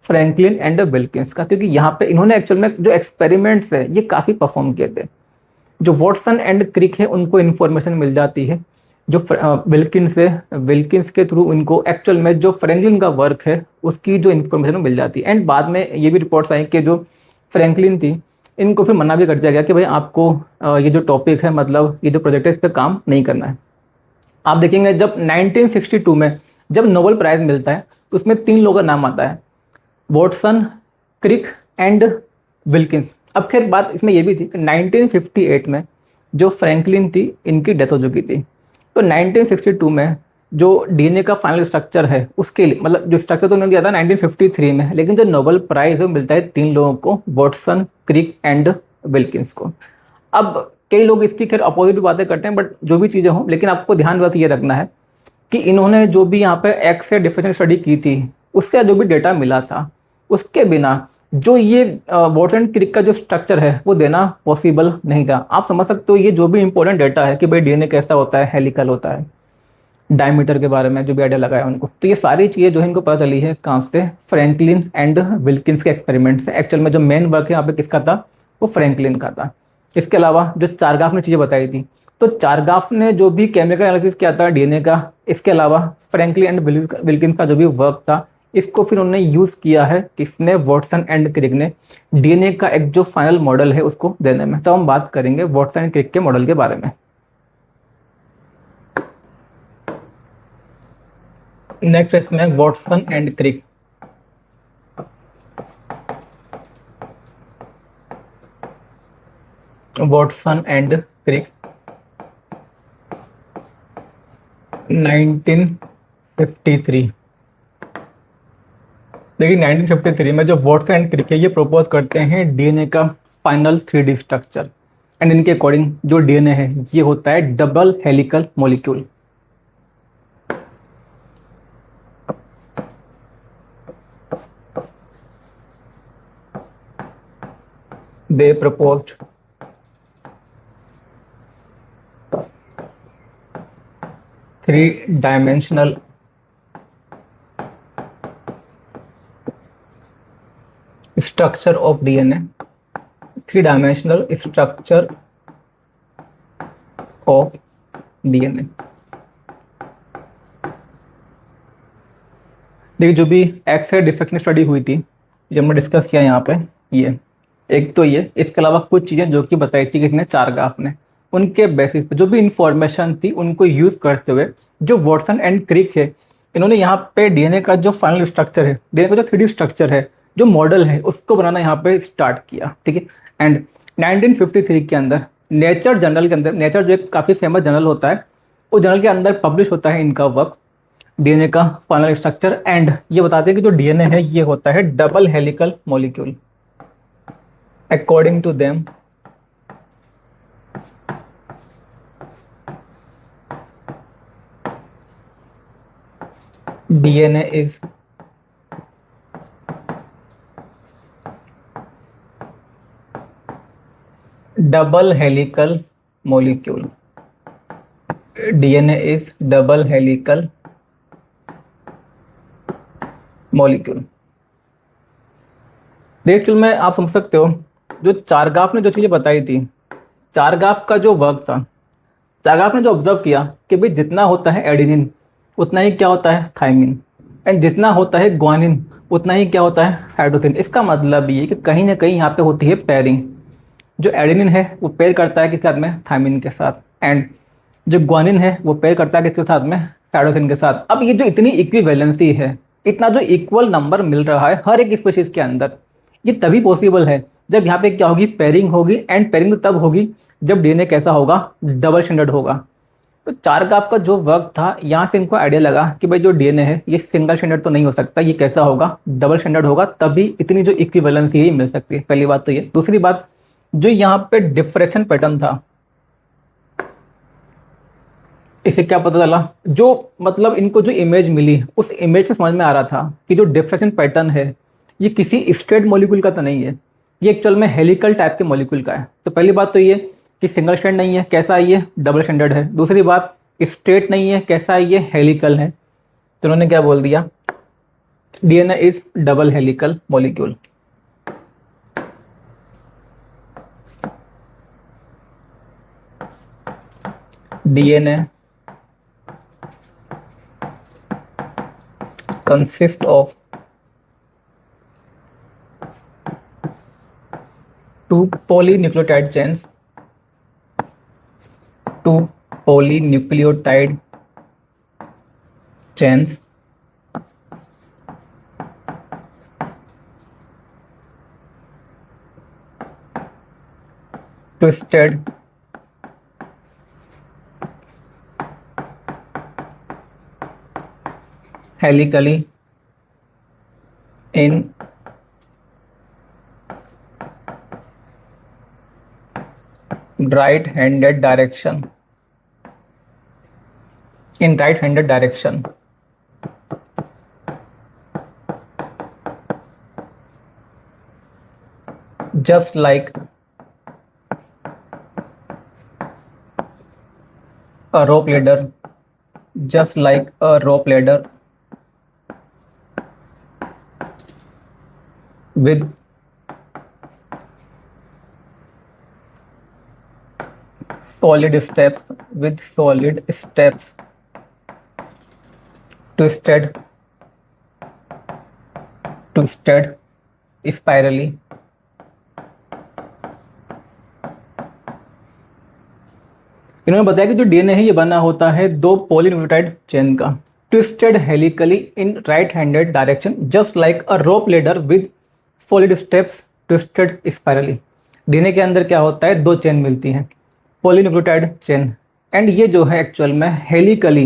फ्रैंकलिन एंड विल्किंस का। क्योंकि यहाँ पे इन्होंने एक्चुअल में जो एक्सपेरिमेंट्स है ये काफ़ी परफॉर्म किए थे। जो वाटसन एंड क्रिक है उनको इन्फॉर्मेशन मिल जाती है जो विल्किंस है, विल्किंस के थ्रू इनको एक्चुअल में जो फ्रैंकलिन का वर्क है उसकी जो इन्फॉर्मेशन मिल जाती है। एंड बाद में ये भी रिपोर्ट्स आई कि जो फ्रैंकलिन थी इनको फिर मना भी कर दिया गया कि भाई आपको ये जो टॉपिक है, मतलब ये जो प्रोजेक्ट है इस पर काम नहीं करना है। आप देखेंगे जब 1962 में जब नोबेल प्राइज़ मिलता है तो उसमें 3 लोगों का नाम आता है, वाटसन, क्रिक एंड विल्किंस। अब खैर बात इसमें यह भी थी कि 1958 में जो फ्रैंकलिन थी इनकी डेथ हो चुकी थी। तो 1962 में जो डीएनए का फाइनल स्ट्रक्चर है उसके लिए, मतलब जो स्ट्रक्चर तो उन्होंने दिया था 1953 में, लेकिन जो नोबेल प्राइज़ है वो मिलता है 3 लोगों को, वाटसन, क्रिक एंड विल्किंस को। अब कई लोग इसकी खैर अपोजिट भी बातें करते हैं, बट जो भी चीज़ें हों, लेकिन आपको ध्यान बस ये रखना है कि इन्होंने जो भी यहाँ पे एक्स से डिफरेंशियल स्टडी की थी, उसका जो भी डेटा मिला था, उसके बिना जो ये वॉटसन क्रिक का जो स्ट्रक्चर है वो देना पॉसिबल नहीं था। आप समझ सकते हो ये जो भी इंपॉर्टेंट डेटा है कि भाई डीएनए कैसा होता है, हेलिकल होता है, डायमीटर के बारे में जो भी आइडिया लगाया उनको, तो ये सारी चीज़ें जो है इनको पता चली है कहाँ से, फ्रैंकलिन एंड विल्किंस के एक्सपेरिमेंट से। एक्चुअल में जो मेन वर्क है यहाँ पे किसका था, वो फ्रैंकलिन का था। इसके अलावा जो चारगाफ ने चीज़ें बताई थी, तो चारगाफ ने जो भी केमिकल एनालिसिस किया था डीएनए का, इसके अलावा फ्रैंकलिन एंड विल्किंस का जो भी वर्क था, इसको फिर उन्होंने यूज़ किया है किसने, वॉटसन एंड क्रिक ने, डीएनए का एक जो फाइनल मॉडल है उसको देने में। तो हम बात करेंगे वॉटसन एंड क्रिक के मॉडल के बारे में। नेक्स्ट इसमें Watson and Crick. Watson and Crick 1953। देखिए 1953 में जो वॉटसन एंड क्रिक है ये प्रपोज करते हैं डीएनए का फाइनल 3D स्ट्रक्चर, एंड इनके अकॉर्डिंग जो डीएनए है ये होता है double helical molecule. They proposed three-dimensional structure of DNA, three-dimensional structure of DNA। देखिए जो भी एक्स-रे डिफ्रैक्शन स्टडी हुई थी, जो हमने डिस्कस किया यहाँ पे, ये एक तो ये, इसके अलावा कुछ चीज़ें जो कि बताई थी किसने, चारगाफ ने, उनके बेसिस पे जो भी इंफॉर्मेशन थी उनको यूज़ करते हुए जो वॉटसन एंड क्रिक है, इन्होंने यहाँ पे डीएनए का जो फाइनल स्ट्रक्चर है, डीएनए का जो 3D स्ट्रक्चर है, जो मॉडल है, उसको बनाना यहाँ पे स्टार्ट किया, ठीक है। एंड 1953 के अंदर नेचर जर्नल के अंदर, नेचर जो एक काफ़ी फेमस जर्नल होता है, उस जर्नल के अंदर पब्लिश होता है इनका वर्क, डीएनए का फाइनल स्ट्रक्चर। एंड ये बताते हैं कि जो डीएनए है ये होता है double helical molecule. According to them, DNA is double helical molecule। DNA is double helical molecule। देख चुल में आप समझ सकते हो जो चारगाफ ने जो चीज़ें बताई थी, चारगाफ का जो वर्क था, चारगाफ ने जो ऑब्जर्व किया कि भाई जितना होता है एडेनिन उतना ही क्या होता है थायमिन, एंड जितना होता है ग्वानिन उतना ही क्या होता है साइटोसिन। इसका मतलब ये कि कहीं ना कहीं यहाँ पे होती है पेयरिंग। जो एडेनिन है वो पेयर करता है किसके साथ में, थायमिन के साथ, एंड जो ग्वानिन है वो पेयर करता है किसके साथ में, साइटोसिन के साथ। अब ये जो इतनी इक्विवेलेंसी है, इतना जो इक्वल नंबर मिल रहा है हर एक स्पीशीज के अंदर, ये तभी पॉसिबल है जब यहाँ पे क्या होगी, पेयरिंग होगी। एंड पेयरिंग तब होगी जब डीएनए कैसा होगा, डबल स्टैंडर्ड होगा। तो चारगाफ का जो वर्क था, यहाँ से इनको आइडिया लगा कि भाई जो डीएनए है ये सिंगल स्टैंडर्ड तो नहीं हो सकता, ये कैसा होगा, डबल स्टैंडर्ड होगा, तभी इतनी जो इक्विवेलेंसी है मिल सकती है। पहली बात तो ये। दूसरी बात, जो यहाँ पे डिफ्रैक्शन पैटर्न था, इसे क्या पता चला, जो मतलब इनको जो इमेज मिली उस इमेज से समझ में आ रहा था कि जो डिफ्रैक्शन पैटर्न है ये किसी स्ट्रेट मॉलिक्यूल का तो नहीं है, ये एक्चुअल में हेलिकल टाइप के मॉलिक्यूल का है। तो पहली बात तो ये कि सिंगल स्टैंड नहीं है, कैसा है ये, डबल स्टैंडर्ड है। दूसरी बात, स्ट्रेट नहीं है, कैसा है ये, हेलिकल है। तो उन्होंने क्या बोल दिया, DNA is double helical molecule. DNA consist of two polynucleotide chains, two polynucleotide chains twisted helically in right handed direction, in right handed direction, just like a rope ladder, just like a rope ladder with solid steps, twisted spirally. इन्होंने बताया कि जो DNA है ये बना होता है दो पॉलीन्यूक्लियोटाइड चेन का, twisted helically in right handed direction just like a rope ladder with solid steps twisted spirally. DNA के अंदर क्या होता है, दो चेन मिलती हैं, पॉलीन्यूक्लियोटाइड चेन, एंड ये जो है एक्चुअल में हेलिकली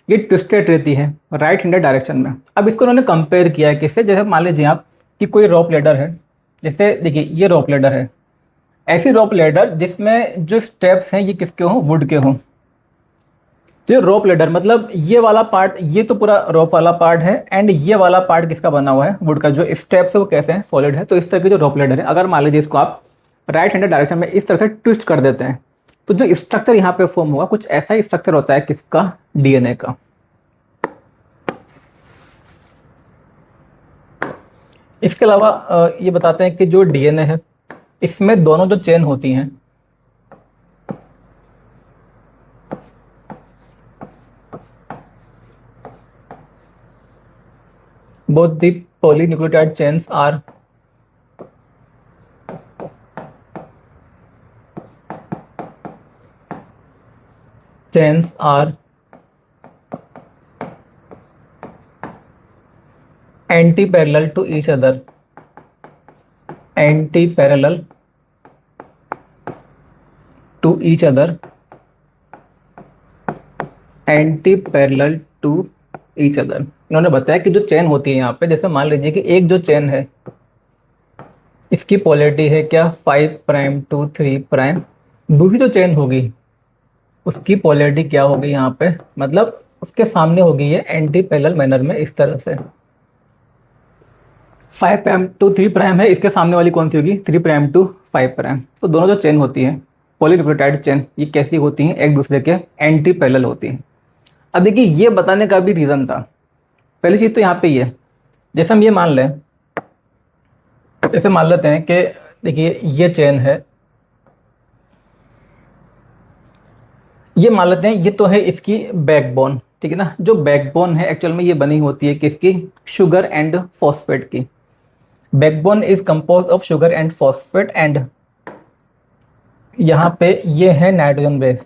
ये ट्विस्टेड रहती है राइट हैंडेड डायरेक्शन में। अब इसको उन्होंने कंपेयर किया है किससे, जैसे मान लीजिए आप कि कोई रोप लेडर है, जैसे देखिए ये रोप लेडर है, ऐसी रोप लेडर जिसमें जो स्टेप्स हैं ये किसके हों, वुड के हों। तो ये रोप लेडर मतलब ये वाला पार्ट, ये तो पूरा रोप वाला पार्ट है, एंड ये वाला पार्ट किसका बना हुआ है, वुड का। जो स्टेप्स है वो कैसे हैं, सॉलिड है। तो इस तरह की जो रोप लेडर है, अगर मान लीजिए इसको आप राइट हैंडेड डायरेक्शन में इस तरह से ट्विस्ट कर देते हैं तो जो स्ट्रक्चर यहाँ पे फॉर्म होगा कुछ ऐसा ही स्ट्रक्चर होता है किसका, डीएनए का। इसके अलावा ये बताते हैं कि जो डीएनए है इसमें दोनों जो चेन होती हैं both the polynucleotide chains are anti-parallel to each other, anti-parallel to each other, anti-parallel to each other। इन्होंने बताया कि जो चेन होती है यहाँ पे, जैसे मान लीजिए कि एक जो चेन है इसकी पोलैरिटी है क्या, 5 प्राइम टू 3 प्राइम, दूसरी जो चेन होगी उसकी पोलैरिटी क्या होगी यहाँ पे, मतलब उसके सामने होगी ये एंटी पैरेलल मैनर में इस तरह से। 5 प्राइम टू 3 प्राइम है, इसके सामने वाली कौन सी होगी, 3 प्राइम टू 5 प्राइम। तो दोनों जो चेन होती हैं पॉलीन्यूक्लियोटाइड चेन ये कैसी होती हैं, एक दूसरे के एंटी पैरेलल होती हैं। अब देखिए ये बताने का भी रीज़न था, पहली चीज़ तो यहाँ पे ये, जैसे हम ये मान लें, जैसे मान लेते हैं कि देखिए ये चेन है, ये मान लेते हैं ये तो है इसकी बैकबोन, ठीक है ना। जो बैकबोन है एक्चुअल में ये बनी होती है किसकी, शुगर एंड फॉस्फेट की। Backbone is compose of sugar and phosphate, and यहाँ पे ये है नाइट्रोजन बेस।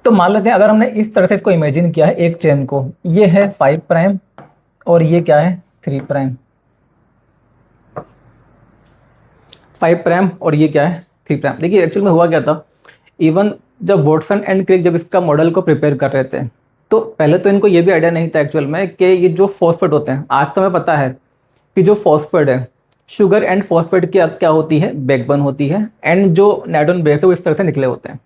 तो मान लेते हैं अगर हमने इस तरह से इसको इमेजिन किया है एक चेन को, ये है 5 प्राइम और ये क्या है 3 प्राइम, 5 प्राइम और ये क्या है 3 प्राइम। देखिए एक्चुअल में हुआ क्या था, इवन जब वॉटसन एंड क्रिक जब इसका मॉडल को प्रिपेयर कर रहे थे तो पहले तो इनको ये भी आइडिया नहीं था एक्चुअल में कि ये जो फॉस्फेट होते हैं, आज तो हमें पता है कि जो फॉस्फेट है, शुगर एंड फॉस्फेट की क्या होती है, बैकबोन होती है, एंड जो नाइट्रोजन बेस है वो इस तरह से निकले होते हैं।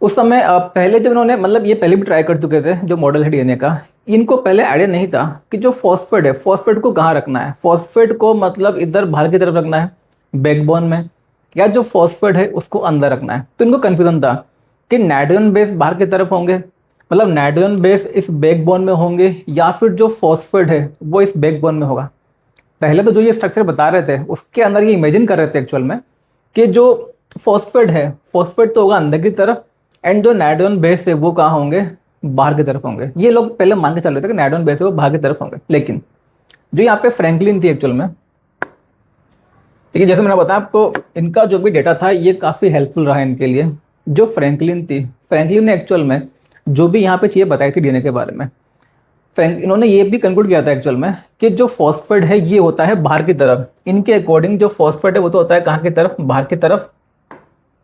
उस समय पहले जब इन्होंने, मतलब ये पहले भी ट्राई कर चुके थे जो मॉडल है डीएनए का, इनको पहले आइडिया नहीं था कि जो फॉस्फेट है, फॉस्फेट को कहाँ रखना है, फॉस्फेट को मतलब इधर बाहर की तरफ रखना है बैकबोन में, या जो फॉस्फेट है उसको अंदर रखना है। तो इनको कन्फ्यूजन था कि नाइट्रोजन बेस बाहर की तरफ होंगे, मतलब नाइट्रोजन बेस इस बैकबोन में होंगे, या फिर जो फॉस्फेट है वो इस बैकबोन में होगा। पहले तो जो ये स्ट्रक्चर बता रहे थे उसके अंदर ये इमेजिन कर रहे थे एक्चुअल में कि जो फॉस्फेट है, फॉस्फेट तो होगा अंदर की तरफ, एंड जो नाइट्रोजन बेस है वो कहाँ होंगे, बाहर की तरफ होंगे। ये लोग पहले मान के चल रहे थे कि नाइट्रोजन बेस है वो बाहर की तरफ होंगे। लेकिन जो यहाँ पे फ्रैंकलिन थी एक्चुअल में, ठीक है, जैसे मैंने बताया आपको, इनका जो भी डेटा था ये काफ़ी हेल्पफुल रहा इनके लिए। जो फ्रैंकलिन थी, फ्रैंकलिन ने एक्चुअल में जो भी यहाँ पे चीज़ें बताई थी डीएनए के बारे में, इन्होंने ये भी कंक्लूड किया था एक्चुअल में कि जो फॉस्फेट है ये होता है बाहर की तरफ। इनके अकॉर्डिंग जो फॉस्फेट है वो तो होता है कहाँ की तरफ, बाहर की तरफ।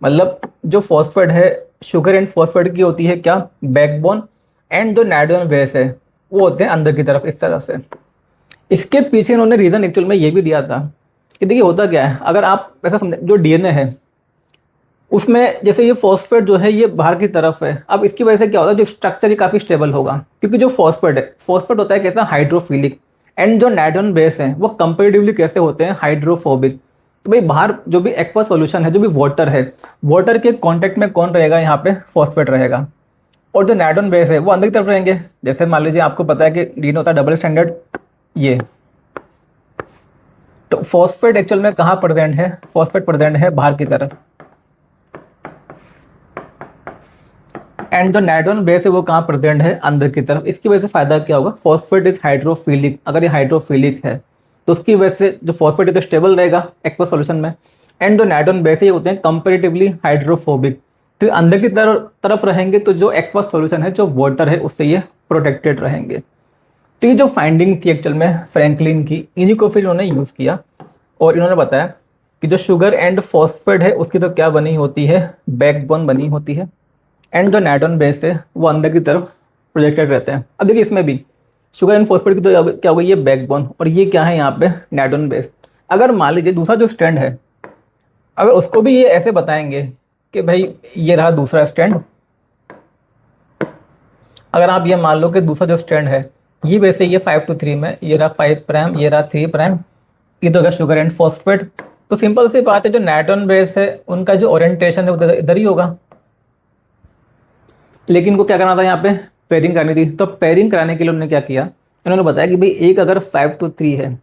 मतलब जो फॉस्फेट है, शुगर एंड फॉस्फेट की होती है क्या, बैकबोन, एंड जो नाइट्रोजन बेस है वो होते हैं अंदर की तरफ इस तरह से। इसके पीछे इन्होंने रीज़न एक्चुअल में ये भी दिया था कि देखिए होता क्या है, अगर आप ऐसा समझे, जो डीएनए है उसमें जैसे ये फॉस्फेट जो है ये बाहर की तरफ है, अब इसकी वजह से क्या होता है, जो स्ट्रक्चर ये काफ़ी स्टेबल होगा, क्योंकि जो फॉस्फेट है, फॉस्फेट होता है कैसा, हाइड्रोफिलिक, एंड जो नाइट्रोजन बेस है वो कंपेरेटिवली कैसे होते हैं, हाइड्रोफोबिक। तो भाई बाहर जो भी एक्वा सॉल्यूशन है, जो भी वाटर है, वाटर के कांटेक्ट में कौन रहेगा, यहाँ पे फॉस्फेट रहेगा, और जो नाइट्रोजन बेस है वो अंदर की तरफ रहेंगे। जैसे मान लीजिए आपको पता है कि डीन होता है डबल स्टैंडर्ड, ये तो फॉस्फेट एक्चुअल में कहाँ प्रेजेंट है, फॉस्फेट प्रेजेंट है बाहर की तरफ, एंड जो नाइट्रोजन बेस है वो कहाँ प्रेजेंट है, अंदर की तरफ। इसकी वजह से फायदा क्या होगा, फॉस्फेट इज हाइड्रोफिलिक, अगर ये हाइड्रोफिलिक है तो उसकी वजह से जो फॉस्फेट है तो स्टेबल रहेगा एक्वा सॉल्यूशन में, एंड जो नाइट्रोजन बेस है ये होते हैं कंपेरेटिवली हाइड्रोफोबिक, तो अंदर की तरफ रहेंगे, तो जो एक्वा सॉल्यूशन है, जो वाटर है, उससे ये प्रोटेक्टेड रहेंगे। तो ये जो फाइंडिंग थी एक्चुअल में फ्रैंकलिन की, इन्हीं को फिर इन्होंने यूज़ किया और इन्होंने बताया कि जो शुगर एंड फॉस्फेट है उसकी तो क्या बनी होती है, बैकबोन बनी होती है, एंड जो नाइट्रोजन बेस है वो अंदर की तरफ प्रोजेक्टेड रहते हैं। अब देखिए इसमें भी शुगर एंड फॉस्फेट की तो क्या होगा, ये बैकबोन, और ये क्या है यहाँ पे, नाइट्रोजन बेस। अगर मान लीजिए दूसरा जो स्ट्रैंड है, अगर उसको भी ये ऐसे बताएंगे कि भाई ये रहा दूसरा स्ट्रैंड, अगर आप ये मान लो कि दूसरा जो स्ट्रैंड है ये वैसे ये 5 to 3 में, ये रहा 5 प्राइम, ये रहा 3 प्राइम, ये तो होगा शुगर एंड फॉस्फेट, तो सिंपल सी बात है, जो नाइट्रोजन बेस है उनका जो ओरिएंटेशन है वो इधर ही होगा, लेकिन इनको क्या करना था, यहाँ पे पेयरिंग करनी थी। तो पेयरिंग कराने के लिए उन्होंने क्या किया, इन्होंने बताया कि भाई एक अगर 5 to 3 है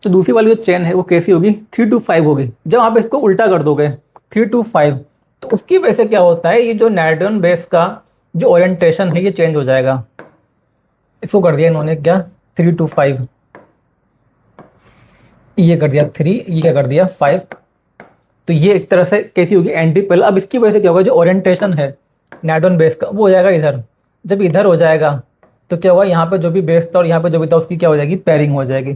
तो दूसरी वाली जो चेन है वो कैसी होगी, 3 to 5 होगी। जब आप इसको उल्टा कर दोगे 3 to 5, तो उसकी वजह से क्या होता है, ये जो नाइट्रोजन बेस का जो ओरिएंटेशन है ये चेंज हो जाएगा। इसको कर दिया इन्होंने क्या, 3 to 5, ये कर दिया 3, ये क्या कर दिया 5, तो ये एक तरह से कैसी होगी, एंटी पैरेलल। अब इसकी वजह से क्या होगा, जो ओरिएंटेशन है नाइट्रोजन बेस का वो हो जाएगा इधर। जब इधर हो जाएगा तो क्या होगा, यहाँ पे जो भी बेस था और यहाँ पे जो भी था उसकी क्या हो जाएगी, पेयरिंग हो जाएगी।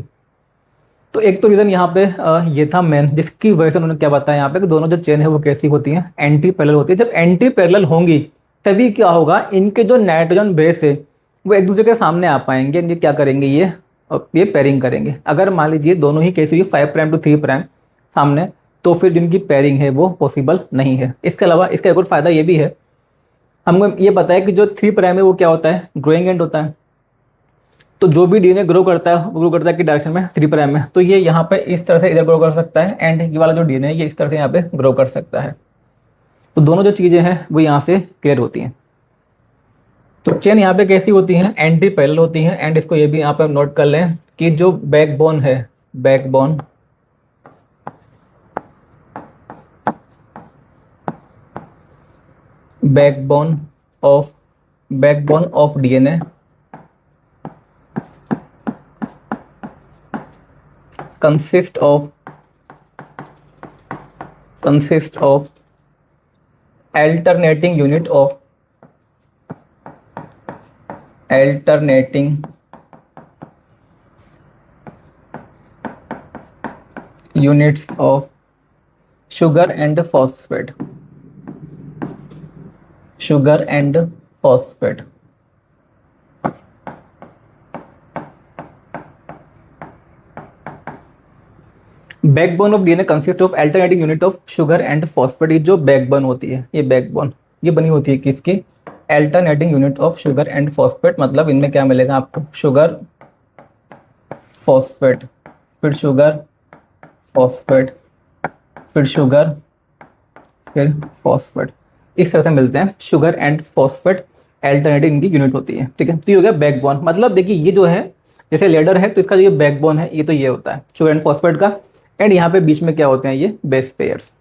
तो एक तो रीज़न यहाँ पे ये था मेन, जिसकी वजह से उन्होंने क्या बताया यहाँ पे कि दोनों जो चेन है वो कैसी होती हैं, एंटी पैरेलल होती है। जब एंटी पैरेलल होंगी तभी क्या होगा, इनके जो नाइट्रोजन बेस है वो एक दूसरे के सामने आ पाएंगे, ये क्या करेंगे, ये पेयरिंग करेंगे। अगर मान लीजिए दोनों ही कैसी हुई 5 प्राइम to 3 प्राइम सामने, तो फिर जिनकी पेयरिंग है वो पॉसिबल नहीं है। इसके अलावा इसका एक और फायदा ये भी है, हमको ये पता है कि जो 3 प्राइम है वो क्या होता है, ग्रोइंग एंड होता है। तो जो भी डीएनए ग्रो करता है वो ग्रो करता है कि डायरेक्शन में, 3 प्राइम में, तो ये यहाँ पे इस तरह से इधर ग्रो कर सकता है, एंड ये वाला जो डीएनए है ये इस तरह से यहाँ पे ग्रो कर सकता है। तो दोनों जो चीज़ें हैं वो यहाँ से क्लियर होती हैं। तो चेन यहाँ पे कैसी होती हैं, एंटी पैरेलल होती हैं, एंड इसको ये भी यहाँ पे नोट कर लें कि जो बैकबोन है, backbone backbone of DNA consist of alternating unit of units of sugar and phosphate, backbone of DNA consist of alternating unit of sugar and phosphate. ये जो बैकबोन होती है, ये बैकबोन ये बनी होती है किसकी, alternating unit of sugar and phosphate. मतलब इनमें क्या मिलेगा आपको, शुगर फॉस्फेट, फिर शुगर फॉस्फेट, फिर शुगर, फिर फॉस्फेट, इस तरह से मिलते हैं शुगर एंड फॉस्फेट, अल्टरनेटिव इनकी यूनिट होती है। ठीक है, तो ये हो गया बैकबोन। मतलब देखिए ये जो है जैसे लेडर है तो इसका जो ये बैकबोन है ये तो ये होता है शुगर एंड फॉस्फेट का, एंड यहाँ पे बीच में क्या होते हैं, ये बेस पेयर्स।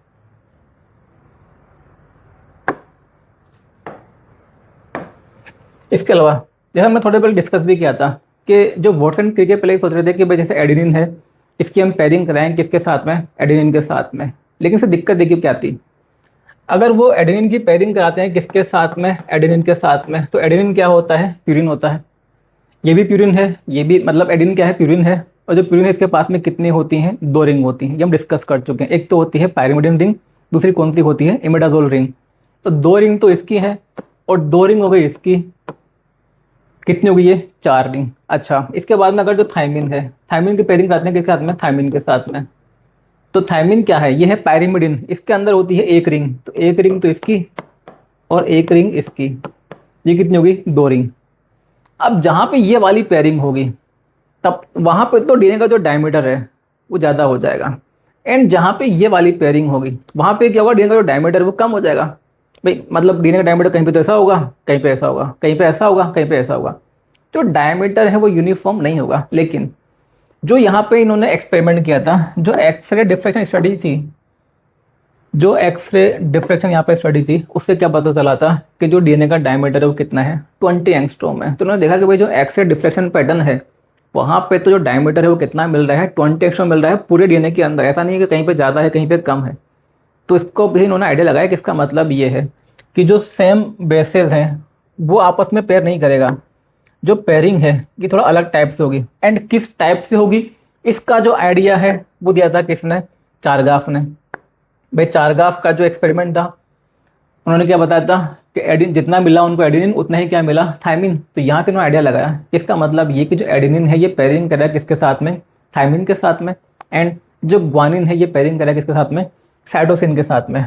इसके अलावा जैसा मैं थोड़े पहले डिस्कस भी किया था कि जो वॉटसन क्रिक पहले सोच रहे थे कि भाई जैसे एडेनिन है इसकी हम पेयरिंग कराएं किसके साथ में, एडेनिन के साथ में, लेकिन इससे दिक्कत देखिए क्या आती, अगर वो एडेनिन की पेयरिंग कराते हैं किसके साथ में, एडेनिन के साथ में, तो एडेनिन क्या होता है, प्यूरिन होता है। ये भी प्यूरिन है, ये भी, मतलब एडेनिन क्या है, प्यूरिन है। और जो प्यूरिन है इसके पास में कितनी होती हैं, 2 रिंग होती हैं, ये हम डिस्कस कर चुके हैं। एक तो होती है पायरिमिडिन रिंग, दूसरी कौन सी होती है, इमिडाजोल रिंग। तो 2 रिंग तो इसकी है और 2 रिंग हो गई इसकी, कितनी हो गई ये, 4 रिंग। अच्छा, इसके बाद में अगर जो थायमिन है, थायमिन की पेयरिंग कराते हैं किसके साथ में, थायमिन के साथ में। तो थायमिन क्या है, ये है पायरिमिडिन, इसके अंदर होती है एक रिंग, तो एक रिंग तो इसकी और एक रिंग इसकी, ये कितनी होगी, 2 रिंग। अब जहाँ पे ये वाली पेयरिंग होगी तब वहाँ पे तो डीएनए का जो डायमीटर है वो ज़्यादा हो जाएगा, एंड जहाँ पे ये वाली पेयरिंग होगी वहाँ पे क्या होगा, डीएनए का जो डायमीटर है वो कम हो जाएगा। भाई मतलब डीएनए का डायमीटर कहीं पे तो ऐसा होगा, कहीं पे ऐसा होगा, कहीं पे ऐसा होगा, कहीं पे ऐसा होगा, जो डायमीटर है वो यूनिफॉर्म नहीं होगा। लेकिन जो यहाँ पे इन्होंने एक्सपेरिमेंट किया था, जो एक्सरे डिफ्रैक्शन स्टडी थी, जो एक्सरे डिफ्रैक्शन यहाँ पे स्टडी थी, उससे क्या पता चला था कि जो डीएनए का डायमीटर है वो कितना है, 20 एंगस्ट्रॉम है। तो उन्होंने देखा कि भाई जो एक्सरे डिफ्रैक्शन पैटर्न है वहाँ पे तो जो डायमीटर है वो कितना मिल रहा है, 20 एंगस्ट्रॉम मिल रहा है पूरे डीएनए के अंदर, ऐसा नहीं है कि कहीं पे ज़्यादा है कहीं पे कम है। तो इसको भी इन्होंने आइडिया लगाया कि इसका मतलब ये है कि जो सेम बेसेस हैं वो आपस में पेयर नहीं करेगा, जो पेयरिंग है ये थोड़ा अलग टाइप से होगी। एंड किस टाइप से होगी इसका जो आइडिया है वो दिया था किसने, चारगाफ ने। भाई चारगाफ का जो एक्सपेरिमेंट था उन्होंने क्या बताया था कि एडिन जितना मिला उनको एडिनिन उतना ही क्या मिला, थायमिन। तो यहाँ से उन्होंने आइडिया लगाया, इसका मतलब ये कि जो एडिनिन है ये पेयरिंग कर रहा है किसके साथ में, थायमिन के साथ में, एंड जो ग्वानिन है ये पेयरिंग कर रहा है किसके साथ में, साइटोसिन के साथ में।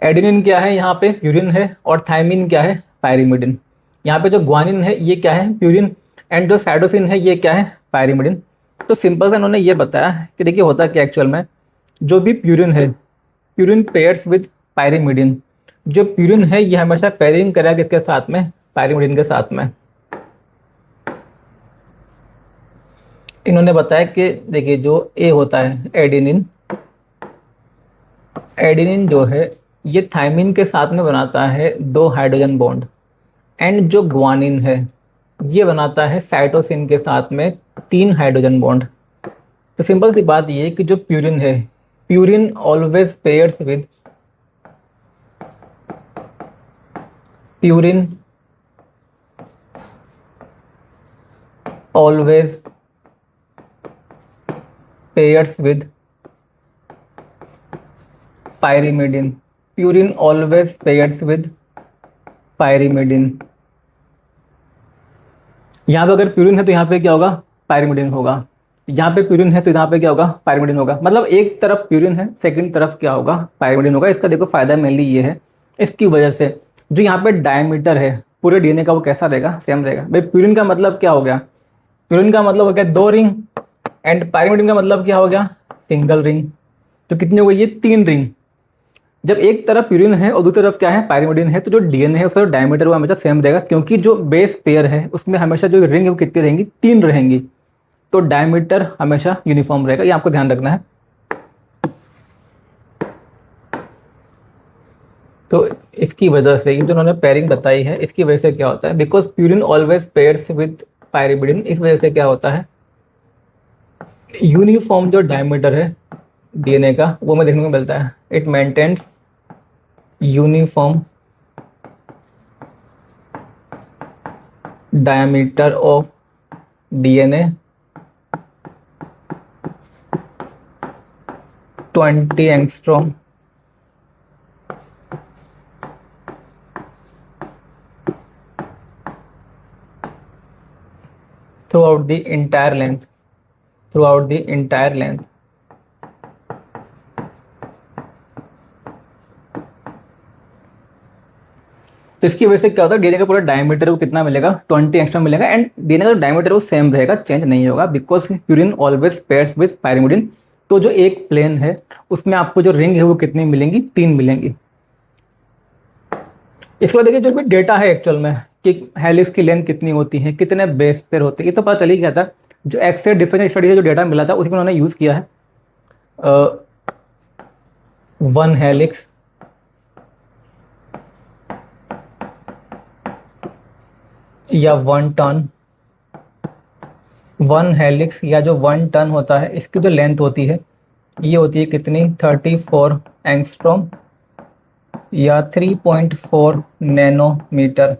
एडिनिन क्या है यहाँ पे, प्यूरिन है, और थायमिन क्या है, पायरिमिडिन। यहाँ पे जो ग्वानिन है ये क्या है, प्यूरिन, एंड जो साइटोसिन है ये क्या है, पायरिमिडिन। तो सिंपल से उन्होंने ये बताया कि देखिए होता क्या एक्चुअल में, जो भी प्यूरिन है, प्यूरिन पेयर्स विद पायरिमिडिन, जो प्यूरिन है ये हमेशा पेयरिंग करेगा किसके साथ में, पायरिमिडिन के साथ में। इन्होंने बताया कि देखिए जो ए होता है एडेनिन, एडेनिन जो है ये थायमिन के साथ में बनाता है 2 हाइड्रोजन बॉन्ड, एंड जो ग्वानिन है ये बनाता है साइटोसिन के साथ में 3 हाइड्रोजन बॉन्ड। तो सिंपल सी बात ये है कि जो प्यूरिन है, purine always pairs with, purine always pairs with pyrimidine, purine always pairs with pyrimidine. यहाँ पे अगर प्यूरिन है तो यहाँ पे क्या होगा, पायरिमिडिन होगा, यहाँ पे प्यूरिन है तो यहाँ पे क्या होगा, पायरिमिडिन होगा। मतलब एक तरफ प्यूरिन है सेकंड तरफ क्या होगा, पायरिमिडिन होगा। इसका देखो फायदा मेनली ये है, इसकी वजह से जो यहाँ पे डायमीटर है पूरे डीएनए का वो कैसा रहेगा, सेम रहेगा। भाई प्यूरिन का मतलब क्या हो गया, प्यूरिन का मतलब हो गया 2 रिंग, एंड पायरिमिडिन का मतलब क्या हो गया, सिंगल रिंग। तो कितनी हो गई ये, 3 रिंग। जब एक तरफ प्यूरिन है और दूसरी तरफ क्या है, पायरिमिडिन है, तो जो डीएनए है उसका जो डायमीटर वो हमेशा सेम रहेगा, क्योंकि जो बेस पेयर है उसमें हमेशा जो रिंग है वो कितनी रहेंगी, 3 रहेंगी। तो डायमीटर हमेशा यूनिफॉर्म रहेगा, ये आपको ध्यान रखना है। तो इसकी वजह से ये जो उन्होंने पेयरिंग बताई है इसकी वजह से क्या होता है, because purine always pairs with pyrimidine, इस वजह से क्या होता है, यूनिफॉर्म जो डायमीटर है डीएनए का वो हमें देखने को मिलता है। It maintains uniform diameter of DNA 20 angstrom throughout the entire length, throughout the entire length। तो इसकी वजह से क्या होता है, डीएनए का पूरा डायमीटर वो कितना मिलेगा, 20 एंगस्ट्रॉम मिलेगा, एंड डीएनए का डायमीटर वो सेम रहेगा, चेंज नहीं होगा, because purine always pairs with pyrimidine. तो जो एक प्लेन है उसमें आपको जो रिंग है वो कितनी मिलेंगी, 3 मिलेंगी। इसके बाद देखिए जो भी डेटा है एक्चुअल में कि हेलिक्स की लेंथ कितनी होती है, कितने बेस पेयर होते हैं, ये तो पता चल ही गया था। जो एक्सरे डिफरेंशियल स्टडी से जो डेटा मिला था उसी को उन्होंने यूज़ किया है। 1 हेलिक्स या 1 टन, 1 हेलिक्स या जो 1 टन होता है इसकी जो लेंथ होती है ये होती है कितनी, 34 एंगस्ट्रॉम या 3.4 नैनोमीटर।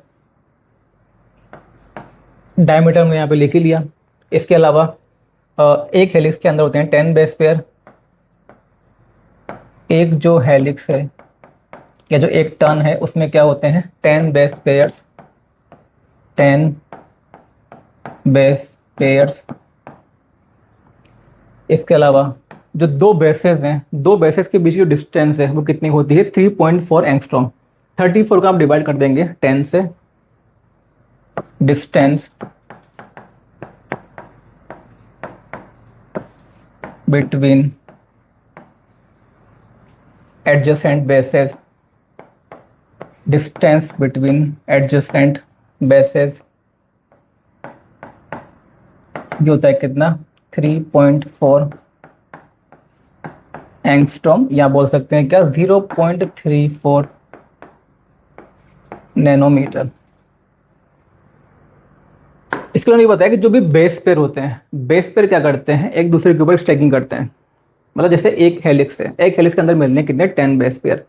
डायमीटर में यहाँ पे लिख ही लिया। इसके अलावा एक हेलिक्स के अंदर होते हैं 10 बेस पेयर। एक जो हेलिक्स है या जो एक टन है उसमें क्या होते हैं, 10 बेस पेयर्स, 10 बेस पेयर्स। इसके अलावा जो दो बेसेस हैं, दो बेसेस के बीच की डिस्टेंस है वो कितनी होती है? 3.4 एंगस्ट्रॉम। 34 का आप डिवाइड कर देंगे 10 से, distance between adjacent bases, distance between adjacent bases, ये होता है कितना? 3.4 एंगस्ट्रॉम, या बोल सकते हैं क्या, 0.34 नैनोमीटर। इसके लिए नहीं बताया कि जो भी बेस पेयर होते हैं, बेस पेयर क्या करते हैं? एक दूसरे के ऊपर स्टैकिंग करते हैं। मतलब जैसे एक हेलिक्स है, एक हेलिक्स के अंदर मिलने कितने? 10 बेस पेयर,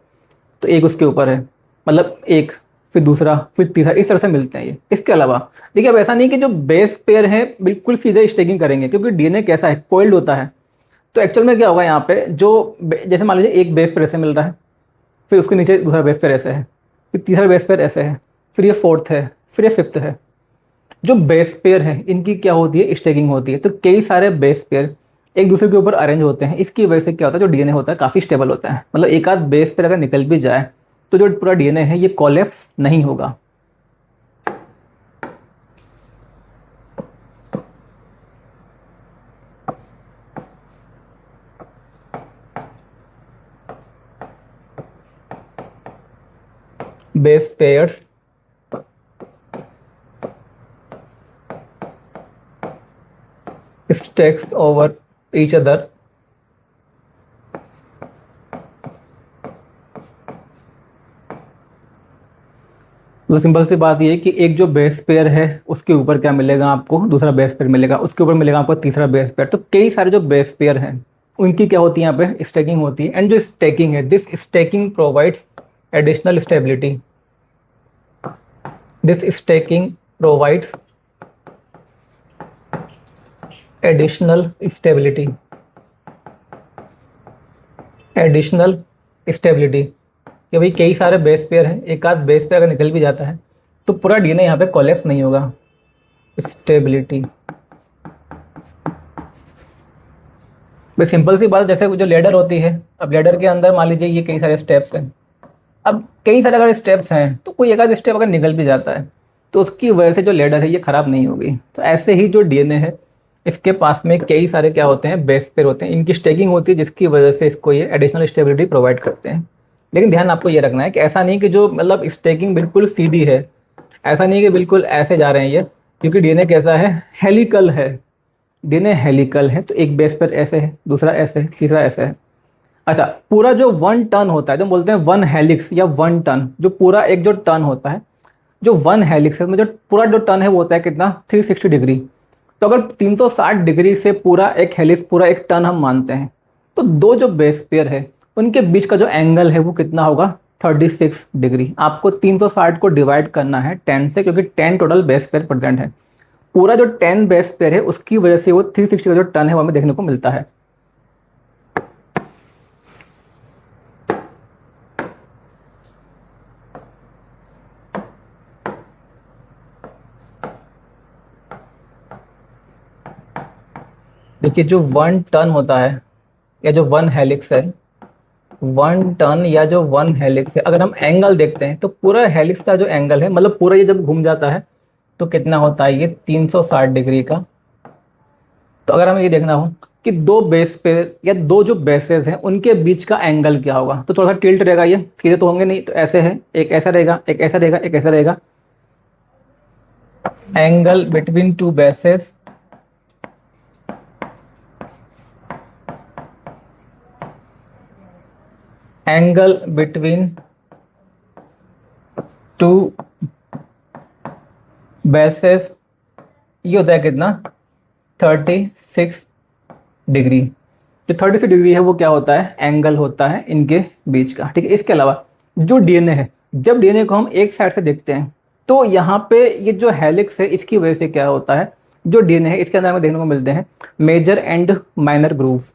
तो एक उसके ऊपर है, मतलब एक, फिर दूसरा, फिर तीसरा, इस तरह से मिलते हैं ये। इसके अलावा देखिए, अब ऐसा नहीं कि जो बेस पेयर है बिल्कुल सीधे स्टैकिंग करेंगे, क्योंकि डीएनए कैसा है? कोइल्ड होता है। तो एक्चुअल में क्या होगा यहाँ पे, जो जैसे मान लीजिए एक बेस पेयर ऐसे मिल रहा है, फिर उसके नीचे दूसरा बेस पेयर ऐसे है, फिर तीसरा बेस पेयर ऐसे है, फिर ये फोर्थ है, फिर ये फिफ्थ है। जो बेस पेयर है इनकी क्या होती है? स्टैकिंग होती है। तो कई सारे बेस पेयर एक दूसरे के ऊपर अरेंज होते हैं। इसकी वजह से क्या होता है, जो डीएनए होता है काफ़ी स्टेबल होता है। मतलब एक आध बेस पेयर अगर निकल भी जाए तो जो पूरा डीएनए है ये कोलैप्स नहीं होगा। Base pairs stacks over each other तो सिंपल सी बात ये है कि एक जो बेस पेयर है उसके ऊपर क्या मिलेगा आपको? दूसरा बेस पेयर मिलेगा, उसके ऊपर मिलेगा आपको तीसरा बेस पेयर। तो कई सारे जो बेस पेयर हैं उनकी क्या होती है? यहाँ पे स्टैकिंग होती है। एंड जो स्टैकिंग है, this stacking provides additional stability, this stacking provides additional stability, additional stability, कि भाई कई सारे बेस पेयर हैं, एक आध बेस पेयर अगर निकल भी जाता है तो पूरा डीएनए यहाँ पे कोलैप्स नहीं होगा। स्टेबिलिटी, भाई सिंपल सी बात, जैसे जो लेडर होती है, अब लेडर के अंदर मान लीजिए ये कई सारे स्टेप्स हैं। अब कई सारे अगर स्टेप्स हैं तो कोई एक आध स्टेप अगर निकल भी जाता है तो उसकी वजह से जो लेडर है ये खराब नहीं होगी। तो ऐसे ही जो डीएनए है इसके पास में कई सारे क्या होते हैं? बेस पेयर होते हैं। इनकी स्टैकिंग होती है जिसकी वजह से इसको ये एडिशनल स्टेबिलिटी प्रोवाइड करते हैं। लेकिन ध्यान आपको ये रखना है कि ऐसा नहीं कि जो मतलब स्टैकिंग बिल्कुल सीधी है, ऐसा नहीं कि बिल्कुल ऐसे जा रहे हैं ये, क्योंकि डीएनए कैसा है? हेलिकल है। डीएनए हेलिकल है, तो एक बेस पेयर ऐसे है, दूसरा ऐसे है, तीसरा ऐसे है। अच्छा, पूरा जो वन टर्न होता है, जो बोलते हैं वन हेलिक्स या वन टर्न, जो पूरा एक जो टर्न होता है, जो वन हेलिक्स है उसमें जो पूरा जो टर्न है वो होता है कितना? 360 डिग्री। तो अगर 360 डिग्री से पूरा एक हेलिक्स, पूरा एक टर्न हम मानते हैं, तो दो जो बेस पेयर है उनके बीच का जो एंगल है वो कितना होगा? 36 डिग्री। आपको 360 को डिवाइड करना है 10 से, क्योंकि 10 टोटल बेस पेयर प्रेजेंट है। पूरा जो 10 बेस पेयर है उसकी वजह से वो 360 का जो टर्न है वो हमें देखने को मिलता है। देखिए, जो वन टर्न होता है या जो वन हेलिक्स है, वन टर्न या जो वन हेलिक्स है, अगर हम एंगल देखते हैं तो पूरा हेलिक्स का जो एंगल है, मतलब पूरा ये जब घूम जाता है तो कितना होता है? ये 360 डिग्री का। तो अगर हमें ये देखना हो कि दो बेस पे या दो जो बेसेस हैं उनके बीच का एंगल क्या होगा, तो थोड़ा सा टिल्ट रहेगा, ये सीधे तो होंगे नहीं, तो ऐसे है, एक ऐसा रहेगा, एक ऐसा रहेगा, एक ऐसा रहेगा। Angle between two bases angle between two bases ये होता है कितना? 36 डिग्री। जो 36 डिग्री है वो क्या होता है? एंगल होता है इनके बीच का। ठीक है। इसके अलावा जो डीएनए है, जब डीएनए को हम एक साइड से देखते हैं तो यहाँ पे ये जो हेलिक्स है इसकी वजह से क्या होता है? जो डीएनए है इसके अंदर हमें देखने को मिलते हैं major and minor grooves.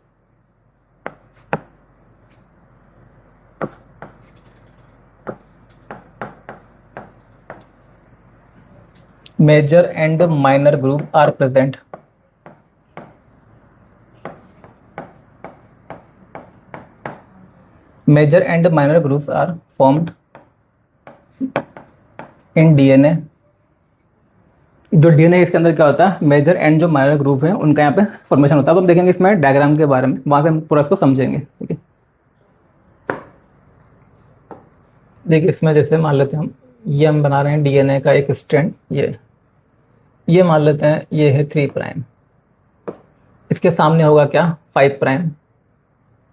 major and minor groove are present major and minor groups are formed in DNA. जो डीएनए इसके अंदर क्या होता है, मेजर एंड जो माइनर ग्रुप है उनका यहाँ पे फॉर्मेशन होता है। तो हम देखेंगे इसमें डायग्राम के बारे में, वहाँ से हम पूरा इसको समझेंगे। ठीक है, देखिए इसमें जैसे मान लेते हैं ये हम बना रहे हैं डीएनए का एक स्ट्रैंड, ये मान लेते हैं ये है 3 प्राइम, इसके सामने होगा क्या 5 प्राइम।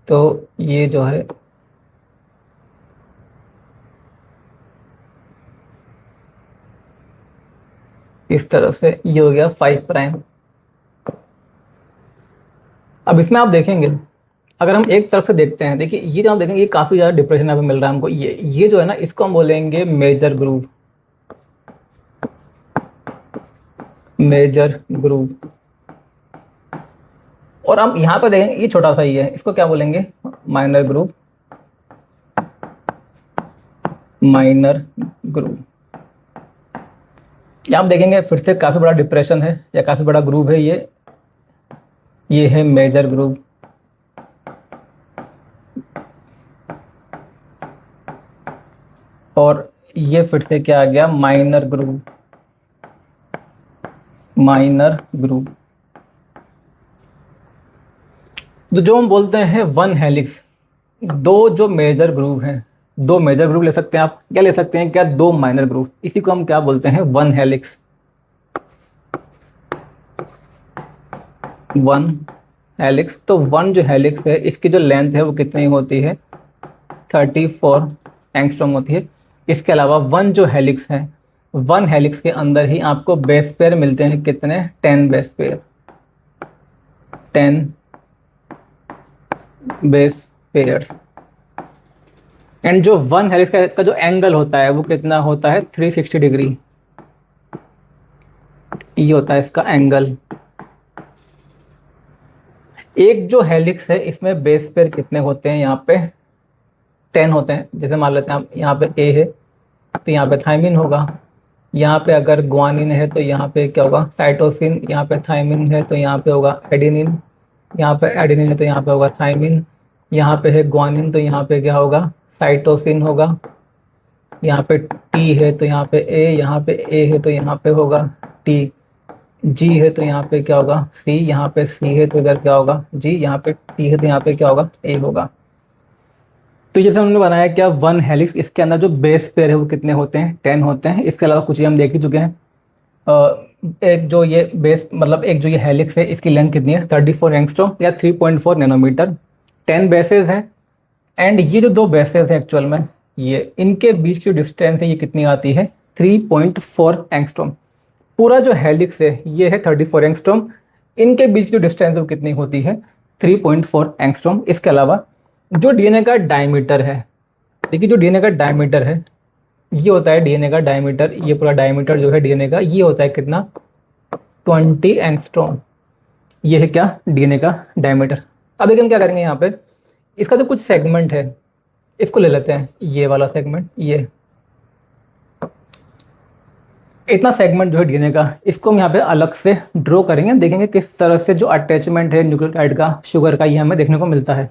तो ये जो है इस तरह से ये हो गया 5 प्राइम। अब इसमें आप देखेंगे अगर हम एक तरफ से देखते हैं, देखिए ये जो आप देखेंगे ये काफ़ी ज़्यादा डिप्रेशन यहाँ पे मिल रहा है हमको। ये जो है ना इसको हम बोलेंगे मेजर ग्रूव, मेजर ग्रूव। और हम यहाँ पे देखेंगे ये छोटा सा ही है, इसको क्या बोलेंगे माइनर ग्रूव, माइनर ग्रूव। आप देखेंगे फिर से काफ़ी बड़ा डिप्रेशन है या काफ़ी बड़ा ग्रूव है ये है मेजर ग्रूव। और ये फिर से क्या आ गया माइनर ग्रूव, माइनर ग्रूव। तो जो हम बोलते हैं वन हेलिक्स, दो जो मेजर ग्रूव हैं, दो मेजर ग्रुप ले सकते हैं आप, क्या ले सकते हैं क्या दो माइनर ग्रुप, इसी को हम क्या बोलते हैं वन हेलिक्स। वन हेलिक्स, तो वन जो हेलिक्स है इसकी जो लेंथ है वो कितनी होती है 34 एंगस्ट्रॉम होती है। इसके अलावा वन जो हेलिक्स है, वन हेलिक्स के अंदर ही आपको बेस पेयर मिलते हैं कितने 10 base pair, 10 base pairs. And जो वन हेलिक्स का जो एंगल होता है वो कितना होता है 360 डिग्री, ये होता है इसका एंगल। एक जो हेलिक्स है इसमें बेस पेयर कितने होते हैं यहाँ पे 10 होते हैं। जैसे मान लेते हैं आप यहाँ पे ए है तो यहाँ पे थायमिन होगा, यहाँ पे अगर ग्वानिन है तो यहाँ पे क्या होगा साइटोसिन, यहाँ पे थायमिन है तो यहाँ पे होगा एडेनिन, यहाँ पे एडेनिन है तो यहाँ पे होगा थायमिन, यहाँ पे है ग्वानिन तो यहाँ पे क्या होगा साइटोसिन होगा, यहाँ पे टी है तो यहाँ पे ए, यहाँ पे ए है तो यहाँ पे होगा टी, जी है तो यहाँ पे क्या होगा सी, यहाँ पे सी है तो इधर क्या होगा जी, यहाँ पे टी है तो यहाँ पे क्या होगा ए होगा। तो जैसे हमने बनाया क्या वन हेलिक्स, इसके अंदर जो बेस पेयर है वो कितने होते हैं 10 होते हैं। इसके अलावा कुछ ही हम देख ही चुके हैं। एक जो ये बेस मतलब एक जो ये हेलिक्स है इसकी लेंथ कितनी है 34 एंगस्ट्रॉम या 3.4 नैनोमीटर, 10 बेसेस हैं। एंड ये जो दो बेसेस हैं एक्चुअल में ये इनके बीच की डिस्टेंस है ये कितनी आती है 3.4 एंगस्ट्रॉम। पूरा जो हेलिक्स है ये है 34 एंगस्ट्रॉम, इनके बीच की डिस्टेंस वो कितनी होती है 3.4 एंगस्ट्रॉम। इसके अलावा जो डीएनए का डायमीटर है, देखिए जो डीएनए का डायमीटर है ये होता है डीएनए का डायमीटर, ये पूरा डायमीटर जो है डीएनए का ये होता है कितना 20 एंगस्ट्रॉम, ये है क्या डीएनए का डायमीटर। अब देखिए हम क्या करेंगे यहाँ पे इसका जो कुछ सेगमेंट है इसको ले लेते हैं, ये वाला सेगमेंट, ये इतना सेगमेंट जो है डीएनए का इसको हम यहाँ पे अलग से ड्रॉ करेंगे, देखेंगे किस तरह से जो अटैचमेंट है न्यूक्लियोटाइड का शुगर का ये हमें देखने को मिलता है।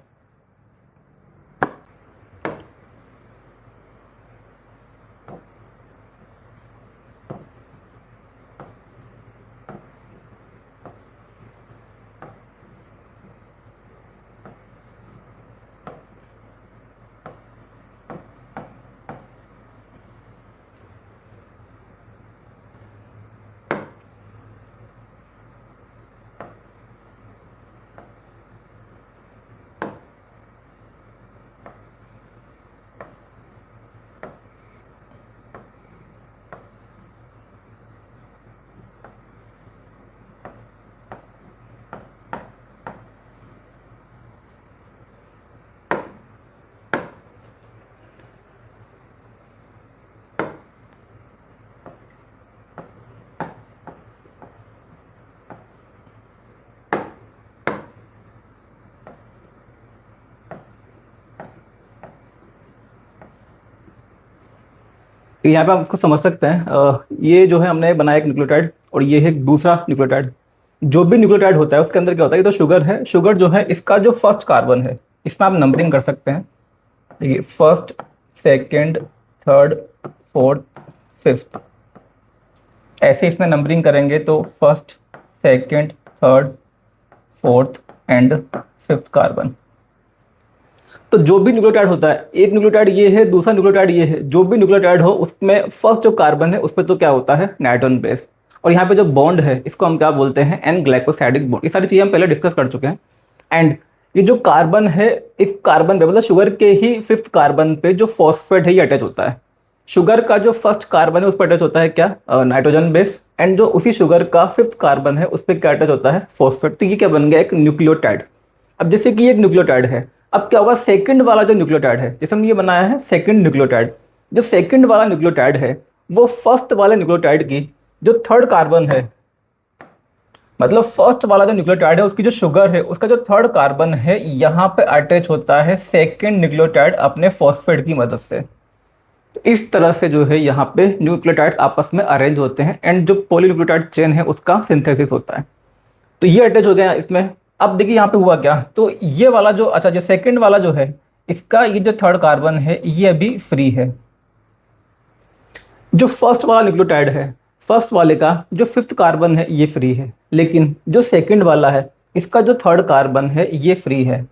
यहाँ पे हम इसको समझ सकते हैं, ये जो है हमने बनाया एक न्यूक्लियोटाइड और ये है दूसरा न्यूक्लियोटाइड। जो भी न्यूक्लियोटाइड होता है उसके अंदर क्या होता है, ये तो शुगर है, शुगर जो है इसका जो फर्स्ट कार्बन है इसमें आप नंबरिंग कर सकते हैं, देखिए first, second, third, fourth, fifth, ऐसे इसमें नंबरिंग करेंगे तो first, second, third, fourth and fifth carbon. तो जो भी न्यूक्लियोटाइड होता है, एक न्यूक्लियोटाइड ये है, दूसरा न्यूक्लियोटाइड ये है, जो भी न्यूक्लियोटाइड हो उसमें फर्स्ट जो कार्बन है उस पर तो क्या होता है, नाइट्रोजन बेस। और यहाँ पे जो बॉन्ड है इसको हम क्या बोलते हैं, एन ग्लाइकोसाइडिक बॉन्ड। ये सारी चीज़ें हम पहले डिस्कस कर चुके हैं। एंड ये जो कार्बन है, इस कार्बन पे मतलब शुगर के ही फिफ्थ कार्बन पे जो फॉस्फेट है ये अटैच होता है। शुगर का जो फर्स्ट कार्बन है उस पर अटैच होता है क्या, नाइट्रोजन बेस। एंड जो उसी शुगर का फिफ्थ कार्बन है उस पर क्या अटैच होता है, फॉस्फेट। तो ये क्या बन गया, एक न्यूक्लियोटाइड। अब जैसे कि एक न्यूक्लियोटाइड है, अब क्या होगा, सेकंड वाला जो न्यूक्लियोटाइड है, जैसे हम ये बनाया है सेकंड न्यूक्लियोटाइड, जो सेकंड वाला न्यूक्लियोटाइड है वो फर्स्ट वाले न्यूक्लियोटाइड की जो थर्ड कार्बन है, मतलब फर्स्ट वाला जो न्यूक्लियोटाइड है उसकी जो शुगर है उसका जो थर्ड कार्बन है यहाँ पे अटैच होता है सेकंड न्यूक्लियोटाइड अपने फॉस्फेट की मदद से। तो इस तरह से जो है यहाँ पे न्यूक्लियोटाइड्स आपस में अरेंज होते हैं एंड जो पॉलीन्यूक्लियोटाइड चेन है उसका सिंथेसिस होता है। तो ये अटैच हो गया इसमें। अब देखिए यहाँ पे हुआ क्या, तो ये वाला जो, अच्छा जो सेकंड वाला जो है इसका ये जो थर्ड कार्बन है ये अभी फ्री है। जो फर्स्ट वाला न्यूक्लियोटाइड है, फर्स्ट वाले का जो फिफ्थ कार्बन है ये फ्री है, लेकिन जो सेकंड वाला है इसका जो थर्ड कार्बन है ये फ्री है।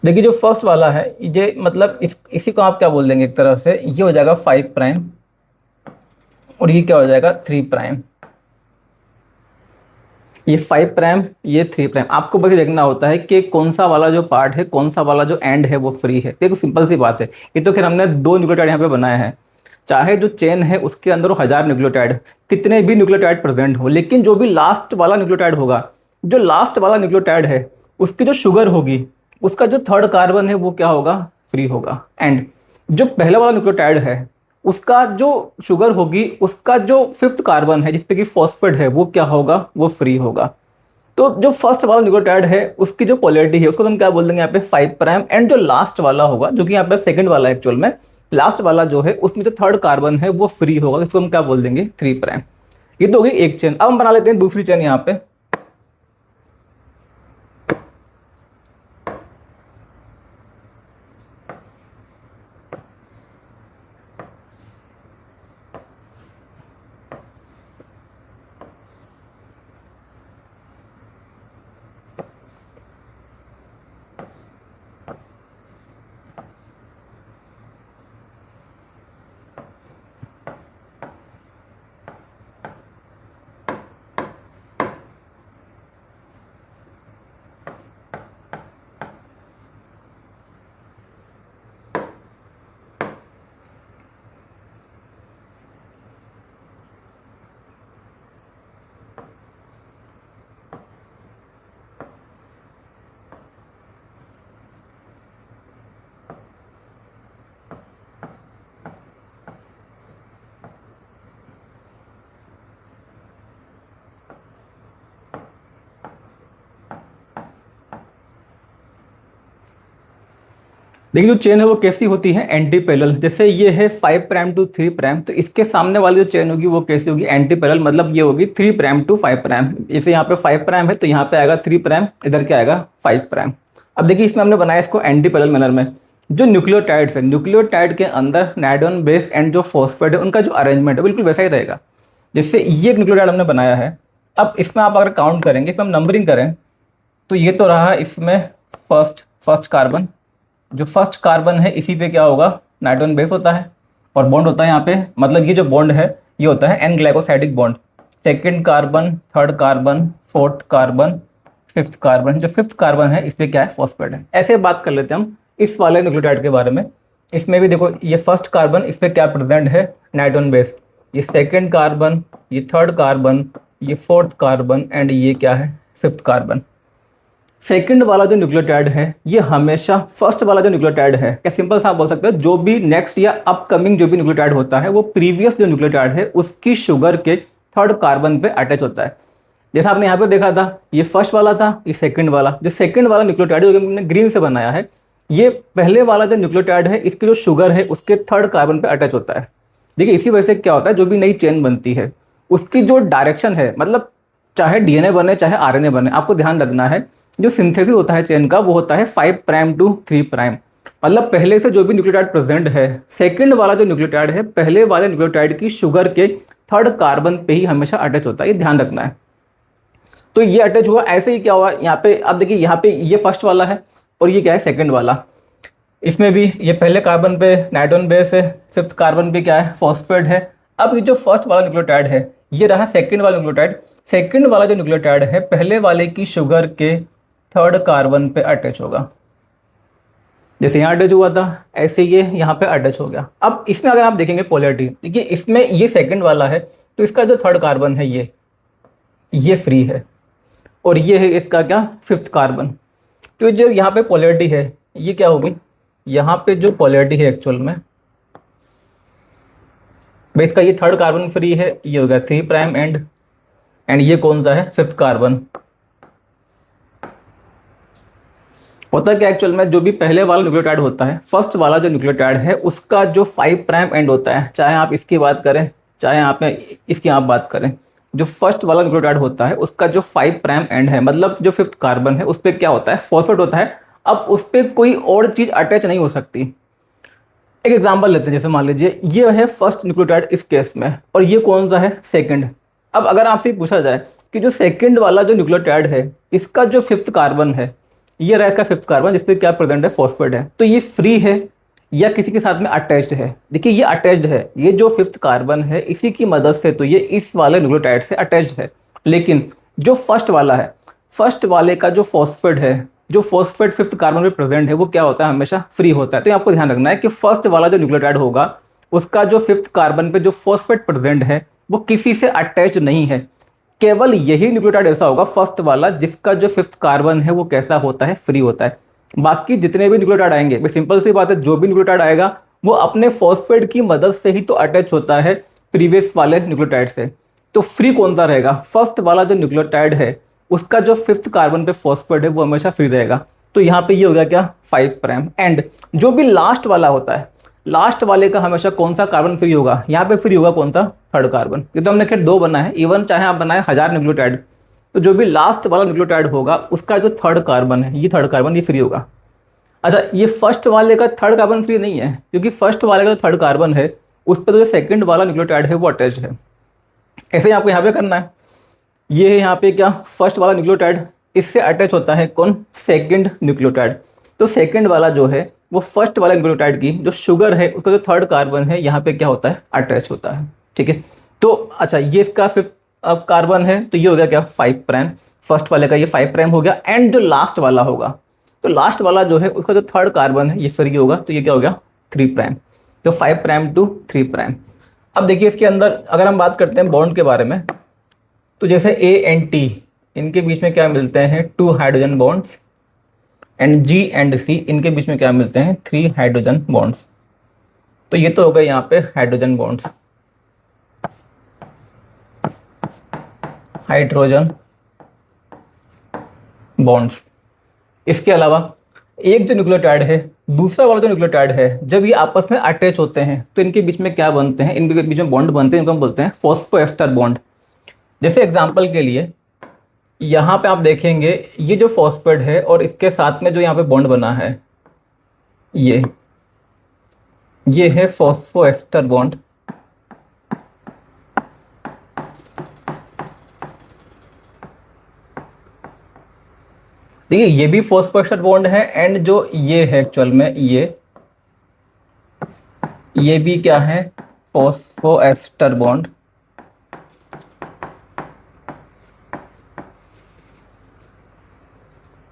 देखिए जो फर्स्ट वाला है ये मतलब इसी को आप क्या बोल देंगे, एक तरह से ये हो जाएगा 5 प्राइम और ये क्या हो जाएगा 3 प्राइम। ये 5 प्राइम, ये 3 प्राइम। आपको बस देखना होता है कि कौन सा वाला जो पार्ट है, कौन सा वाला जो एंड है वो फ्री है। देखो सिंपल सी बात है, ये तो खैर हमने दो न्यूक्लियोटाइड यहाँ पे बनाए हैं। चाहे जो चेन है उसके अंदर 1000 न्यूक्लियोटाइड, कितने भी न्यूक्लियोटाइड प्रेजेंट हो, लेकिन जो भी लास्ट वाला न्यूक्लियोटाइड होगा, जो लास्ट वाला न्यूक्लियोटाइड है उसकी जो शुगर होगी उसका जो थर्ड कार्बन है वो क्या होगा, फ्री होगा। एंड जो पहला वाला न्यूक्लियोटाइड है उसका जो शुगर होगी उसका जो फिफ्थ कार्बन है जिसपे कि फॉस्फेट है वो क्या होगा, वो फ्री होगा। तो जो फर्स्ट वाला न्यूक्लियोटाइड है उसकी जो पोलैरिटी है उसको हम क्या बोल देंगे यहाँ पे 5 प्राइम। एंड जो लास्ट वाला होगा जो कि यहाँ पे सेकंड वाला एक्चुअल में, लास्ट वाला जो है उसमें जो थर्ड कार्बन है वो फ्री होगा, इसको हम क्या बोल देंगे 3 प्राइम। ये तो होगी एक चेन। अब हम बना लेते हैं दूसरी चेन यहाँ पे। देखिए जो चेन है वो कैसी होती है, एंटी पैरेलल। जैसे ये है 5 प्राइम टू 3 प्राइम, तो इसके सामने वाली जो चेन होगी वो कैसी होगी, एंटी पैरेलल। मतलब ये होगी 3 प्राइम टू 5 प्राइम। जैसे यहाँ पे 5 प्राइम है तो यहाँ पे आएगा 3 प्राइम, इधर क्या आएगा 5 प्राइम। अब देखिए इसमें हमने बनाया इसको एंटी पैरेलल मैनर में। जो न्यूक्लियोटाइड्स है, न्यूक्लियोटाइड के अंदर नाइट्रोजन बेस एंड जो फॉस्फेट है उनका जो अरेंजमेंट है बिल्कुल वैसा ही रहेगा। जैसे ये एक न्यूक्लियोटाइड हमने बनाया है, अब इसमें आप अगर काउंट करेंगे, इसमें हम नंबरिंग करें तो ये तो रहा इसमें फर्स्ट कार्बन। जो फर्स्ट कार्बन है इसी पे क्या होगा, नाइट्रोजन बेस होता है और बॉन्ड होता है यहाँ पे, मतलब ये जो बॉन्ड है ये होता है N glycosidic bond. Second carbon, third carbon, fourth carbon, fifth carbon. जो फिफ्थ कार्बन है इस पे क्या है, फॉस्फेट है। ऐसे बात कर लेते हैं हम इस वाले न्यूक्लियोटाइड के बारे में। इसमें भी देखो ये फर्स्ट कार्बन, इस पे क्या प्रेजेंट है, नाइट्रोजन बेस। ये सेकेंड कार्बन, ये थर्ड कार्बन, ये फोर्थ कार्बन एंड ये क्या है, फिफ्थ कार्बन। सेकंड वाला जो न्यूक्लियोटाइड है ये हमेशा फर्स्ट वाला जो न्यूक्लियोटाइड है, क्या सिंपल सा आप बोल सकते हो, जो भी नेक्स्ट या अपकमिंग जो भी न्यूक्लियोटाइड होता है वो प्रीवियस जो न्यूक्लियोटाइड है उसकी शुगर के थर्ड कार्बन पे अटैच होता है। जैसा आपने यहाँ पे देखा था, ये फर्स्ट वाला था, ये सेकंड वाला। जो सेकंड वाला न्यूक्लियोटाइड जो हमने ग्रीन से बनाया है, ये पहले वाला जो न्यूक्लियोटाइड है इसकी जो शुगर है उसके थर्ड कार्बन पे अटैच होता है। देखिए इसी वजह से क्या होता है, जो भी नई चेन बनती है उसकी जो डायरेक्शन है, मतलब चाहे डीएनए बने चाहे आरएनए बने, आपको ध्यान रखना है जो सिंथेसिस होता है चेन का वो होता है 5 प्राइम टू 3 प्राइम। मतलब पहले से जो भी न्यूक्लियोटाइड प्रेजेंट है, सेकंड वाला जो न्यूक्लियोटाइड है पहले वाले न्यूक्लियोटाइड की शुगर के थर्ड कार्बन पे ही हमेशा अटैच होता है, ये ध्यान रखना है। तो ये अटैच हुआ, ऐसे ही क्या हुआ यहाँ पे, अब देखिए यहाँ पे ये फर्स्ट वाला है और ये क्या है सेकंड वाला। इसमें भी ये पहले कार्बन पे नाइट्रोजन बेस है, फिफ्थ कार्बन पे क्या है फॉस्फेट है। अब ये जो फर्स्ट वाला न्यूक्लियोटाइड है ये रहा सेकंड वाला न्यूक्लियोटाइड। सेकंड वाला जो न्यूक्लियोटाइड है पहले वाले की शुगर के थर्ड कार्बन पे अटैच होगा। जैसे यहाँ अटैच हुआ था ऐसे ये यहाँ पे अटैच हो गया। अब इसमें अगर आप देखेंगे पोलैरिटी, देखिए इसमें ये सेकंड वाला है तो इसका जो थर्ड कार्बन है ये फ्री है और ये है इसका क्या फिफ्थ कार्बन। तो जो यहाँ पे पोलैरिटी है ये क्या होगी, यहाँ पे जो पोलैरिटी है एक्चुअल में भाई इसका ये थर्ड कार्बन फ्री है, ये हो गया 3 प्राइम एंड ये कौन सा है फिफ्थ कार्बन। होता है क्या एक्चुअल में, जो भी पहले वाला न्यूक्लियोटाइड होता है फर्स्ट वाला जो न्यूक्लियोटाइड है उसका जो 5 प्राइम एंड होता है, चाहे आप इसकी बात करें चाहे आप इसकी आप बात करें, जो फर्स्ट वाला न्यूक्लियोटाइड होता है उसका जो 5 प्राइम एंड है मतलब जो फिफ्थ कार्बन है उस पर क्या होता है फॉस्फेट होता है। अब उस पर कोई और चीज़ अटैच नहीं हो सकती। एक एग्जांपल लेते हैं, जैसे मान लीजिए ये है फर्स्ट न्यूक्लियोटाइड इस केस में और ये कौन सा है सेकंड। अब अगर आपसे पूछा जाए कि जो सेकंड वाला जो न्यूक्लियोटाइड है इसका जो फिफ्थ कार्बन है, ये रहा इसका फिफ्थ कार्बन जिस पे क्या प्रेजेंट है फॉस्फेट है, तो ये फ्री है या किसी के साथ में अटैच्ड है। देखिए ये अटैच्ड है, ये जो फिफ्थ कार्बन है इसी की मदद से तो ये इस वाले न्यूक्लियोटाइड से अटैच्ड है। लेकिन जो फर्स्ट वाला है, फर्स्ट वाले का जो फॉस्फेट है, जो फॉस्फेट फिफ्थ कार्बन पे प्रेजेंट है वो क्या होता है हमेशा फ्री होता है। तो आपको ध्यान रखना है कि फर्स्ट वाला जो न्यूक्लियोटाइड होगा उसका जो फिफ्थ कार्बन पे जो फॉस्फेट प्रेजेंट है वो किसी से अटैच्ड नहीं है। केवल यही न्यूक्लियोटाइड ऐसा होगा फर्स्ट वाला जिसका जो फिफ्थ कार्बन है वो कैसा होता है फ्री होता है। बाकी जितने भी न्यूक्लियोटाइड आएंगे भाई सिंपल सी बात है, जो भी न्यूक्लियोटाइड आएगा वो अपने फॉस्फेट की मदद से ही तो अटैच होता है प्रीवियस वाले न्यूक्लियोटाइड से। तो फ्री कौन सा रहेगा, फर्स्ट वाला जो न्यूक्लियोटाइड है उसका जो फिफ्थ कार्बन पे फॉस्फेट है वो हमेशा फ्री रहेगा। तो यहाँ पे ये हो गया क्या 5 प्राइम एंड जो भी लास्ट वाला होता है लास्ट वाले का हमेशा कौन सा कार्बन फ्री होगा, यहाँ पे फ्री होगा कौन सा थर्ड कार्बन। ये तो हमने खैर 2 बना है, इवन चाहे आप बनाए 1000 न्यूक्लियोटाइड तो जो भी लास्ट वाला न्यूक्लियोटाइड होगा उसका जो थर्ड कार्बन है ये थर्ड कार्बन ये फ्री होगा। अच्छा ये फर्स्ट वाले का थर्ड कार्बन फ्री नहीं है क्योंकि फर्स्ट वाले का जो थर्ड कार्बन है उस पर जो सेकंड वाला न्यूक्लियोटाइड है वो अटैच्ड है। ऐसे ही आपको यहाँ पे करना है, ये है यहाँ पे क्या फर्स्ट वाला न्यूक्लियोटाइड, इससे अटैच होता है कौन सेकंड न्यूक्लियोटाइड। तो सेकंड वाला जो है वो फर्स्ट वाला न्यूक्लियोटाइड की जो शुगर है उसका जो थर्ड कार्बन है यहाँ पे क्या होता है अटैच होता है। ठीक है, तो अच्छा ये इसका फिफ्थ कार्बन है तो ये हो गया क्या 5 प्राइम, फर्स्ट वाले का ये 5 प्राइम हो गया एंड जो लास्ट वाला होगा तो लास्ट वाला जो है उसका जो थर्ड कार्बन है ये फ्री होगा तो ये क्या हो गया 3 प्राइम। तो 5 प्राइम टू 3 प्राइम। अब देखिए इसके अंदर अगर हम बात करते हैं बॉन्ड के बारे में तो जैसे ए एंड टी इनके बीच में क्या मिलते हैं 2 hydrogen bonds and G and C इनके बीच में क्या मिलते हैं 3 हाइड्रोजन बॉन्ड्स। तो ये तो हो गए यहाँ पे हाइड्रोजन बॉन्ड्स, हाइड्रोजन बॉन्ड्स। इसके अलावा एक जो न्यूक्लियोटाइड है दूसरा वाला जो न्यूक्लियोटाइड है जब ये आपस में अटैच होते हैं तो इनके बीच में क्या बनते हैं, इनके बीच में बॉन्ड बनते हैं, इनको हम बोलते हैं फॉस्फोएस्टर बॉन्ड। जैसे एग्जांपल के लिए यहाँ पे आप देखेंगे ये जो फॉस्फेट है और इसके साथ में जो यहाँ पे बॉन्ड बना है ये है फॉस्फोएस्टर बॉन्ड। देखिए ये भी फॉस्फोएस्टर बॉन्ड है एंड जो ये है एक्चुअल में ये भी क्या है फॉस्फोएस्टर बॉन्ड।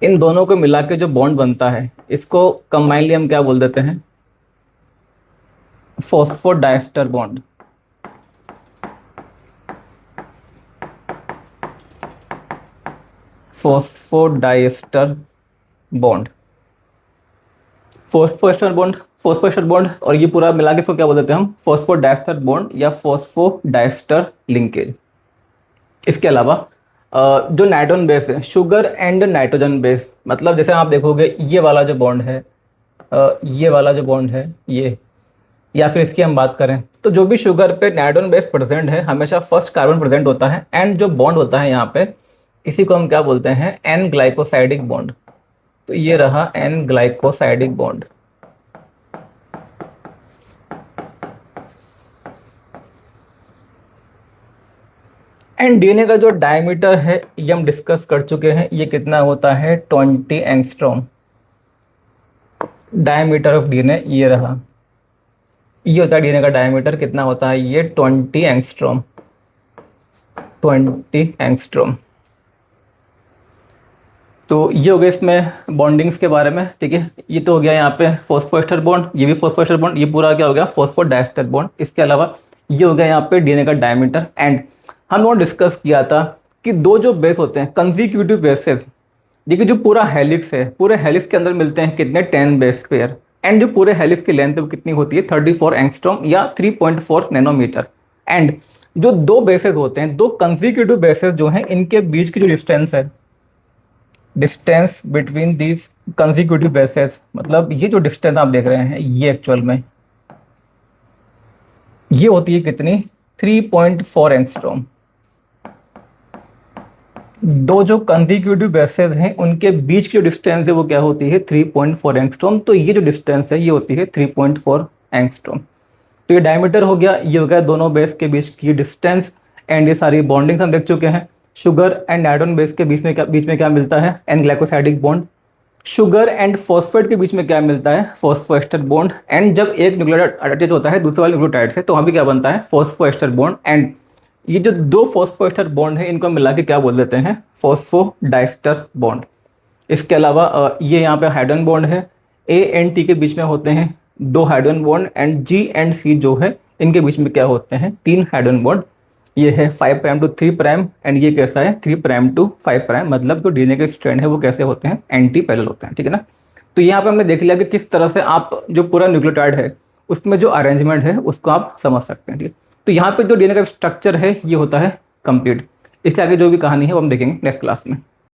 इन दोनों को मिला के जो बॉन्ड बनता है इसको कंबाइनली हम क्या बोल देते हैं phosphodiester bond. Phosphodiester bond, phosphoester bond और ये पूरा मिला के इसको क्या बोल देते हैं हम फॉस्फोडाइस्टर बॉन्ड या फॉस्फोडाइस्टर लिंकेज। इसके अलावा जो नाइट्रोजन बेस है शुगर एंड नाइट्रोजन बेस, मतलब जैसे आप देखोगे ये वाला जो बॉन्ड है ये वाला जो बॉन्ड है ये, या फिर इसकी हम बात करें तो जो भी शुगर पे नाइट्रोजन बेस प्रेजेंट है हमेशा फर्स्ट कार्बन प्रेजेंट होता है एंड जो बॉन्ड होता है यहाँ पे इसी को हम क्या बोलते हैं, एन ग्लाइकोसाइडिक बॉन्ड। तो ये रहा N glycosidic bond. And DNA का जो डायमीटर है ये हम डिस्कस कर चुके हैं, ये कितना होता है 20 एंगस्ट्रॉम। डायमीटर ऑफ डीएनए ये रहा, ये होता है डीएनए का डायमीटर, कितना होता है ये 20 एंगस्ट्रॉम। 20 एंगस्ट्रॉम। तो ये हो गया इसमें बॉन्डिंग्स के बारे में, ठीक है। ये तो हो गया यहाँ पे फॉस्फोएस्टर बॉन्ड, ये भी फॉस्फोएस्टर बॉन्ड, ये पूरा क्या हो गया फॉस्फोडाइस्टर बॉन्ड। इसके अलावा ये हो गया यहाँ पे डीएनए का डायमीटर। एंड हम लोगों ने डिस्कस किया था कि दो जो बेस होते हैं कंसेक्यूटिव बेसेस, देखिए जो पूरा हेलिक्स है, पूरे हेलिक्स के अंदर मिलते हैं कितने 10 बेस पेयर। एंड जो पूरे हेलिक्स की लेंथ है वो कितनी होती है 34 एंगस्ट्रॉम या 3.4 नैनोमीटर। एंड जो दो बेसेस होते हैं, दो कंसेक्यूटिव बेसेस जो हैं, इनके बीच की जो डिस्टेंस है, distance between these consecutive bases, मतलब ये जो डिस्टेंस आप देख रहे हैं ये एक्चुअल में ये होती है कितनी 3.4 एंगस्ट्रॉम। दो जो कंसेक्यूटिव बेसेस हैं उनके बीच की जो डिस्टेंस है वो क्या होती है 3.4 एंगस्ट्रॉम। तो ये जो डिस्टेंस है ये होती है 3.4 एंगस्ट्रॉम। तो ये डायमीटर हो गया, ये हो गया दोनों बेस के बीच की डिस्टेंस। एंड ये सारी बॉन्डिंग्स हम देख चुके हैं। शुगर एंड आयरन बेस के बीच में क्या मिलता है N glycosidic bond. Sugar and phosphate के बीच में क्या मिलता है फॉस्फोएस्टर बॉन्ड। एंड जब एक न्यूक्लियोटाइड अटैच होता है दूसरे वाले न्यूक्लियोटाइड से तो वहाँ भी क्या बनता है फॉस्फोएस्टर बॉन्ड। एंड ये जो दो फॉस्फोएस्टर बॉन्ड है इनको मिला के क्या बोल देते हैं फॉस्फोडाइस्टर बॉन्ड। इसके अलावा ये यहाँ पे हाइड्रोजन बॉन्ड है, ए एंड टी के बीच में होते हैं दो hydrogen bond. And G and C जो है इनके बीच में क्या होते हैं 3 हाइड्रोजन बॉन्ड। ये है 5 प्राइम टू 3 प्राइम। एंड ये कैसा है 3 प्राइम टू 5 प्राइम, मतलब जो डीएनए के स्ट्रैंड है वो कैसे होते हैं एंटी पैरेलल होते हैं, ठीक है ना। तो यहाँ पे हमने देख लिया कि किस तरह से आप जो पूरा न्यूक्लियोटाइड है उसमें जो अरेंजमेंट है उसको आप समझ सकते हैं, ठीक है। तो यहाँ पे जो डीएनए का स्ट्रक्चर है ये होता है कंप्लीट। इसके आगे जो भी कहानी है वो हम देखेंगे नेक्स्ट क्लास में।